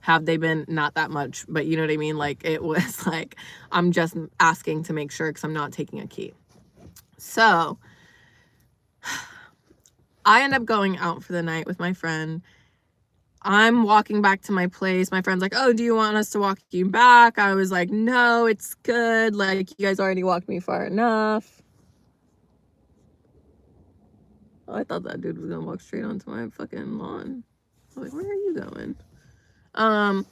Have they been? Not that much, but you know what I mean? Like, it was like, I'm just asking to make sure because I'm not taking a key. So I end up going out for the night with my friend. I'm walking back to my place. My friend's like, oh, do you want us to walk you back? I was like, no, it's good. Like, you guys already walked me far enough. Oh, I thought that dude was gonna walk straight onto my fucking lawn. I was like, where are you going? I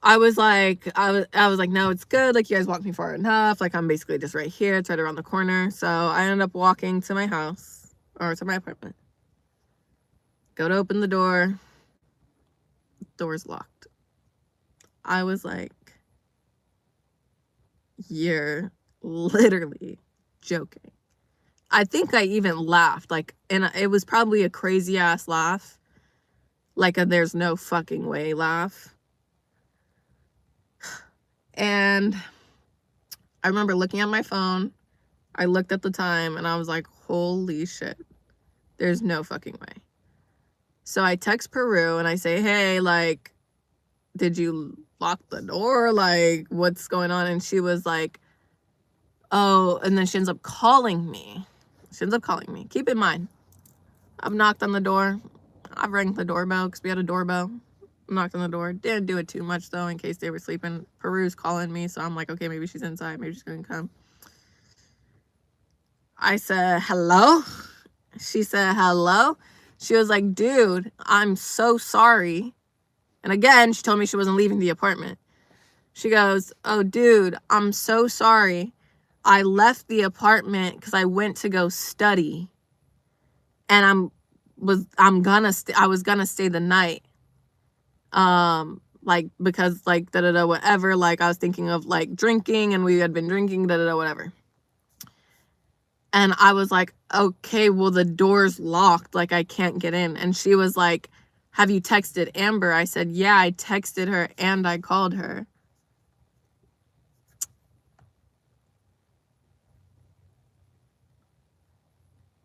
was like, no, it's good. Like, you guys walked me far enough. Like, I'm basically just right here. It's right around the corner. So I ended up walking to my house, or to my apartment. Go to open the door. Door's locked. I was like, you're literally joking. I think I even laughed, like, and it was probably a crazy ass laugh, like a there's no fucking way laugh. And I remember looking at my phone. I looked at the time and I was like, holy shit, there's no fucking way. So I text Peru and I say, hey, like, did you lock the door? Like, what's going on? And she was like, oh, and then she ends up calling me. Keep in mind, I've knocked on the door. I've rang the doorbell because we had a doorbell. Knocked on the door. Didn't do it too much, though, in case they were sleeping. Peru's calling me, so I'm like, okay, maybe she's inside. Maybe she's going to come. I said, hello? She said, hello? She was like, dude, I'm so sorry. And again, she told me she wasn't leaving the apartment. She goes, oh, dude, I'm so sorry. I left the apartment because I went to go study. And I was gonna stay the night. Like, because, like, da-da-da, whatever. Like, I was thinking of, like, drinking, and we had been drinking, da-da-da, whatever. And I was like, okay, well, the door's locked. Like, I can't get in. And she was like, have you texted Amber? I said, yeah, I texted her and I called her.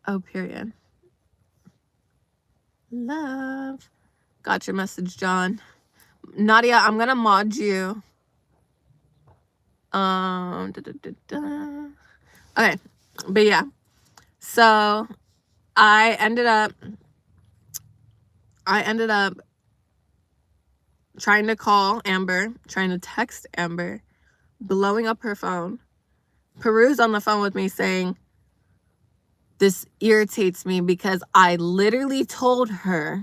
Oh, period. Love. Got your message, John. Nadia, I'm gonna mod you. Okay, but yeah. So I ended up trying to call Amber, trying to text Amber, blowing up her phone. Peru's on the phone with me saying, this irritates me because I literally told her,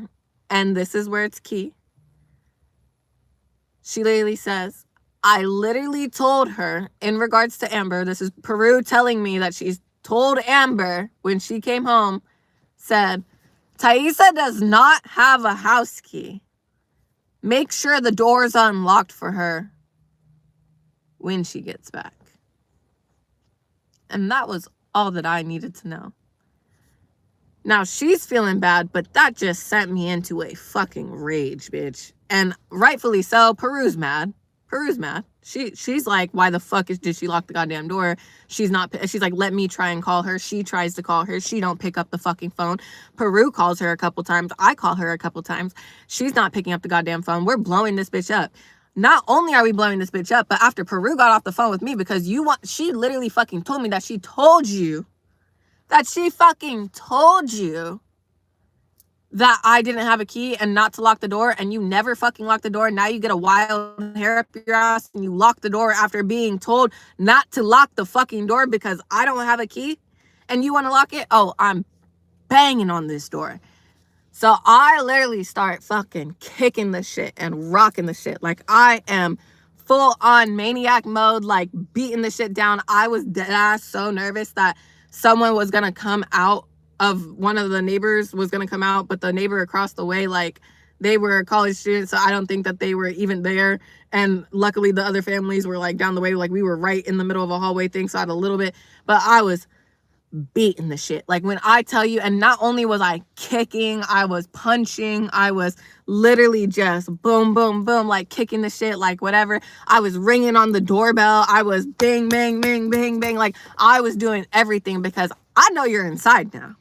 and this is where it's key. She literally says, I literally told her, in regards to Amber, this is Peru telling me that she's told Amber when she came home, said, Taiesaa does not have a house key. Make sure the door's unlocked for her when she gets back. And that was all that I needed to know. Now, she's feeling bad, but that just sent me into a fucking rage, bitch. And rightfully so. Peru's mad. She's like, why the fuck did she lock the goddamn door? She's like, let me try and call her. She tries to call her. She don't pick up the fucking phone. Peru calls her a couple times. I call her a couple times. She's not picking up the goddamn phone. We're blowing this bitch up. Not only are we blowing this bitch up, but after Peru got off the phone with me, because she literally fucking told me that she told you that I didn't have a key and not to lock the door, and you never fucking locked the door. Now you get a wild hair up your ass and you lock the door after being told not to lock the fucking door because I don't have a key and you want to lock it? Oh, I'm banging on this door. So I literally start fucking kicking the shit and rocking the shit. Like, I am full on maniac mode, like beating the shit down. I was dead ass so nervous that someone was gonna come out of one of the neighbors was going to come out, but the neighbor across the way, like, they were college students, so I don't think that they were even there. And luckily the other families were like down the way, like we were right in the middle of a hallway thing, so I had a little bit, but I was beating the shit. Like when I tell you, and not only was I kicking, I was punching, I was literally just boom, boom, boom, like kicking the shit, like whatever. I was ringing on the doorbell. I was bang, bang, bang, bang, bang. Like I was doing everything because I know you're inside now.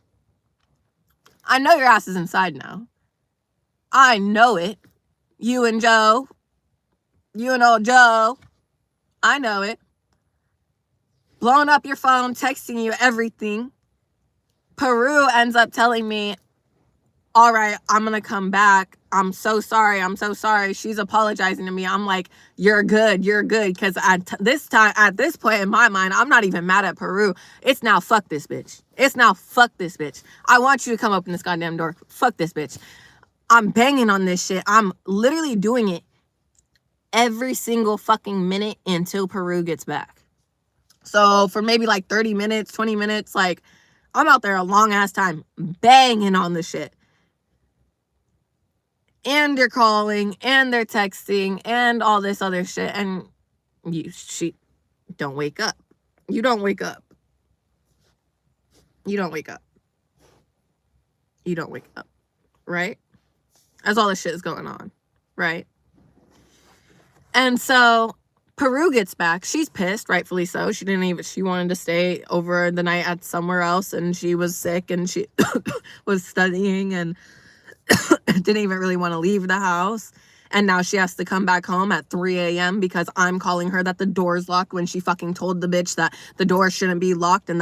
I know your ass is inside now. I know it. You and Joe, you and old Joe, I know it. Blowing up your phone, texting you everything. Peru ends up telling me, all right, I'm going to come back. I'm so sorry. I'm so sorry. She's apologizing to me. I'm like, you're good. You're good. Because at this point in my mind, I'm not even mad at Peru. It's now fuck this bitch. It's now fuck this bitch. I want you to come open this goddamn door. Fuck this bitch. I'm banging on this shit. I'm literally doing it every single fucking minute until Peru gets back. So for maybe like 30 minutes, 20 minutes, like I'm out there a long ass time banging on the shit. And they're calling and they're texting and all this other shit. And she don't wake up. You don't wake up. You don't wake up. You don't wake up. Right? As all this shit is going on. Right? And so Peru gets back. She's pissed, rightfully so. She wanted to stay over the night at somewhere else, and she was sick and she was studying and didn't even really want to leave the house. And now she has to come back home at 3 a.m. because I'm calling her that the door's locked when she fucking told the bitch that the door shouldn't be locked, and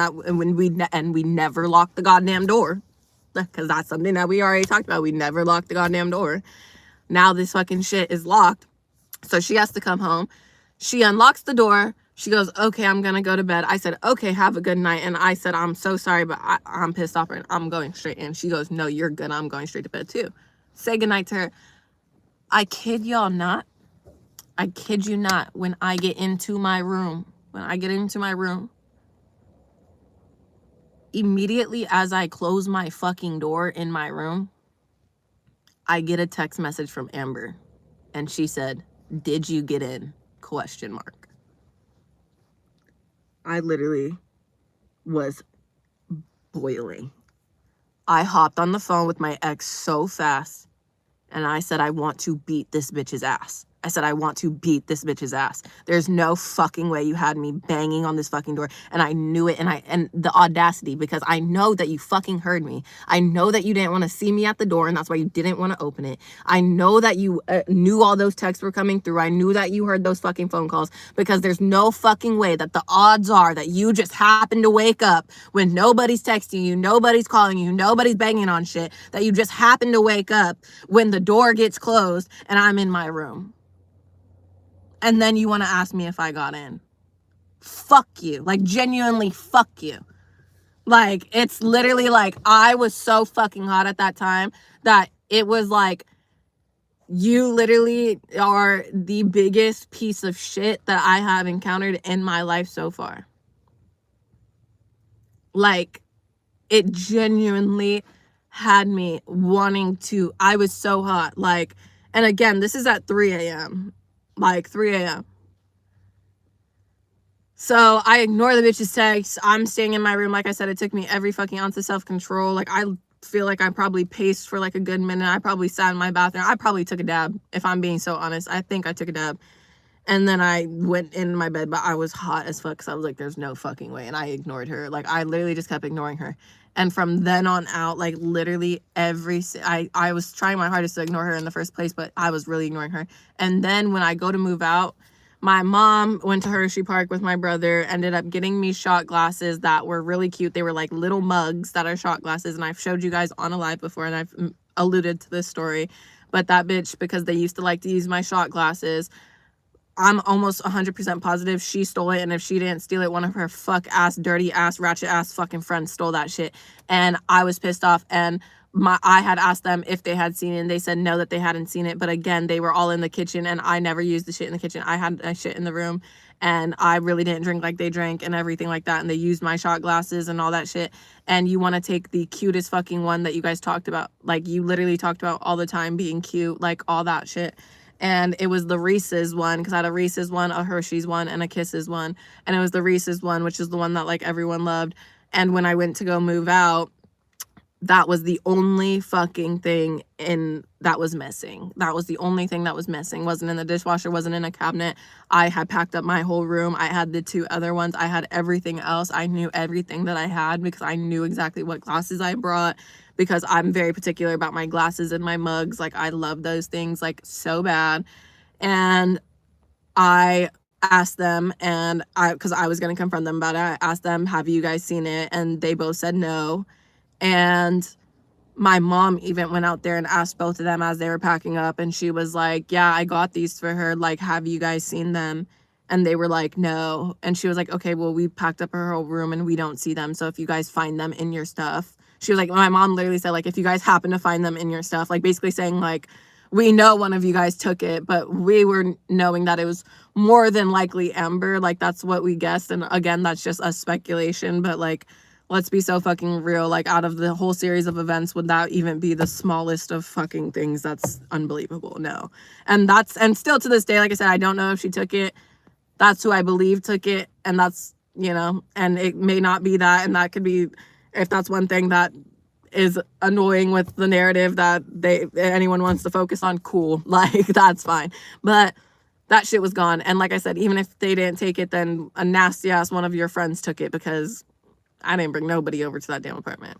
we never locked the goddamn door. Because that's something that we already talked about. We never locked the goddamn door. Now this fucking shit is locked. So she has to come home. She unlocks the door. She goes, okay, I'm going to go to bed. I said, okay, have a good night. And I said, I'm so sorry, but I'm pissed off and I'm going straight in. She goes, no, you're good. I'm going straight to bed too. Say goodnight to her. I kid y'all not. I kid you not. When I get into my room, immediately as I close my fucking door in my room, I get a text message from Amber. And she said, did you get in? ? I literally was boiling. I hopped on the phone with my ex so fast. And I said, I want to beat this bitch's ass. I said, I want to beat this bitch's ass. There's no fucking way you had me banging on this fucking door. And I knew it. And the audacity, because I know that you fucking heard me. I know that you didn't want to see me at the door, and that's why you didn't want to open it. I know that you knew all those texts were coming through. I knew that you heard those fucking phone calls, because there's no fucking way that the odds are that you just happen to wake up when nobody's texting you, nobody's calling you, nobody's banging on shit, that you just happen to wake up when the door gets closed and I'm in my room. And then you want to ask me if I got in. Fuck you. Like, genuinely, fuck you. Like, it's literally like, I was so fucking hot at that time that it was like, you literally are the biggest piece of shit that I have encountered in my life so far. Like, it genuinely had me wanting to, I was so hot. Like, and again, this is at 3 a.m. Like 3 a.m. So I ignore the bitch's text. I'm staying in my room. Like I said, it took me every fucking ounce of self-control. Like, I feel like I probably paced for like a good minute. I probably sat in my bathroom. I probably took a dab, if I'm being so honest. I think I took a dab. And then I went in my bed, but I was hot as fuck, because I was like, there's no fucking way. And I ignored her. Like, I literally just kept ignoring her. And from then on out, like, literally I was trying my hardest to ignore her in the first place, but I was really ignoring her. And then when I go to move out, my mom went to Hershey Park with my brother, ended up getting me shot glasses that were really cute. They were like little mugs that are shot glasses. And I've showed you guys on a live before, and I've alluded to this story. But that bitch, because they used to like to use my shot glasses, I'm almost 100% positive she stole it. And if she didn't steal it, one of her fuck ass, dirty ass, ratchet ass fucking friends stole that shit. And I was pissed off. And I had asked them if they had seen it, and they said no, that they hadn't seen it. But again, they were all in the kitchen, and I never used the shit in the kitchen. I had a shit in the room, and I really didn't drink like they drank and everything like that. And they used my shot glasses and all that shit. And you want to take the cutest fucking one that you guys talked about, like you literally talked about all the time being cute, like all that shit. And it was the Reese's one, because I had a Reese's one, a Hershey's one, and a Kisses one. And it was the Reese's one, which is the one that like everyone loved. And when I went to go move out, that was the only fucking thing that was missing. That was the only thing that was missing. Wasn't in the dishwasher, wasn't in a cabinet. I had packed up my whole room. I had the 2 other ones. I had everything else. I knew everything that I had because I knew exactly what glasses I brought, because I'm very particular about my glasses and my mugs. Like, I love those things like so bad. And I asked them, and because I was going to confront them about it, I asked them, have you guys seen it? And they both said no. And my mom even went out there and asked both of them as they were packing up, and she was like, yeah, I got these for her, like, have you guys seen them? And they were like, no. And she was like, okay, well, we packed up her whole room and we don't see them, so if you guys find them in your stuff. She was like, my mom literally said, like, if you guys happen to find them in your stuff, like basically saying like, we know one of you guys took it, but we were knowing that it was more than likely Amber. Like, that's what we guessed, and again, that's just a speculation, but like, let's be so fucking real. Like, out of the whole series of events, would that even be the smallest of fucking things? That's unbelievable. No. And still to this day, like I said, I don't know if she took it. That's who I believe took it. And that's, and it may not be that. And that could be, if that's one thing that is annoying with the narrative that anyone wants to focus on, cool. Like, that's fine. But that shit was gone. And like I said, even if they didn't take it, then a nasty ass one of your friends took it, because I didn't bring nobody over to that damn apartment.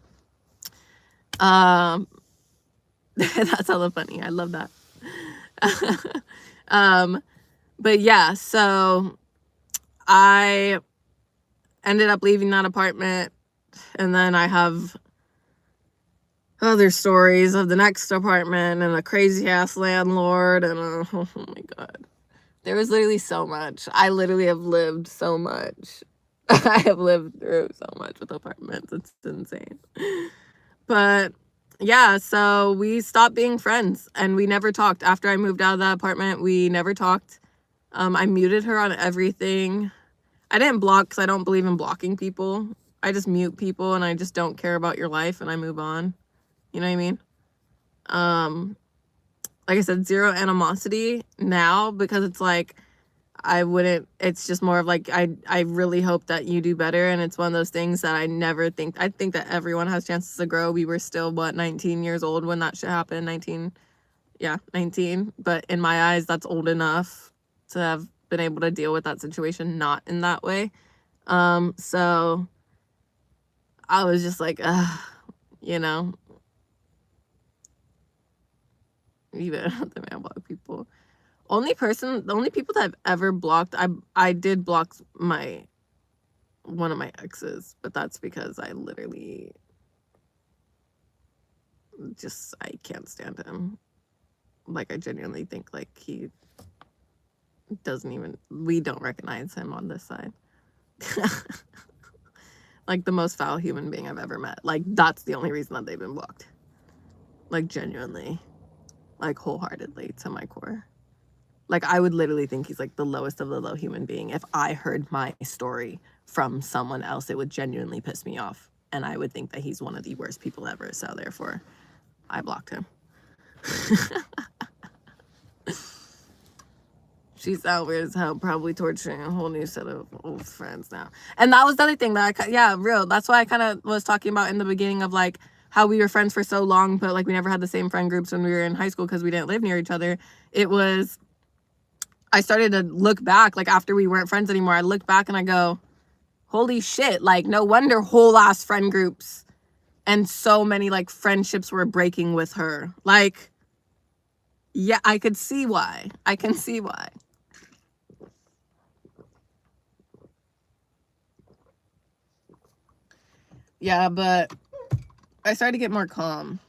That's hella funny. I love that. But yeah, so I ended up leaving that apartment, and then I have other stories of the next apartment and a crazy ass landlord, and oh my god, there was literally so much. I literally have lived so much. I have lived through so much with apartments. It's insane. But yeah, so we stopped being friends and we never talked. After I moved out of that apartment, we never talked. I muted her on everything. I didn't block because I don't believe in blocking people. I just mute people and I just don't care about your life and I move on. You know what I mean? Like I said, zero animosity now, because it's like, it's just more of like, I really hope that you do better. And it's one of those things that I think that everyone has chances to grow. We were still, 19 years old when that shit happened. 19. But in my eyes, that's old enough to have been able to deal with that situation, not in that way. So I was just like, even the man block people. The only people that I've ever blocked, I did block one of my exes, but that's because I literally I can't stand him. Like, I genuinely think like he we don't recognize him on this side. Like, the most foul human being I've ever met. Like, that's the only reason that they've been blocked. Like, genuinely, like, wholeheartedly to my core. Like, I would literally think he's like the lowest of the low human being. If I heard my story from someone else, it would genuinely piss me off. And I would think that he's one of the worst people ever. So therefore, I blocked him. She's out weird as hell, probably torturing a whole new set of old friends now. And that was the other thing that real. That's why I kind of was talking about in the beginning of like how we were friends for so long, but like we never had the same friend groups when we were in high school because we didn't live near each other. I started to look back, like after we weren't friends anymore, I look back and I go, holy shit, like no wonder whole ass friend groups and so many like friendships were breaking with her. Like, yeah, I could see why. I can see why. Yeah, but I started to get more calm.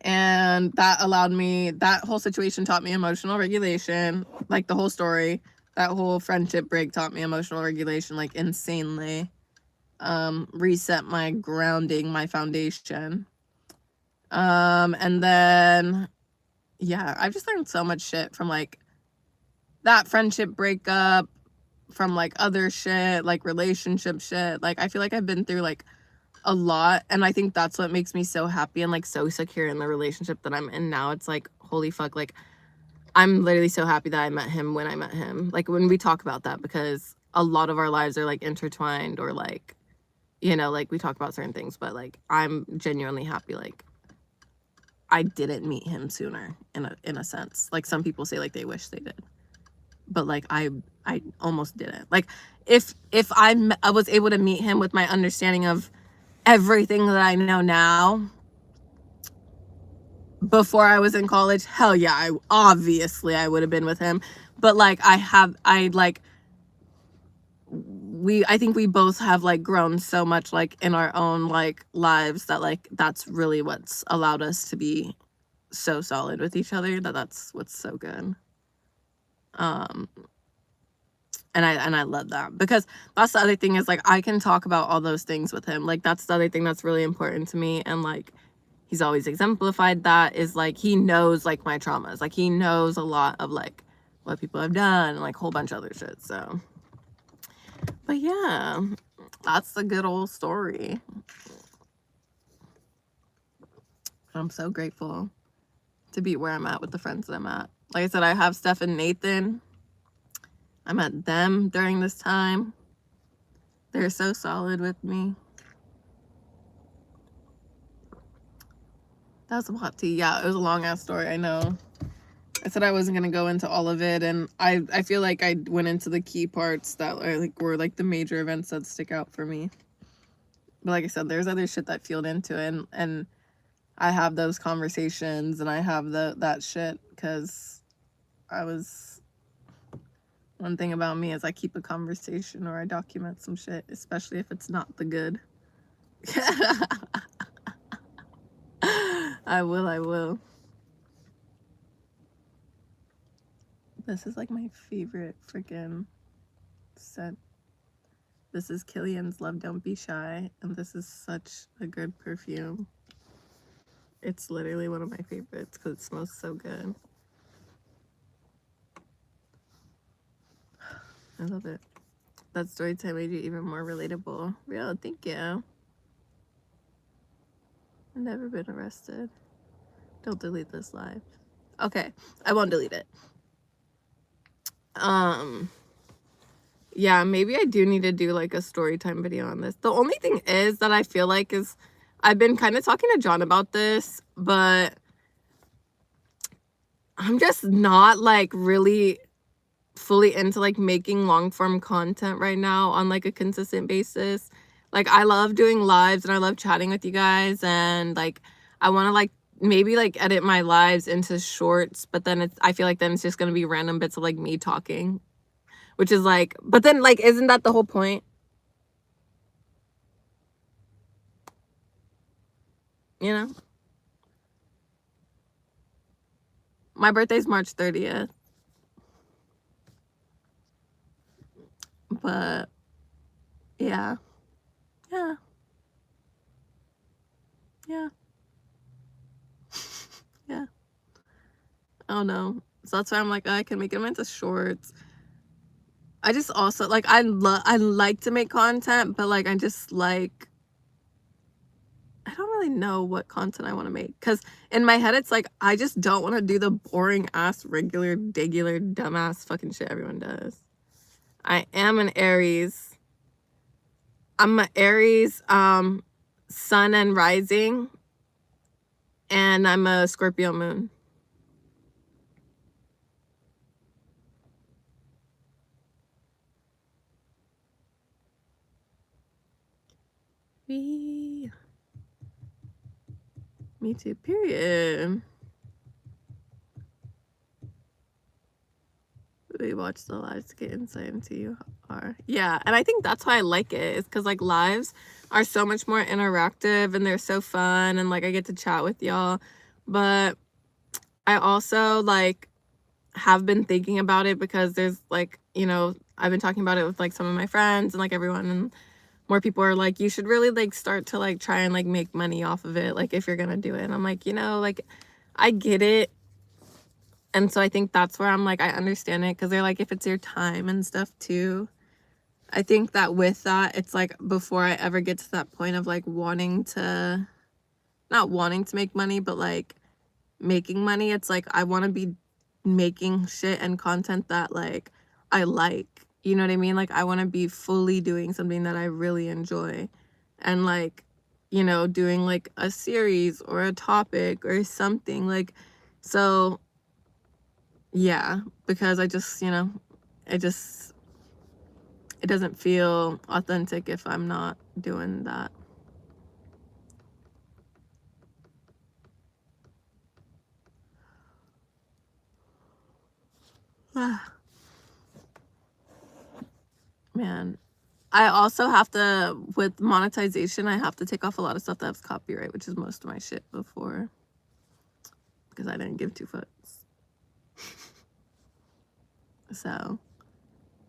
And that whole situation taught me emotional regulation. Like, the whole story, that whole friendship break taught me emotional regulation, like, insanely. Reset my grounding, my foundation. And then, yeah, I've just learned so much shit from like that friendship breakup, from like other shit, like relationship shit. Like I feel like I've been through like a lot, and I think that's what makes me so happy and like so secure in the relationship that I'm in now. It's like, holy fuck, like I'm literally so happy that I met him when I met him. Like when we talk about that, because a lot of our lives are like intertwined, or like, you know, like we talk about certain things, but like I'm genuinely happy like I didn't meet him sooner, in a sense. Like some people say like they wish they did, but like I almost didn't. Like if I was able to meet him with my understanding of everything that I know now before I was in college, hell yeah, I would have been with him. But like I think we both have like grown so much like in our own like lives that like that's really what's allowed us to be so solid with each other, that's what's so good. um and I love that, because that's the other thing, is like I can talk about all those things with him. Like that's the other thing that's really important to me, and like he's always exemplified that, is like he knows like my traumas, like he knows a lot of like what people have done and like a whole bunch of other shit. So but yeah, that's the good old story. I'm so grateful to be where I'm at with the friends that I'm at. Like I said, I have Steph and Nathan. I met them during this time. They're so solid with me. That was some hot tea. Yeah, it was a long ass story, I know. I said I wasn't gonna go into all of it, and I feel like I went into the key parts that were like the major events that stick out for me. But like I said, there's other shit that fueled into it, and I have those conversations, and I have that shit because I was. One thing about me is I keep a conversation, or I document some shit, especially if it's not the good. I will. This is like my favorite freaking scent. This is Killian's Love Don't Be Shy, and this is such a good perfume. It's literally one of my favorites because it smells so good. I love it. That story time made you even more relatable. Real, thank you. I've never been arrested. Don't delete this live. Okay, I won't delete it. Yeah, maybe I do need to do like a story time video on this. The only thing is that I feel like is I've been kind of talking to John about this, but I'm just not like really fully into like making long form content right now on like a consistent basis. Like I love doing lives and I love chatting with you guys, and like I want to like maybe like edit my lives into shorts, but then I feel like then it's just going to be random bits of like me talking, which is like, but then like isn't that the whole point? You know? My birthday's March 30th. But yeah. Yeah. Yeah. Yeah. I don't know. So that's why I'm like, I can make them into shorts. I just also like I like to make content, but like I just like I don't really know what content I want to make, because in my head it's like I just don't want to do the boring ass regular dumbass fucking shit everyone does. I am an Aries. I'm an Aries sun and rising, and I'm a Scorpio moon. Me too, period. We watch the lives to get insight into you are. Yeah, and I think that's why I like it, is because like lives are so much more interactive and they're so fun, and like I get to chat with y'all. But I also like have been thinking about it, because there's like, you know, I've been talking about it with like some of my friends and like everyone, and more people are like, you should really like start to like try and like make money off of it, like if you're gonna do it. And I'm like, you know, like I get it. And so I think that's where I'm like, I understand it, because they're like, if it's your time and stuff too. I think that with that, it's like before I ever get to that point of like not wanting to make money, but like making money, it's like I want to be making shit and content that like I like. You know what I mean? Like I want to be fully doing something that I really enjoy, and like, you know, doing like a series or a topic or something like. So yeah, because I just, you know, it doesn't feel authentic if I'm not doing that. Man, I also have to, with monetization, I have to take off a lot of stuff that has copyright, which is most of my shit before, because I didn't give two fucks. So,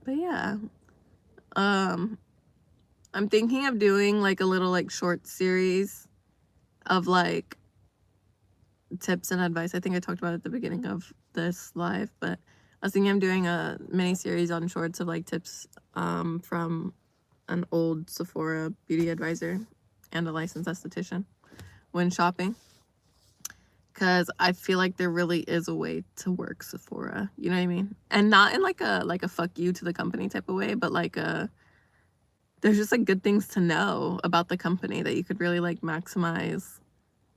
but yeah, I'm thinking of doing like a little like short series of like tips and advice. I think I talked about it at the beginning of this live, but I was thinking of doing a mini series on shorts of like tips from an old Sephora beauty advisor and a licensed esthetician when shopping, because I feel like there really is a way to work Sephora, you know what I mean? And not in like a fuck you to the company type of way, but like there's just like good things to know about the company that you could really like maximize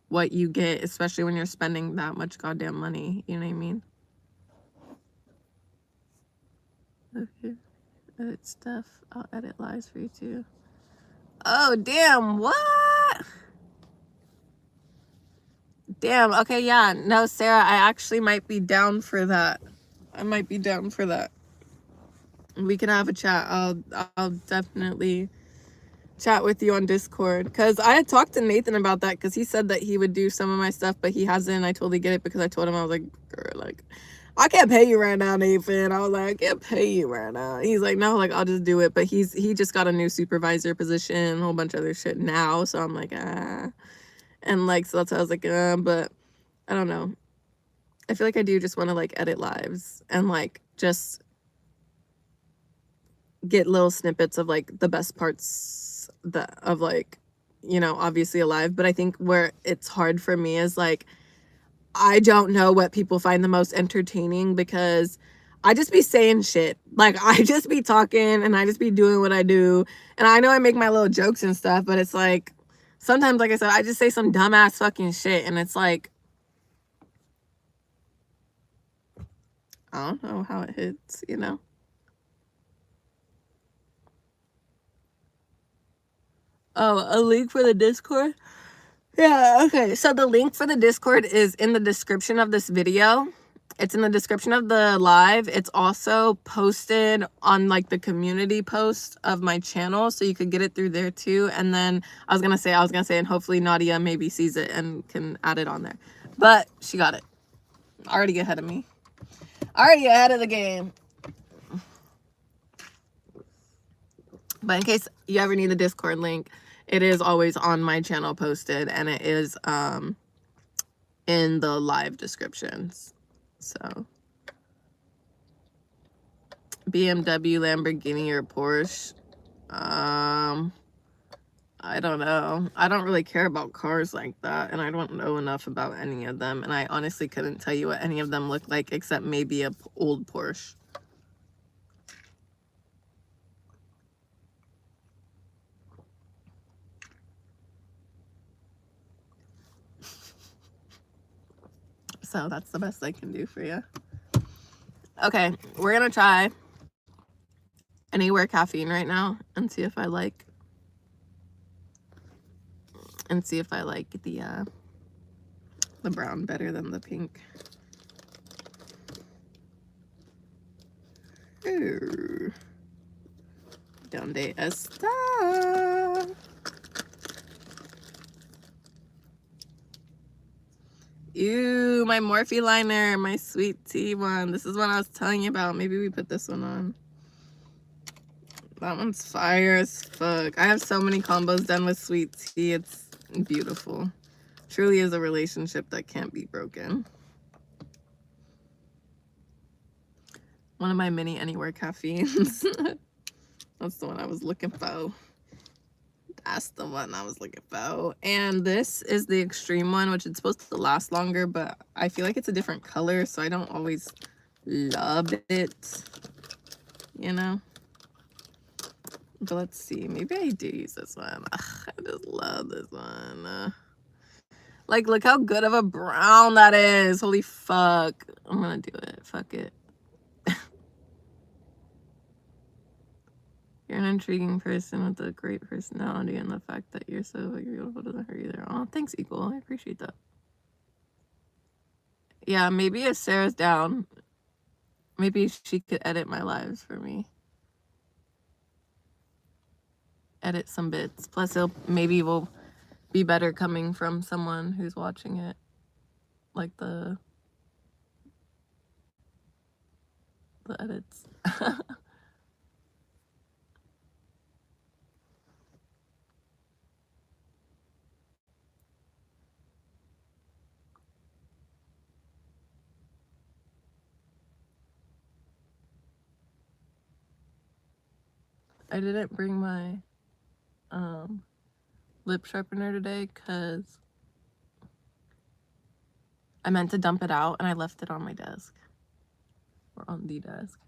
what you get, especially when you're spending that much goddamn money, you know what I mean? Okay, edit stuff. I'll edit lives for you too. Oh damn, what? Damn, okay, yeah. No, Sarah, I actually might be down for that. I might be down for that. We can have a chat. I'll definitely chat with you on Discord, because I had talked to Nathan about that, because he said that he would do some of my stuff, but he hasn't. I totally get it, because I told him, I was like, girl, like, I can't pay you right now, Nathan. I was like, I can't pay you right now. He's like, no, like, I'll just do it. But he just got a new supervisor position, a whole bunch of other shit now. So I'm like, ah. And like, so that's why I was like, but I don't know. I feel like I do just want to like edit lives and like just get little snippets of like the best parts of like, you know, obviously alive. But I think where it's hard for me is like, I don't know what people find the most entertaining, because I just be saying shit. Like I just be talking and I just be doing what I do. And I know I make my little jokes and stuff, but it's like sometimes, like I said, I just say some dumbass fucking shit, and it's like, I don't know how it hits, you know? Oh, a link for the Discord? Yeah, okay. So the link for the Discord is in the description of this video. It's in the description of the live. It's also posted on like the community post of my channel, so you could get it through there too. And then I was gonna say, and hopefully Nadia maybe sees it and can add it on there. But she got it. Already ahead of me. Already ahead of the game. But in case you ever need the Discord link, it is always on my channel posted, and it is in the live descriptions. So BMW, Lamborghini, or Porsche? I don't know. I don't really care about cars like that, and I don't know enough about any of them, and I honestly couldn't tell you what any of them look like, except maybe a old Porsche. So that's the best I can do for you. Okay, we're gonna try Anywhere Caffeine right now and see if I like the brown better than the pink. Ooh. Donde está? Ew, my Morphe liner, my sweet tea one. This is what I was telling you about. Maybe we put this one on. That one's fire as fuck. I have so many combos done with sweet tea. It's beautiful. Truly is a relationship that can't be broken. One of my mini anywhere caffeines. That's the one I was looking for. That's the one I was looking for. And this is the extreme one, which is supposed to last longer, but I feel like it's a different color, so I don't always love it, you know? But let's see. Maybe I do use this one. Ugh, I just love this one. Like, look how good of a brown that is. Holy fuck. I'm gonna do it. Fuck it. You're an intriguing person with a great personality, and the fact that you're so beautiful doesn't hurt either. Oh, thanks, Equal. I appreciate that. Yeah, maybe if Sarah's down, maybe she could edit my lives for me. Edit some bits. Plus, maybe will be better coming from someone who's watching it. Like the edits. I didn't bring my lip sharpener today because I meant to dump it out and I left it on my desk. Or on the desk.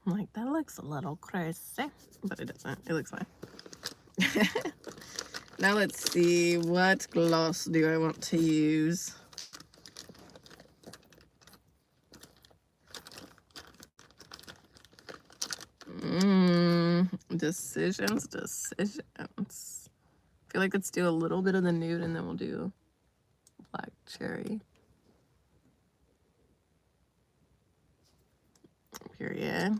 I'm like, that looks a little crazy, but it doesn't. It looks fine. Now let's see, what gloss do I want to use? Decisions. I feel like let's do a little bit of the nude and then we'll do black cherry. Period.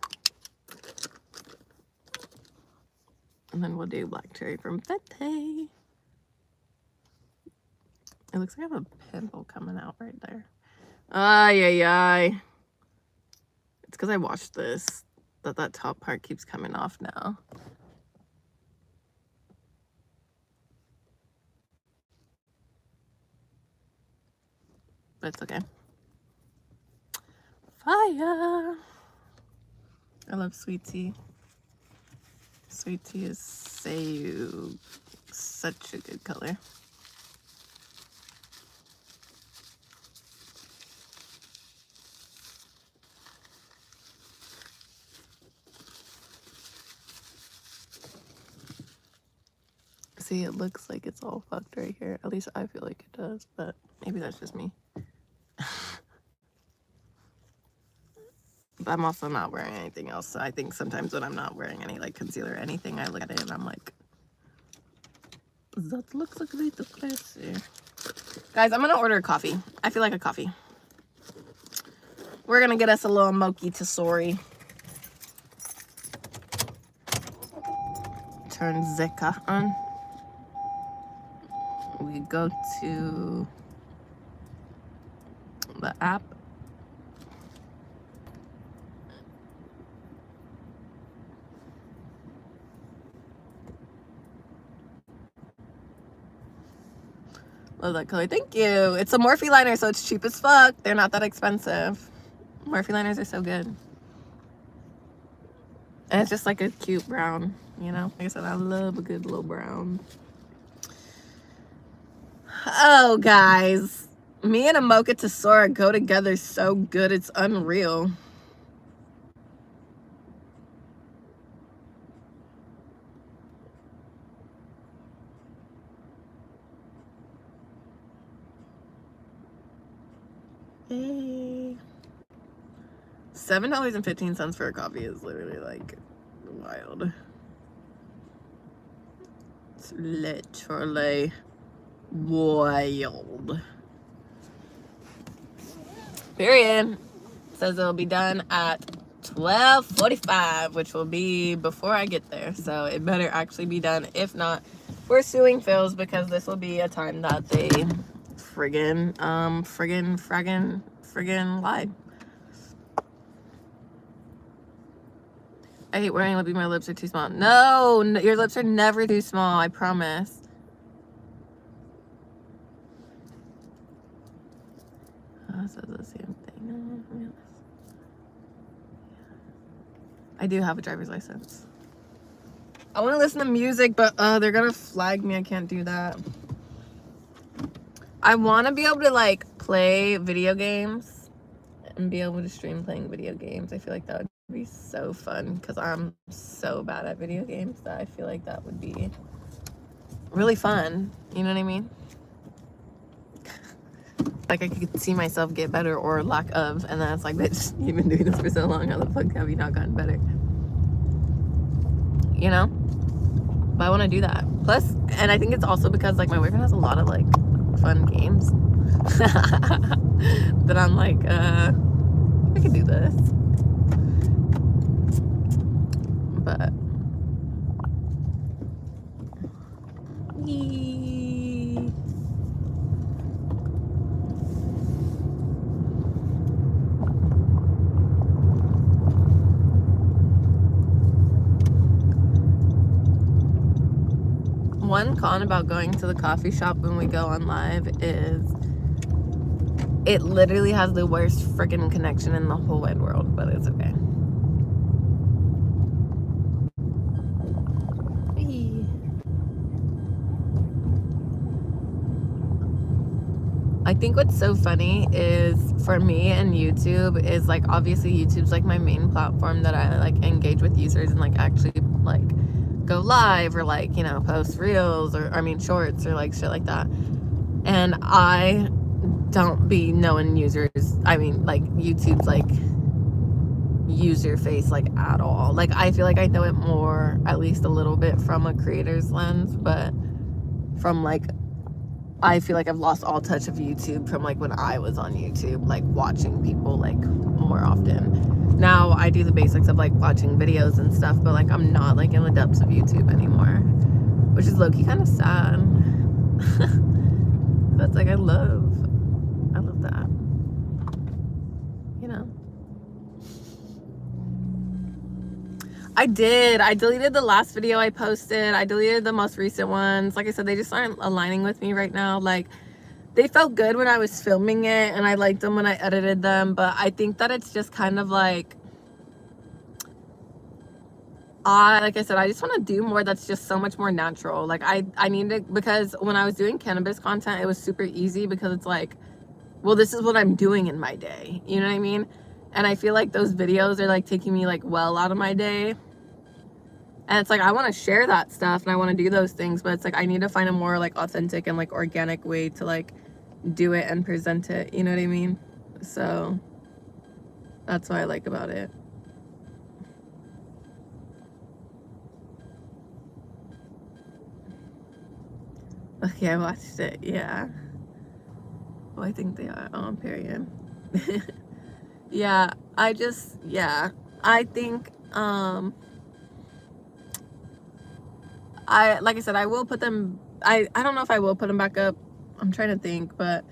And then we'll do black cherry from Fete. It looks like I have a pimple coming out right there. Ay, ay, ay. It's because I washed this that top part keeps coming off now. But it's okay. Fire! I love sweet tea. Sweet tea is such a good color. See, it looks like it's all fucked right here. At least I feel like it does, but maybe that's just me. But I'm also not wearing anything else, so I think sometimes when I'm not wearing any like concealer or anything, I look at it and I'm like, that looks like a little crazy. Guys, I'm gonna order a coffee. I feel like a coffee. We're gonna get us a little mochi tesori. Turn Zeka on. We go to the app. Love that color. Thank you. It's a Morphe liner, so it's cheap as fuck. They're not that expensive. Morphe liners are so good. And it's just like a cute brown, you know? Like I said, I love a good little brown. Oh, guys. Me and a mocha tesora go together so good. It's unreal. Hey. $7.15 for a coffee is literally like wild. It's literally wild. Period. Says it'll be done at 12:45, which will be before I get there. So it better actually be done. If not, we're suing Phil's because this will be a time that they friggin' lied. I hate wearing lippy. My lips are too small. No, your lips are never too small. I promise. Oh, so the same thing. I do have a driver's license. I want to listen to music, but they're gonna flag me. I can't do that. I want to be able to like play video games and be able to stream playing video games. I feel like that would be so fun because I'm so bad at video games that I feel like that would be really fun. You know what I mean? Like I could see myself get better or lack of, and then it's like, bitch, you've been doing this for so long. How the fuck have you not gotten better? You know? But I want to do that. Plus, and I think it's also because like my boyfriend has a lot of like fun games that I'm like, I could do this. But one con about going to the coffee shop when we go on live is it literally has the worst freaking connection in the whole wide world, but it's okay. I think what's so funny is for me and YouTube is like obviously YouTube's like my main platform that I like engage with users and like actually like go live or like, you know, post reels or I mean shorts or like shit like that. And I don't be knowing users. I mean like YouTube's like user face like at all. Like I feel like I know it more, at least a little bit from a creator's lens, but from like I feel like I've lost all touch of YouTube from like when I was on YouTube, like watching people like more often. Now I do the basics of like watching videos and stuff, but like I'm not like in the depths of YouTube anymore, which is low-key kind of sad. But like I love that, you know. I deleted the last video I posted. I deleted the most recent ones. Like I said, they just aren't aligning with me right now. Like they felt good when I was filming it and I liked them when I edited them, but I think that it's just kind of like like I said, I just want to do more that's just so much more natural. Like I need to, because when I was doing cannabis content, it was super easy because it's like, well, this is what I'm doing in my day. You know what I mean? And I feel like those videos are like taking me like well out of my day. And it's like, I want to share that stuff and I want to do those things, but it's like, I need to find a more like authentic and like organic way to like do it and present it. You know what I mean? So that's what I like about it. Okay, I watched it. Yeah. Oh, I think they are on period. Yeah, I think, like I said, I will put them, I don't know if I will put them back up. I'm trying to think, but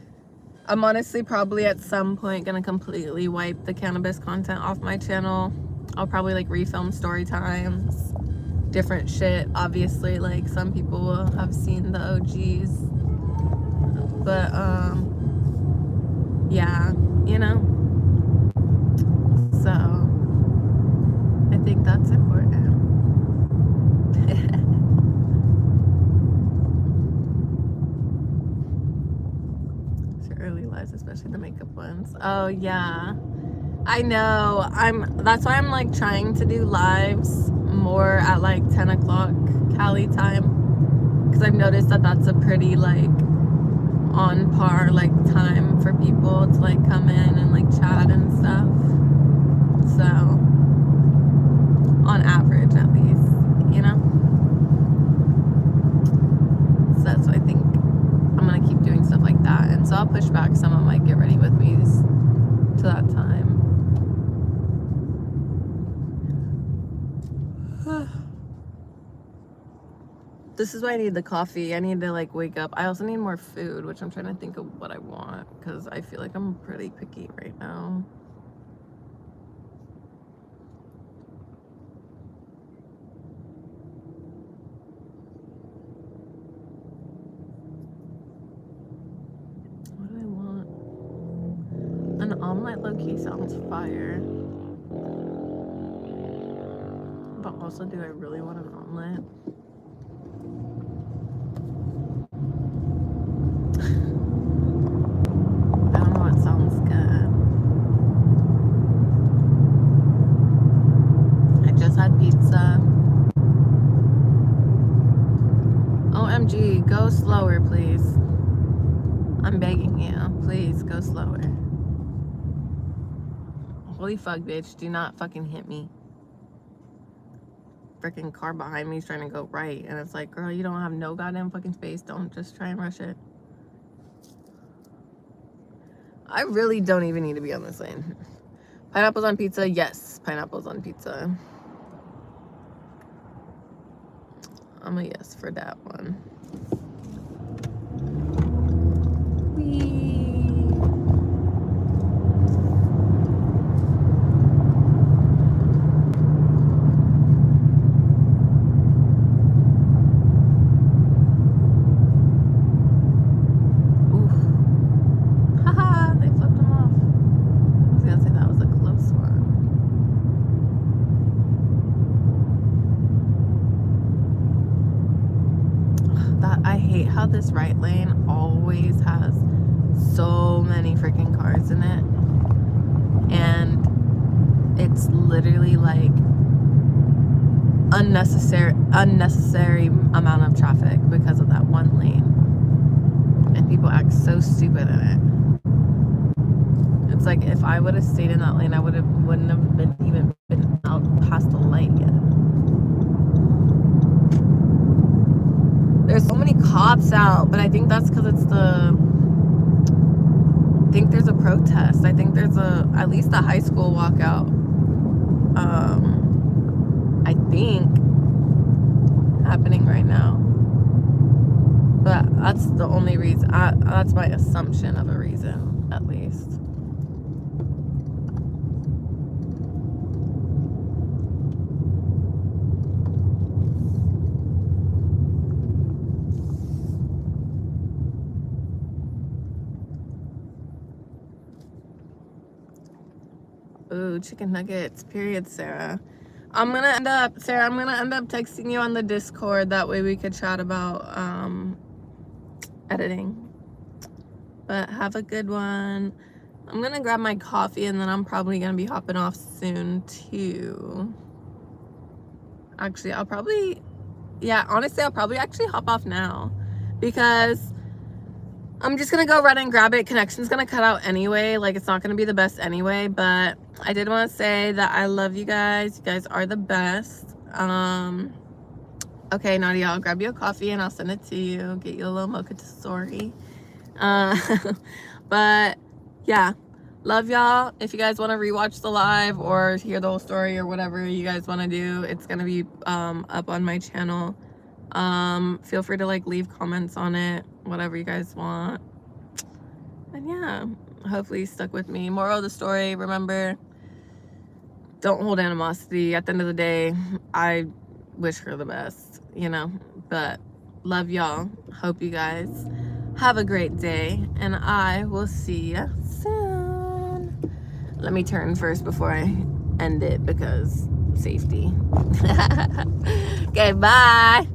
I'm honestly probably at some point gonna completely wipe the cannabis content off my channel. I'll probably like refilm story times, different shit. Obviously, like some people will have seen the OGs, but yeah, you know. So I think that's important. So early lives, especially the makeup ones. Oh yeah, I know. That's why I'm like trying to do lives more at like 10 o'clock Cali time, because I've noticed that that's a pretty like on par like time for people to like come in and like chat and stuff. So on average, at least, you know. So that's why I think I'm gonna keep doing stuff like that, and so I'll push back some of my get ready with me's to that time. This is why I need the coffee. I need to like wake up. I also need more food, which I'm trying to think of what I want because I feel like I'm pretty picky right now. What do I want? An omelet low-key sounds fire. But also, do I really want an omelet? I don't know what sounds good. I just had pizza. OMG, go slower, please. I'm begging you. Please, go slower. Holy fuck, bitch. Do not fucking hit me. Freaking car behind me is trying to go right. And it's like, girl, you don't have no goddamn fucking space. Don't just try and rush it. I really don't even need to be on this lane. Pineapples on pizza? Yes, pineapples on pizza. I'm a yes for that one. Whee. Oof. Haha, they flipped them off. I was gonna say that was a close one. That I hate how this right lane always has so many freaking cars in it, and it's literally like unnecessary amount of traffic because of that one lane, and people act so stupid in it. It's like if I would have stayed in that lane, I wouldn't have been even been out past the light yet. There's so many cops out, but I think that's because it's I think there's a protest. I think there's at least a high school walkout. I think happening right now. But that's the only reason. That's my assumption of a reason, at least. Ooh, chicken nuggets. Period, Sarah. I'm gonna end up texting you on the Discord. That way we could chat about editing. But have a good one. I'm gonna grab my coffee and then I'm probably gonna be hopping off soon too. Actually, honestly, I'll probably actually hop off now because I'm just gonna go run and grab it. Connection's gonna cut out anyway. Like, it's not gonna be the best anyway, but I did want to say that I love you guys. You guys are the best. Okay, Nadia, I'll grab you a coffee and I'll send it to you. Get you a little mocha story. But yeah, love y'all. If you guys want to rewatch the live or hear the whole story or whatever you guys want to do, it's gonna be up on my channel. Feel free to like leave comments on it, whatever you guys want. And yeah, hopefully you stuck with me. Moral of the story, remember, don't hold animosity. At the end of the day, I wish her the best, you know. But love y'all. Hope you guys have a great day, and I will see you soon. Let me turn first before I end it because safety. Okay, bye.